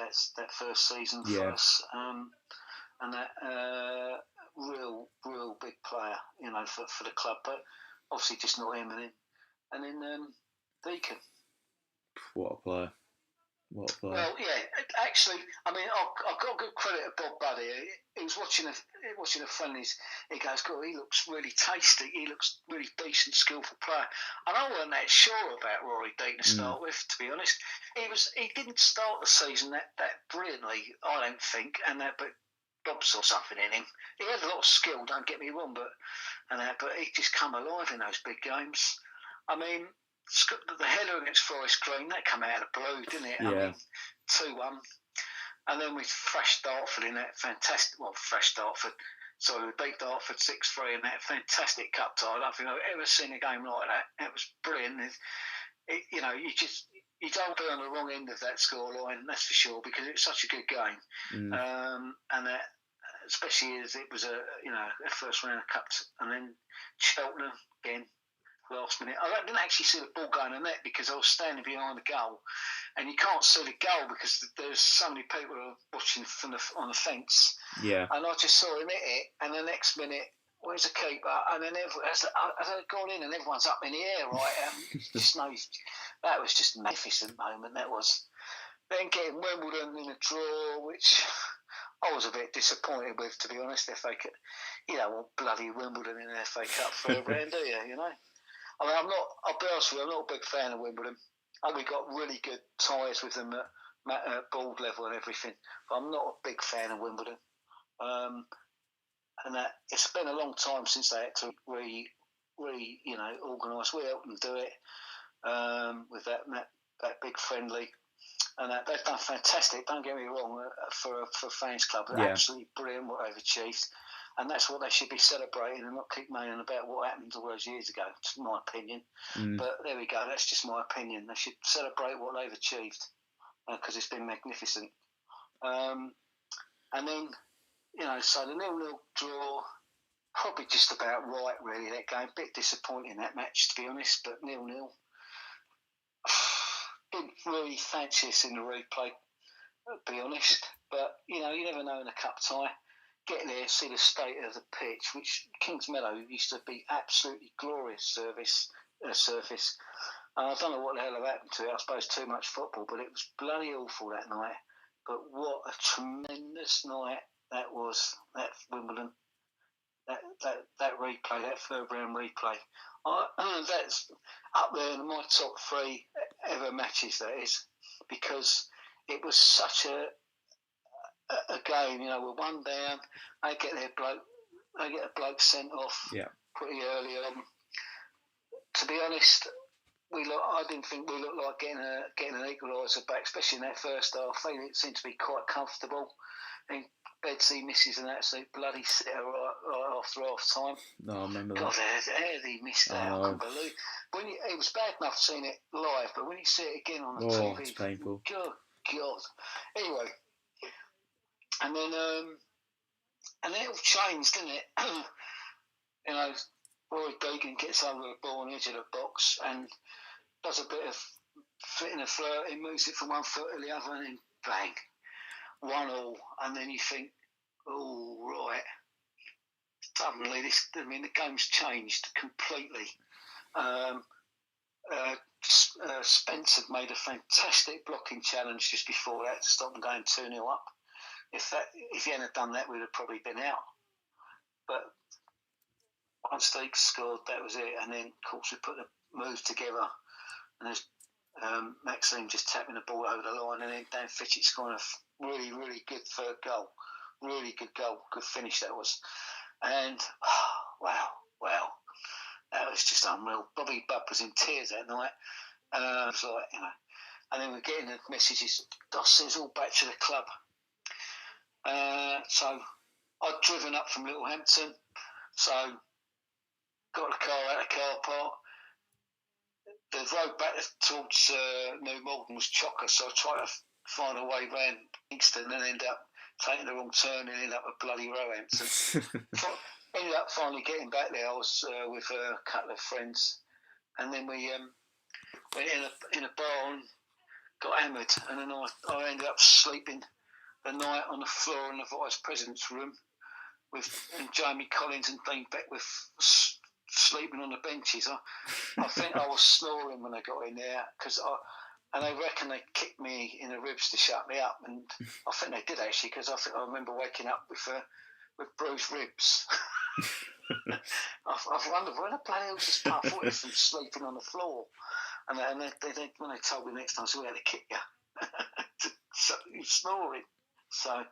first season for us. And that real big player, for the club. But obviously just not him. And then Deacon. What a player. Well, actually, I mean, I've got good credit to Bob Buddy. He was watching the friendlies. He goes, God, he looks really tasty. He looks really decent, skillful player. And I wasn't that sure about Rory Dean to start with, to be honest. He didn't start the season that brilliantly, I don't think, but Bob saw something in him. He had a lot of skill, don't get me wrong, but he just come alive in those big games. I mean, the header against Forest Green, that came out of the blue, didn't it? Yeah. I mean, 2-1. And then we thrashed Dartford in that fantastic... Well, thrashed Dartford. So we beat Dartford 6-3 in that fantastic cup tie. I don't think I've ever seen a game like that. It was brilliant. You don't be on the wrong end of that scoreline, that's for sure, because it was such a good game. And that, especially as it was a first round of cups. And then Cheltenham again, last minute. I didn't actually see the ball going in the net because I was standing behind the goal, and you can't see the goal because there's so many people watching on the fence. Yeah. And I just saw him hit it, and the next minute, where's the keeper? And then as I'd gone in, and everyone's up in the air, right? That was just a magnificent moment. That was. Then getting Wimbledon in a draw, which I was a bit disappointed with, to be honest. FA Cup, you don't want bloody Wimbledon in the FA Cup for a round, do you? I mean, I'll be honest with you, I'm not a big fan of Wimbledon. And we got really good ties with them at board level and everything. But I'm not a big fan of Wimbledon. And that it's been a long time since they had to organise. We helped them do it with that big friendly. And they've done fantastic, don't get me wrong, for a fans club. They're absolutely brilliant what they've achieved. And that's what they should be celebrating and not keep moaning about what happened all those years ago. It's my opinion. But there we go. That's just my opinion. They should celebrate what they've achieved because it's been magnificent. And then, so the 0-0 draw, probably just about right, really, that game. A bit disappointing, that match, to be honest, but 0-0. Didn't really fancy us in the replay, to be honest. But, you never know in a cup tie. Get there, see the state of the pitch, which Kings Meadow used to be absolutely glorious surface. I don't know what the hell had happened to it. I suppose too much football, but it was bloody awful that night. But what a tremendous night that was, that Wimbledon, that replay, that third round replay. That's up there in my top 3 ever matches, that is, because it was such a game, we're 1 down. They get a bloke sent off pretty early on. To be honest, I didn't think we looked like getting an equaliser back, especially in that first half. They seemed to be quite comfortable. And Bedsy misses an absolute bloody sitter right after half time. No, I remember God, that. how did he miss that? I couldn't believe. It was bad enough seeing it live, but when you see it again on the TV, it's painful. God. Anyway, and then it all changed, didn't it? You know, Roy Deegan gets over the ball on the edge of the box and does a bit of fitting a flirt. He moves it from one foot to the other, and then bang, 1-1. And then you think, oh right. Suddenly, the game's changed completely. Spence had made a fantastic blocking challenge just before that to stop them going 2-0 up. If he hadn't done that, we'd have probably been out. But once they scored, that was it. And then, of course, we put the move together. And there's Maxime just tapping the ball over the line. And then Dan Fitchett scoring a really, really good third goal. Really good goal. Good finish that was. And, wow, that was just unreal. Bobby Bubb was in tears that night. It was like, you know. And then we're getting the messages, it's all back to the club. So I'd driven up from Littlehampton, so got the car out of the car park. The road back towards New Malden was chocker, so I tried to find a way round Kingston and end up taking the wrong turn and ended up at bloody Roehampton. Ended up finally getting back there. I was with a couple of friends, and then we went in a bar and got hammered, and then I ended up sleeping the night on the floor in the vice president's room and Jamie Collins and Dean Beckwith sleeping on the benches. I think I was snoring when I got in there and they reckon they kicked me in the ribs to shut me up, and I think they did actually, because I remember waking up with bruised ribs. I wondered where the bloody hell was this part. I thought it was from sleeping on the floor, and they when they told me next time, so we had to kick you. So you're snoring. So,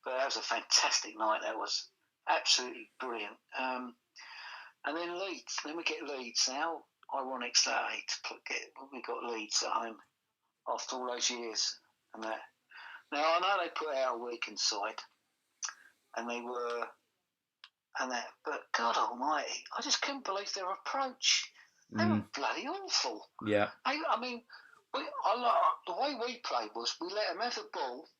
but that was a fantastic night. That was absolutely brilliant. And then Leeds. Then we get Leeds. Now, ironic that we got Leeds at home after all those years. And that. Now I know they put out a weekend side, and they were, and that. But God Almighty, I just couldn't believe their approach. They were bloody awful. Yeah. I mean, the way we played was we let them have the ball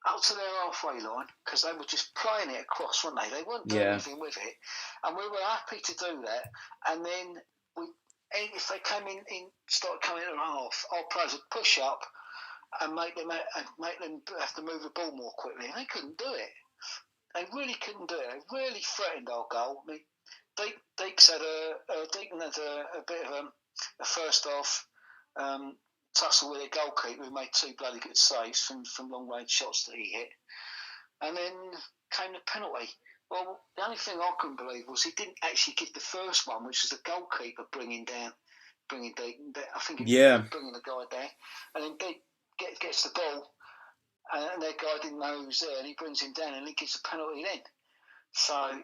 up to their halfway line, because they were just playing it across, weren't they? They weren't doing anything with it, and we were happy to do that. And then if they came started coming in half, our players would push up and make them have to move the ball more quickly, and they couldn't do it. They really couldn't do it. They really threatened our goal. I mean, Deacon had a bit of a first half tussle with a goalkeeper who made 2 bloody good saves from long range shots that he hit, and then came the penalty. Well, the only thing I couldn't believe was he didn't actually give the first one, which was the goalkeeper bringing Deacon. I think bringing the guy down, and then Deacon gets the ball, and that guy didn't know who was there, and he brings him down, and he gives the penalty then. And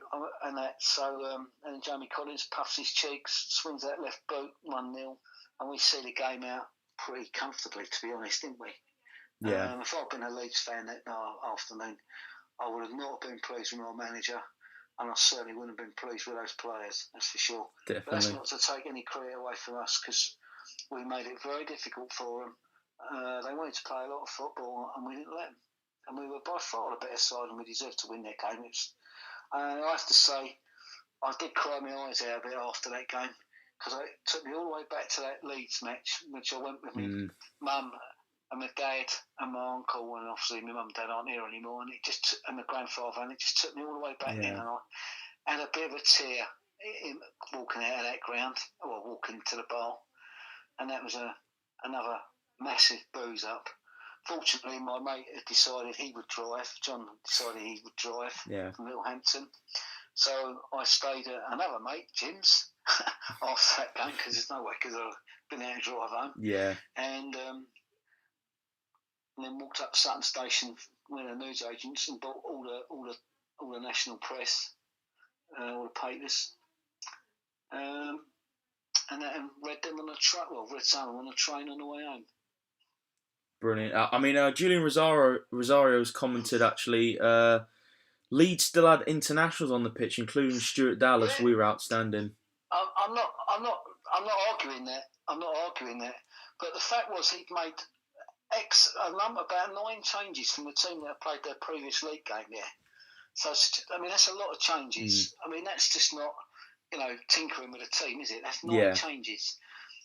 then Jamie Collins puffs his cheeks, swings that left boot, 1-0, and we see the game out pretty comfortably, to be honest, didn't we? Yeah. If I'd been a Leeds fan that afternoon, I would have not been pleased with our manager, and I certainly wouldn't have been pleased with those players, that's for sure. Definitely. But that's not to take any credit away from us, because we made it very difficult for them. They wanted to play a lot of football, and we didn't let them. And we were by far the better side, and we deserved to win that game. I have to say, I did cry my eyes out a bit after that game, because it took me all the way back to that Leeds match, which I went with my mum and my dad and my uncle, and obviously my mum and dad aren't here anymore, and my grandfather, and it just took me all the way back then, and I had a bit of a tear walking out of that ground, or walking to the bar, and that was another massive booze up. Fortunately, my mate had decided he would drive. John decided he would drive from Littlehampton. So I stayed at another mate, Jim's, after that game, because there's no way because I've been out and drive home. Yeah. And then walked up to Sutton Station with the news agents and bought all the national press, all the papers. and read them on a train. Well, read some on a train on the way home. Brilliant. I mean, Julian Rosario's commented actually. Leeds still had internationals on the pitch, including Stuart Dallas. Yeah. We were outstanding. I'm not arguing that. I'm not arguing that. But the fact was, he'd made about 9 changes from the team that had played their previous league game. Yeah. So I mean, that's a lot of changes. I mean, that's just not tinkering with a team, is it? That's 9 changes.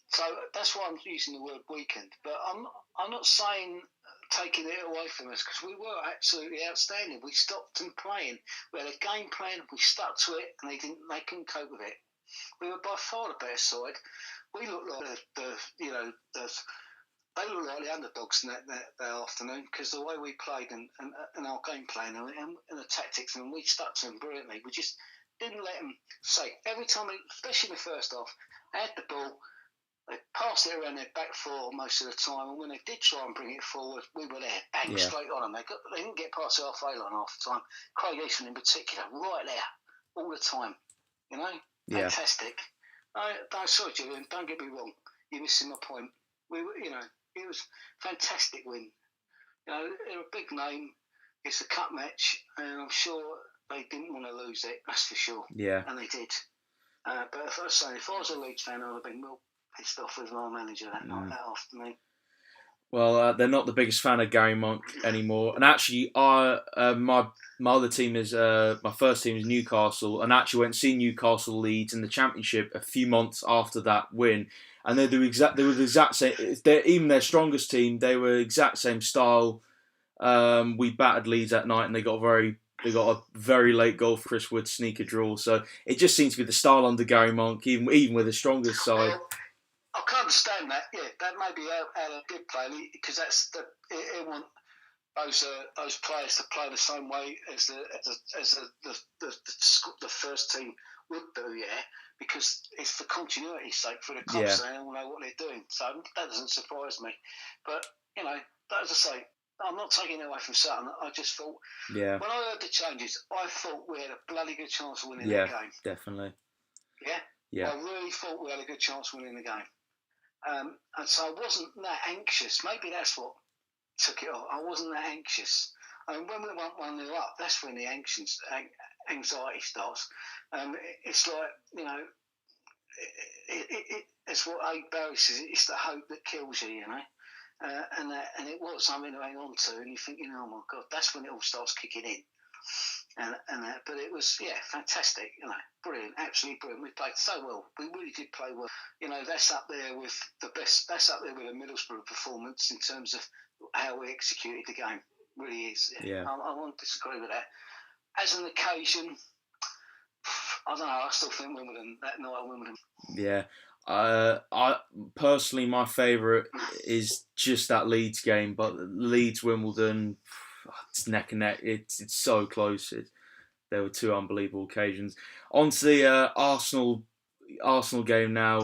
So that's why I'm using the word weakened. But I'm not saying taking it away from us, because we were absolutely outstanding. We stopped them playing. We had a game plan. We stuck to it, and they couldn't cope with it. We were by far the better side. We looked like they looked like the underdogs in that afternoon, because the way we played and our game plan and the tactics, and we stuck to them brilliantly. We just didn't let them say every time, especially in the first half, they had the ball. They passed it around their back four most of the time, and when they did try and bring it forward, we were there, bang, straight on them. They didn't get past the halfway line half the time. Craig Eastman in particular, right there, all the time. Fantastic. Sorry, Julian, don't get me wrong. You're missing my point. It was a fantastic win. They're a big name. It's a cup match, and I'm sure they didn't want to lose it. That's for sure. Yeah, and they did. But if I was a Leeds fan, I'd have been well pissed off with our manager that night, that afternoon. Well, they're not the biggest fan of Gary Monk anymore. And actually, my other team is my first team is Newcastle, and actually went to see Newcastle Leeds in the Championship a few months after that win. And they were the exact same. Even their strongest team, they were exact same style. We battered Leeds that night, and they got a very late goal for Chris Wood, sneaker draw. So it just seems to be the style under Gary Monk, even with the strongest side. Well, I can understand that. Yeah, that may be how they did play, because that's it want those players to play the same way as the first team would do. Yeah, because it's for continuity's sake, for the club, so they all know what they're doing. So that doesn't surprise me. But as I say, I'm not taking it away from Sutton. I just thought, when I heard the changes, I thought we had a bloody good chance of winning that game. Definitely. Yeah? I really thought we had a good chance of winning the game. And so I wasn't that anxious. Maybe that's what took it off. I wasn't that anxious. I mean, when we went 1-0 up, that's when the anxiety starts. It's like, it's what Abe Barry says, it's the hope that kills you, and it was something to hang on to, and you're thinking, oh my God, that's when it all starts kicking in. But it was, fantastic, brilliant, absolutely brilliant. We played so well. We really did play well. That's up there with the best. That's up there with a Middlesbrough performance in terms of how we executed the game. Really is. Yeah. I won't disagree with that. As an occasion, I don't know. I still think Wimbledon, that night at Wimbledon. Yeah. I personally, my favourite is just that Leeds game, but Leeds Wimbledon, it's neck and neck. It's so close. There were 2 unbelievable occasions. On to the Arsenal game now.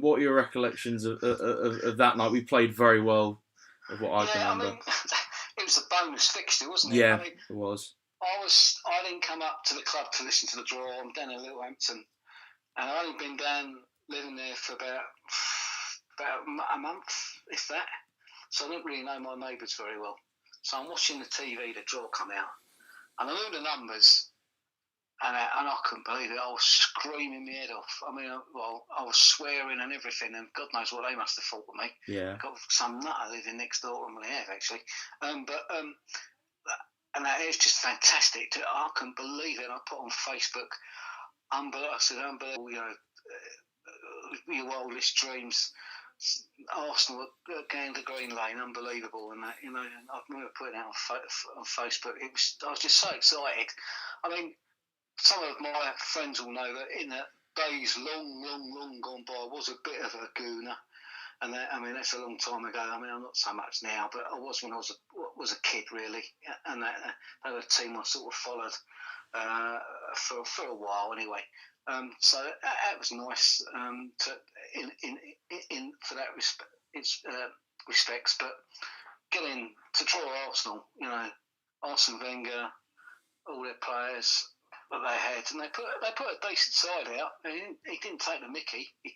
What are your recollections of that night? We played very well, of what I can remember. I mean, it was a bonus fixture, wasn't it? Yeah, I mean, it was. I didn't come up to the club to listen to the draw. I'm down in Littlehampton, and I've only been down living there for about a month, if that. So I don't really know my neighbours very well. So I'm watching the TV, the draw come out, and I knew the numbers, and I couldn't believe it. I was screaming my head off. I mean, I was swearing and everything, and God knows what they must have thought of me. Yeah. Got some nutter living next door, and they have actually. And that is just fantastic. I couldn't believe it. I put on Facebook, I said, unbelievable, your wildest dreams. Arsenal going to Green Lane, unbelievable, and that, and I remember putting it on Facebook. I was just so excited. I mean, some of my friends will know that in the days long gone by, I was a bit of a gooner, and that, I mean, that's a long time ago. I mean, I'm not so much now, but I was when I was a kid, really, and that they were a team I sort of followed for a while, anyway. So that was nice for that respects. But getting to draw Arsenal, Arsene Wenger, all their players, that they had, and they put a decent side out. He didn't take the mickey. He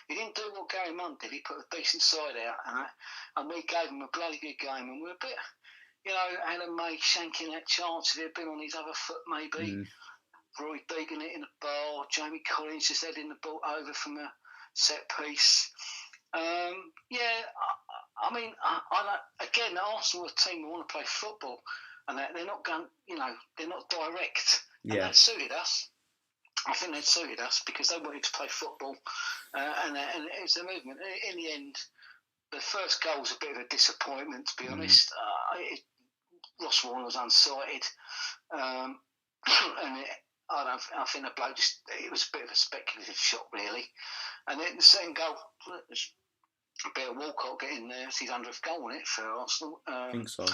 didn't do what Gary Monk did. He put a decent side out, and we gave him a bloody good game. And we were a bit, Alan May shanking that chance. If he had been on his other foot, maybe. Roy Deegan it in the bar. Jamie Collins just heading the ball over from a set piece. Again, Arsenal are a team who want to play football, and they're not going. They're not direct, and that suited us. I think that suited us because they wanted to play football, and it was a movement. In the end, the first goal was a bit of a disappointment, to be honest. Ross Warner was unsighted, and I think the bloke it was a bit of a speculative shot, really. And then the second goal was a bit of Walcott getting there. It's his 100th goal in it for Arsenal. I think so.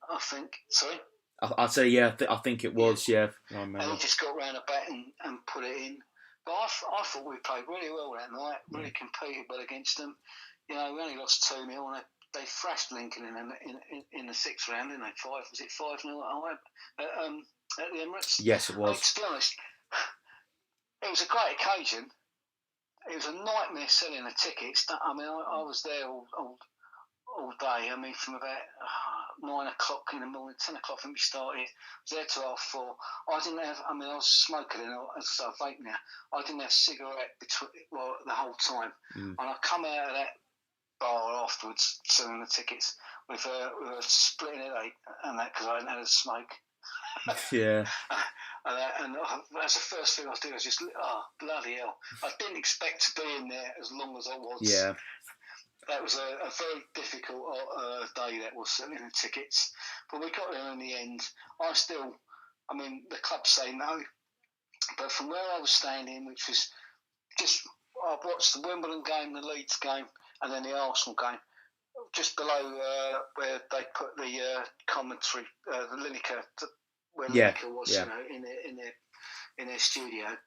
I think. Sorry? I'd say, yeah, I think it was, yeah. And he just got round the bat and put it in. But I thought we played really well that night, really competed well against them. We only lost 2-0, and they thrashed Lincoln in the sixth round, didn't they? Was it 5-0 at the Emirates? Yes, it was. To be honest, it was a great occasion. It was a nightmare selling the tickets. I was there all day. From about 9 o'clock in the morning, 10 o'clock when we started. I was there till 4:30. I didn't have. I was smoking, and as I vape now. I didn't have a cigarette the whole time. And I come out of that bar afterwards selling the tickets with a splitting headache and that because I hadn't had a smoke. Yeah. And that's the first thing I did. I was just, bloody hell! I didn't expect to be in there as long as I was. Yeah. That was a very difficult day. That was selling the tickets, but we got there in the end. The club say no, but from where I was standing, which was I watched the Wimbledon game, the Leeds game, and then the Arsenal game. Just below where they put the commentary, the Lineker, where Lineker was, in their studio,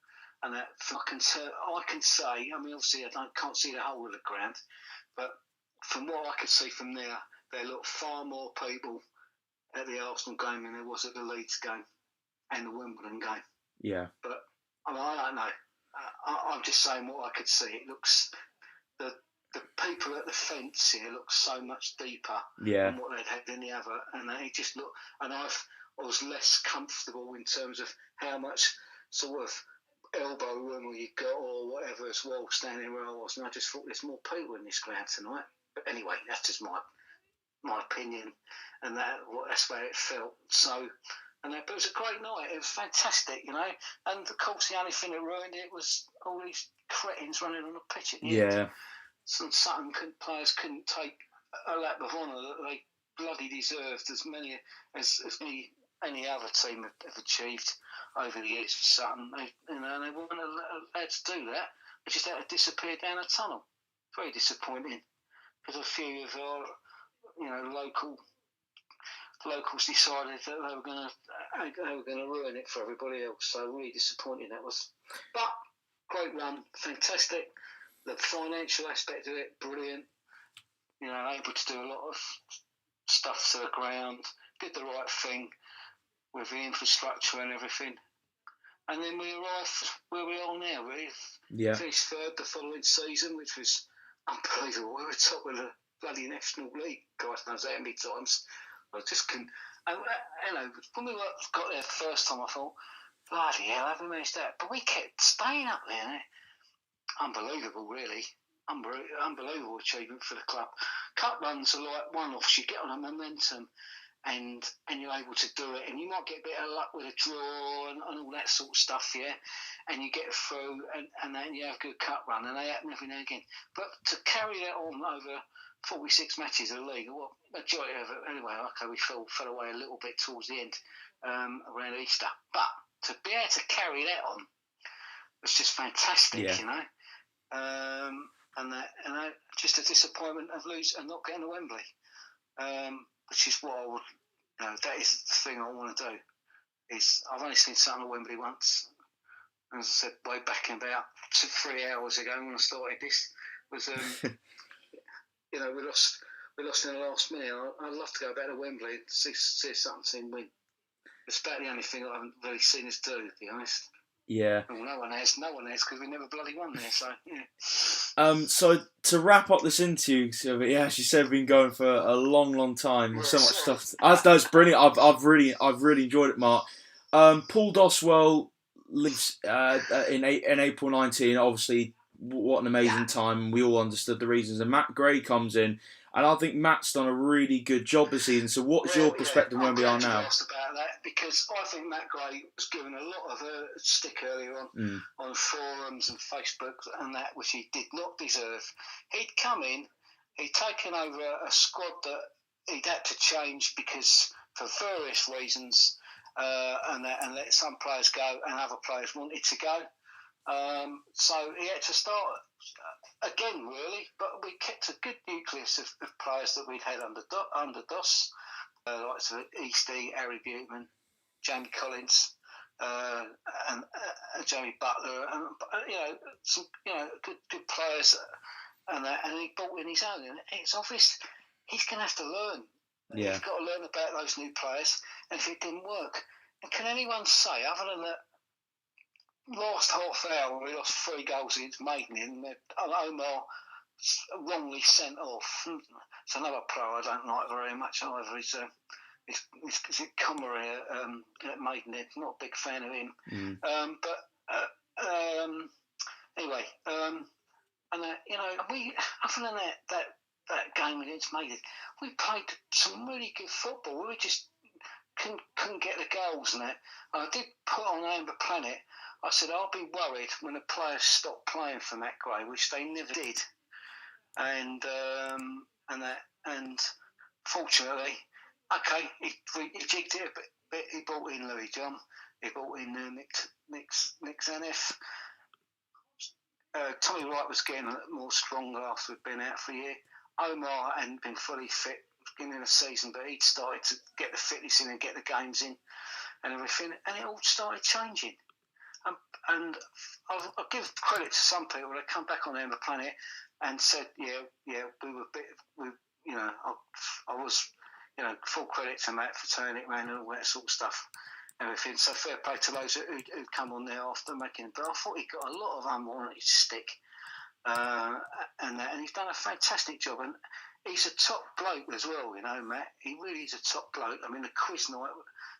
and that I can say, obviously I can't see the whole of the ground, but from what I could see from there looked far more people at the Arsenal game than there was at the Leeds game and the Wimbledon game. Yeah. But I don't know. I'm just saying what I could see. It looks the people at the fence here look so much deeper than what they'd had in the other, and they just look. And I was less comfortable in terms of how much sort of elbow room you got or whatever as well standing where I was, and I just thought there's more people in this ground tonight. But anyway, that's just my opinion, and that's where it felt. So. But it was a great night. It was fantastic, And of course, the only thing that ruined it was all these cretins running on the pitch at the end. Some players couldn't take a lap of honour that they bloody deserved as any other team have achieved over the years for Sutton. They weren't allowed to do that. They just had to disappear down a tunnel. Very disappointing because a few of our locals decided that they were going to ruin it for everybody else. So really disappointing that was. But great run, fantastic. The financial aspect of it, brilliant. Able to do a lot of stuff to the ground. Did the right thing with the infrastructure and everything. And then we arrived where we are now. We finished third the following season, which was unbelievable. We were top of the bloody National League. God knows how many times. I just couldn't. When we got there the first time, I thought, bloody hell, have we managed that? But we kept staying up there. Unbelievable, really. Unbelievable achievement for the club. Cup runs are like one-offs. You get on a momentum and you're able to do it. And you might get a bit of luck with a draw and all that sort of stuff, yeah? And you get through and then you have a good cup run. And they happen every now and again. But to carry that on over 46 matches of the league, well, majority of it anyway. Okay, we fell away a little bit towards the end around Easter, but to be able to carry that on was just fantastic, and just a disappointment of losing and not getting to Wembley, which is what I would, that is the thing I want to do. Is I've only seen something at Wembley once, as I said way back in about 3 hours ago when I started this was. We lost in the last minute. I'd love to go back to Wembley and see something team win. It's about the only thing I haven't really seen us do, to be honest. Yeah. Well, no one has, because we never bloody won there. So yeah. So to wrap up this interview, yeah, as you said, we've been going for a long time. There's so much stuff. That's brilliant. I've really enjoyed it, Mark. Paul Doswell lives in April 19. Obviously, what an amazing time. We all understood the reasons. And Matt Gray comes in, and I think Matt's done a really good job this season. So what's your perspective on where we are now? I'm asked about that, because I think Matt Gray was given a lot of stick earlier on forums and Facebook and that, which he did not deserve. He'd come in, he'd taken over a squad that he'd had to change because for various reasons, and let some players go and other players wanted to go. So he had to start again, really. But we kept a good nucleus of players that we'd had under DOS, like Eastie, Harry Buteman, Jamie Collins, and Jamie Butler, and some good players, and he brought in his own. And it's obvious he's going to have to learn. Yeah. He's got to learn about those new players, and if it didn't work, and can anyone say, other than that last half hour we lost 3 goals against Maiden, and Omar wrongly sent off? It's another player I don't like very much either. Is it Comrie at Maidenhead? Not a big fan of him. Anyway, and we, other than that game against Maidenhead, we played some really good football. We just couldn't get the goals and that. I did put on Amber Planet. I said I'll be worried when the players stop playing for Matt Gray, which they never did. And fortunately, okay, he jigged it a bit. He brought in Louis John. He brought in Nick Zanef. Tommy Wright was getting more stronger after we'd been out for a year. Omar hadn't been fully fit beginning of the season, but he'd started to get the fitness in and get the games in and everything, and it all started changing. And I'll give credit to some people. They come back on the Planet and said, yeah, we were I was, full credit to Matt for turning it around and all that sort of stuff, everything. So fair play to those who'd come on there after making it. But I thought he got a lot of unwarranted stick, and he's done a fantastic job. And he's a top bloke as well, Matt. He really is a top bloke. I mean, the quiz night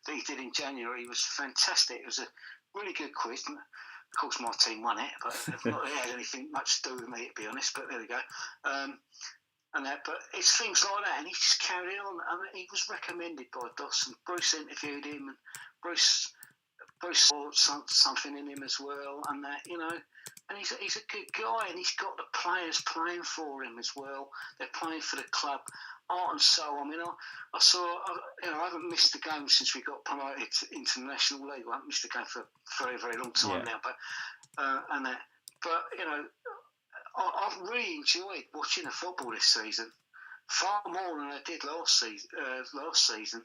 that he did in January was fantastic. It was a really good quiz. Of course, my team won it, but it not really had anything much to do with me, to be honest. But there we go. But it's things like that, and he just carried on. I mean, he was recommended by Dawson. Bruce interviewed him, and Bruce saw something in him as well, and that, and he's a good guy, and he's got the players playing for him as well. They're playing for the club, Art and Soul. I mean, I saw, I haven't missed a game since we got promoted into the National League. I haven't missed a game for a very, very long time now, but I've really enjoyed watching the football this season, far more than I did last season,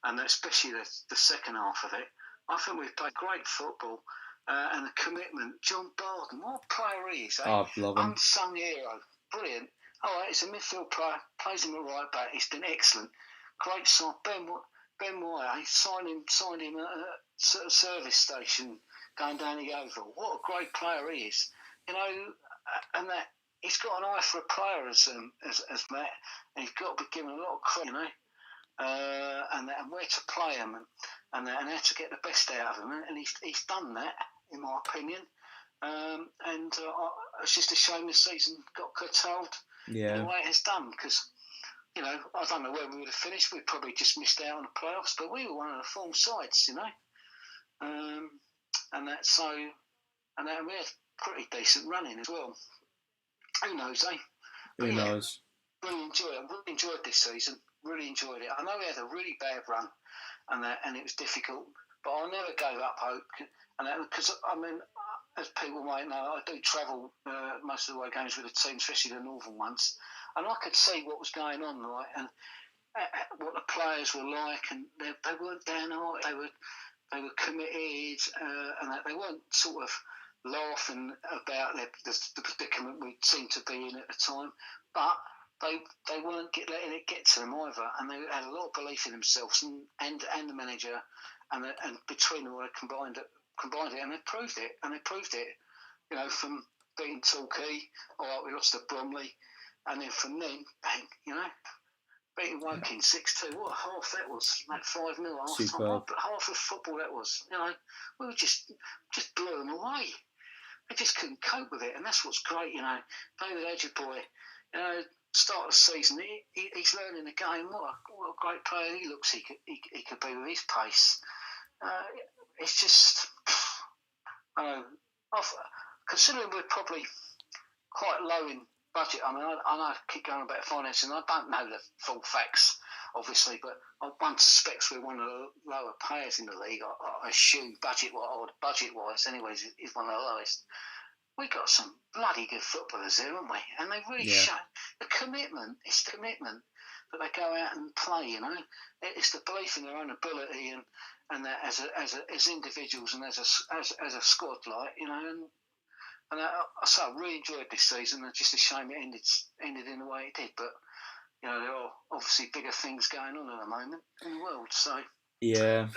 and especially the second half of it. I think we've played great football, and the commitment. John Barden, what a player he is, eh? Oh, love him. Unsung hero, brilliant. All right, he's a midfield player, plays him at right back. He's been excellent. Great sign. Ben White, signed him at a service station going down the Oval. What a great player he is, and that he's got an eye for a player as Matt, and he's got to be given a lot of credit, and where to play him and how to get the best out of him, and he's done that, in my opinion. It's just a shame the season got curtailed in the way it has done, because I don't know where we would have finished. We'd probably just missed out on the playoffs, but we were one of the form sides, and we had pretty decent running as well. Who knows, eh? Who knows? Really enjoyed this season. Really enjoyed it. I know we had a really bad run, and it was difficult, but I never gave up hope. Because as people might know, I do travel most of the way games with the team, especially the northern ones, and I could see what was going on, right, and what the players were like, and they weren't downhearted. They were committed, and they weren't sort of laughing about the predicament we seemed to be in at the time, but they weren't letting it get to them either, and they had a lot of belief in themselves and the manager and between them they combined it, and they proved it. You know, from beating Torquay, all right, we lost to Bromley, and then from then, bang, you know, beating Woking 6-2. What a half that was! Like 5-0 half time. Half of football that was. You know, we were just blew them away. They just couldn't cope with it, and that's what's great. You know, David Edgerboy, you know, start of the season, he's learning the game. What a great player he looks. He could be with his pace. It's just, I don't know. Considering we're probably quite low in budget, I mean, I know I keep going about financing. I don't know the full facts, obviously, but one suspects we're one of the lower payers in the league. I assume budget-wise, anyways, is one of the lowest. We've got some bloody good footballers here, haven't we? And they really show the commitment. It's the commitment that they go out and play. You know, it's the belief in their own ability and that as individuals and as a squad, like, you know. And I really enjoyed this season. It's just a shame it ended in the way it did. But you know, there are obviously bigger things going on at the moment in the world. So but yeah.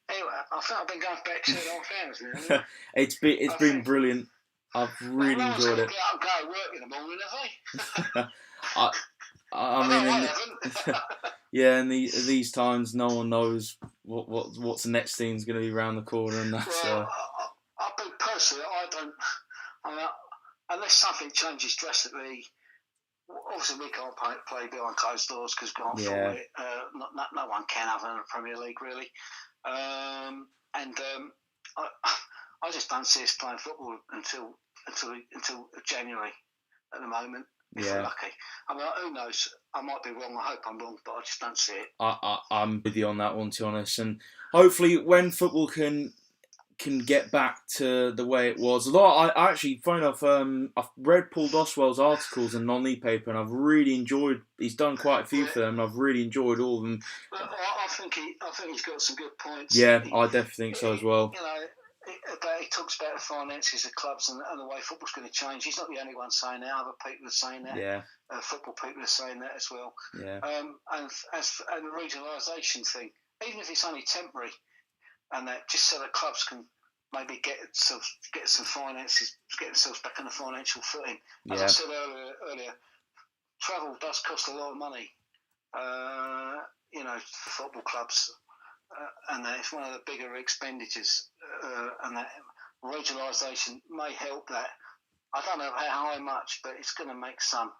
Anyway, I think I've been going back 2.5 hours now. It's been brilliant. I've really enjoyed it. I'll go to work in the morning, have they? I mean, yeah, and these times, no one knows what's the next thing's going to be around the corner, and that's. Well, personally, I don't. I mean, unless something changes drastically. Obviously, we can't play behind closed doors because we can't afford it. No one can, other than the Premier League, really. I just don't see us playing football until January at the moment. If we're lucky. I mean, who knows? I might be wrong. I hope I'm wrong, but I just don't see it. I'm with you on that one, to be honest. And hopefully, when football can get back to the way it was. Although I actually, funny enough, I've read Paul Doswell's articles in non-league paper, and I've really enjoyed. He's done quite a few for them, and I've really enjoyed all of them. Well, I think he's got some good points. Yeah, I definitely think so as well. You know, he talks about the finances of clubs and the way football's going to change. He's not the only one saying that. Other people are saying that. Yeah. Football people are saying that as well. Yeah. And the regionalisation thing, even if it's only temporary, and that just so the clubs can maybe get some finances, get themselves back on the financial footing. As I said earlier, travel does cost a lot of money, you know, for football clubs, and it's one of the bigger expenditures, and that regionalisation may help that. I don't know how much, but it's going to make some.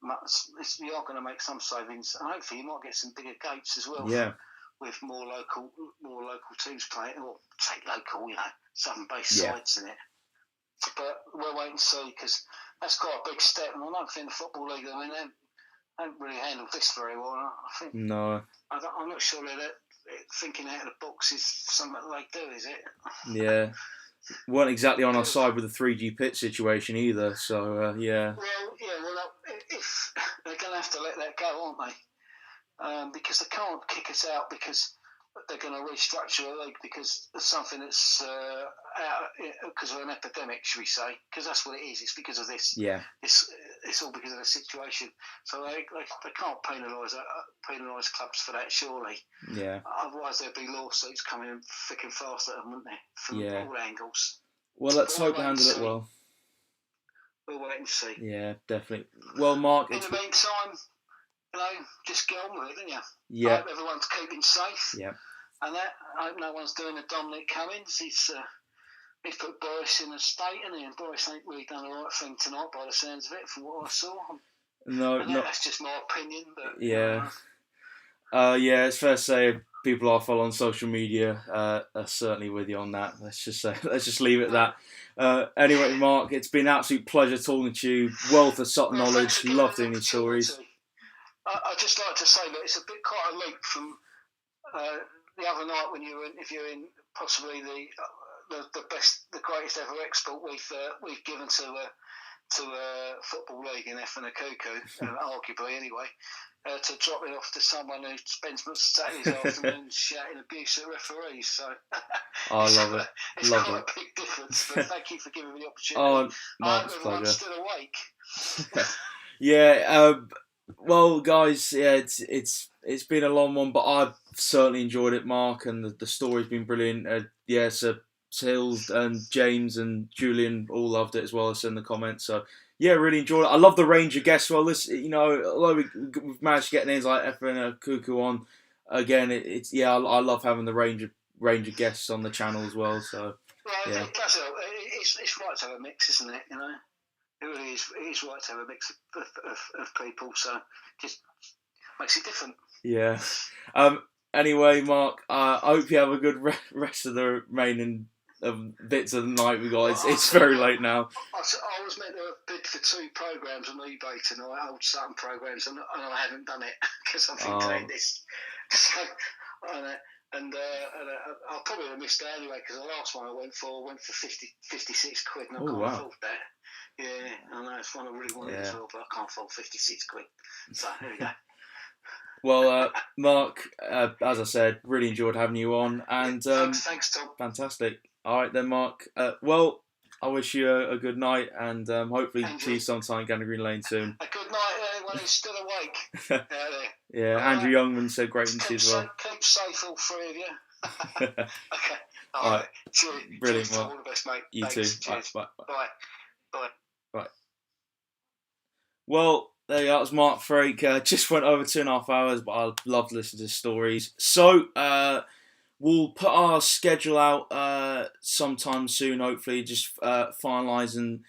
You are going to make some savings, and hopefully you might get some bigger gates as well. Yeah. With more local teams playing, or take local, you know, southern-based sides in it. But we'll wait and see, because that's quite a big step. And I don't think the Football League, I mean, they haven't really handled this very well. I think. No. I'm not sure that thinking out of the box is something that they do, is it? Yeah. Weren't exactly on our side with the 3G pitch situation either, so, yeah. Well, if they're going to have to let that go, aren't they? Because they can't kick us out because they're going to restructure the league because of something that's because of an epidemic, should we say? Because that's what it is. It's because of this. Yeah. It's all because of the situation. So they can't penalise clubs for that, surely. Yeah. Otherwise, there'd be lawsuits coming in thick and fast at them, wouldn't there? From all angles. Well, let's hope they handle it well. We'll wait and see. Yeah, definitely. Well, Mark. In the meantime, you know, just get on with it, don't you? Yeah. I hope everyone's keeping safe. Yeah. And I hope no one's doing a Dominic Cummings. He's put Boris in a state, hasn't he? And Boris ain't really done the right thing tonight, by the sounds of it, from what I saw. No, that's just my opinion. But, yeah. Yeah, it's fair to say people I follow on social media are certainly with you on that. Let's just leave it at that. Anyway, Mark, it's been an absolute pleasure talking to you. Wealth of knowledge. Love doing these stories. I'd just like to say that it's quite a leap from the other night when you were interviewing possibly the best, the greatest ever export we've given to Football League in F and a Cuckoo, arguably anyway, to drop it off to someone who spends most Saturdays afternoons shouting abuse at referees. So I love it. It's love quite it. a big difference. But thank you for giving me the opportunity. Oh, I hope it's everyone's pleasure. still awake. Yeah. Well, guys, yeah, it's been a long one, but I've certainly enjoyed it, Mark, and the story's been brilliant. Yeah, so Hills and James and Julian all loved it as well as in the comments. So yeah, really enjoyed it. I love the range of guests. Well, this, although we've managed to get names like Efren and Cuckoo on, again, it's yeah, I love having the range of guests on the channel as well. So Well, yeah. it does help. It's right to have a mix, isn't it? You know, it really is. It is right to have a mix of people. So just makes it different. Yeah. Anyway, Mark, I hope you have a good rest of the remaining bits of the night we got. It's very late now. I was meant to have bid for 2 programs on eBay tonight, old Sutton programs, and I haven't done it because I've been doing this. So, and I'll probably have missed out anyway because the last one I went for 56 quid, and I can't afford that. Yeah, I know it's one I really wanted as well, but I can't afford 56 quid. So there we go. Well, Mark, as I said, really enjoyed having you on, and thanks, Tom. Fantastic. All right then, Mark. Well, I wish you a good night, and hopefully see you sometime down the Green Lane soon. A good night when he's still awake. Yeah, Andrew Youngman said great to you as well. Keep safe, all 3 of you. Okay. All right. Cheers. Brilliant. Cheers, all the best, mate. You Thanks. too. Cheers. Bye. Bye. Well, there you go. That was Mark Frake. Just went over 2.5 hours, but I love to listen to his stories. So, we'll put our schedule out sometime soon, hopefully, just finalising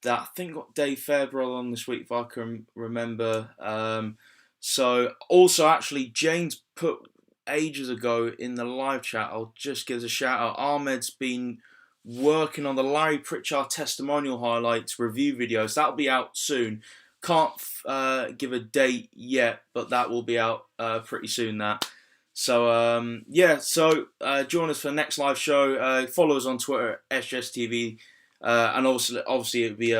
that. I think got Dave Fairbrother on this week, if I can remember. So, also, actually, James put ages ago in the live chat, I'll just give us a shout out. Ahmed's been working on the Larry Pritchard testimonial highlights review videos. That'll be out soon. Can't give a date yet, but that will be out pretty soon. So join us for the next live show. Follow us on Twitter at SUFCtv, and obviously it'll be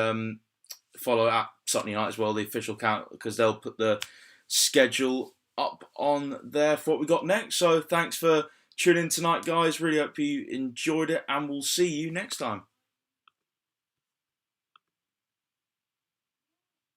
follow at Sutton United as well, the official account, because they'll put the schedule up on there for what we got next. So thanks for tuning in tonight, guys. Really hope you enjoyed it, and we'll see you next time.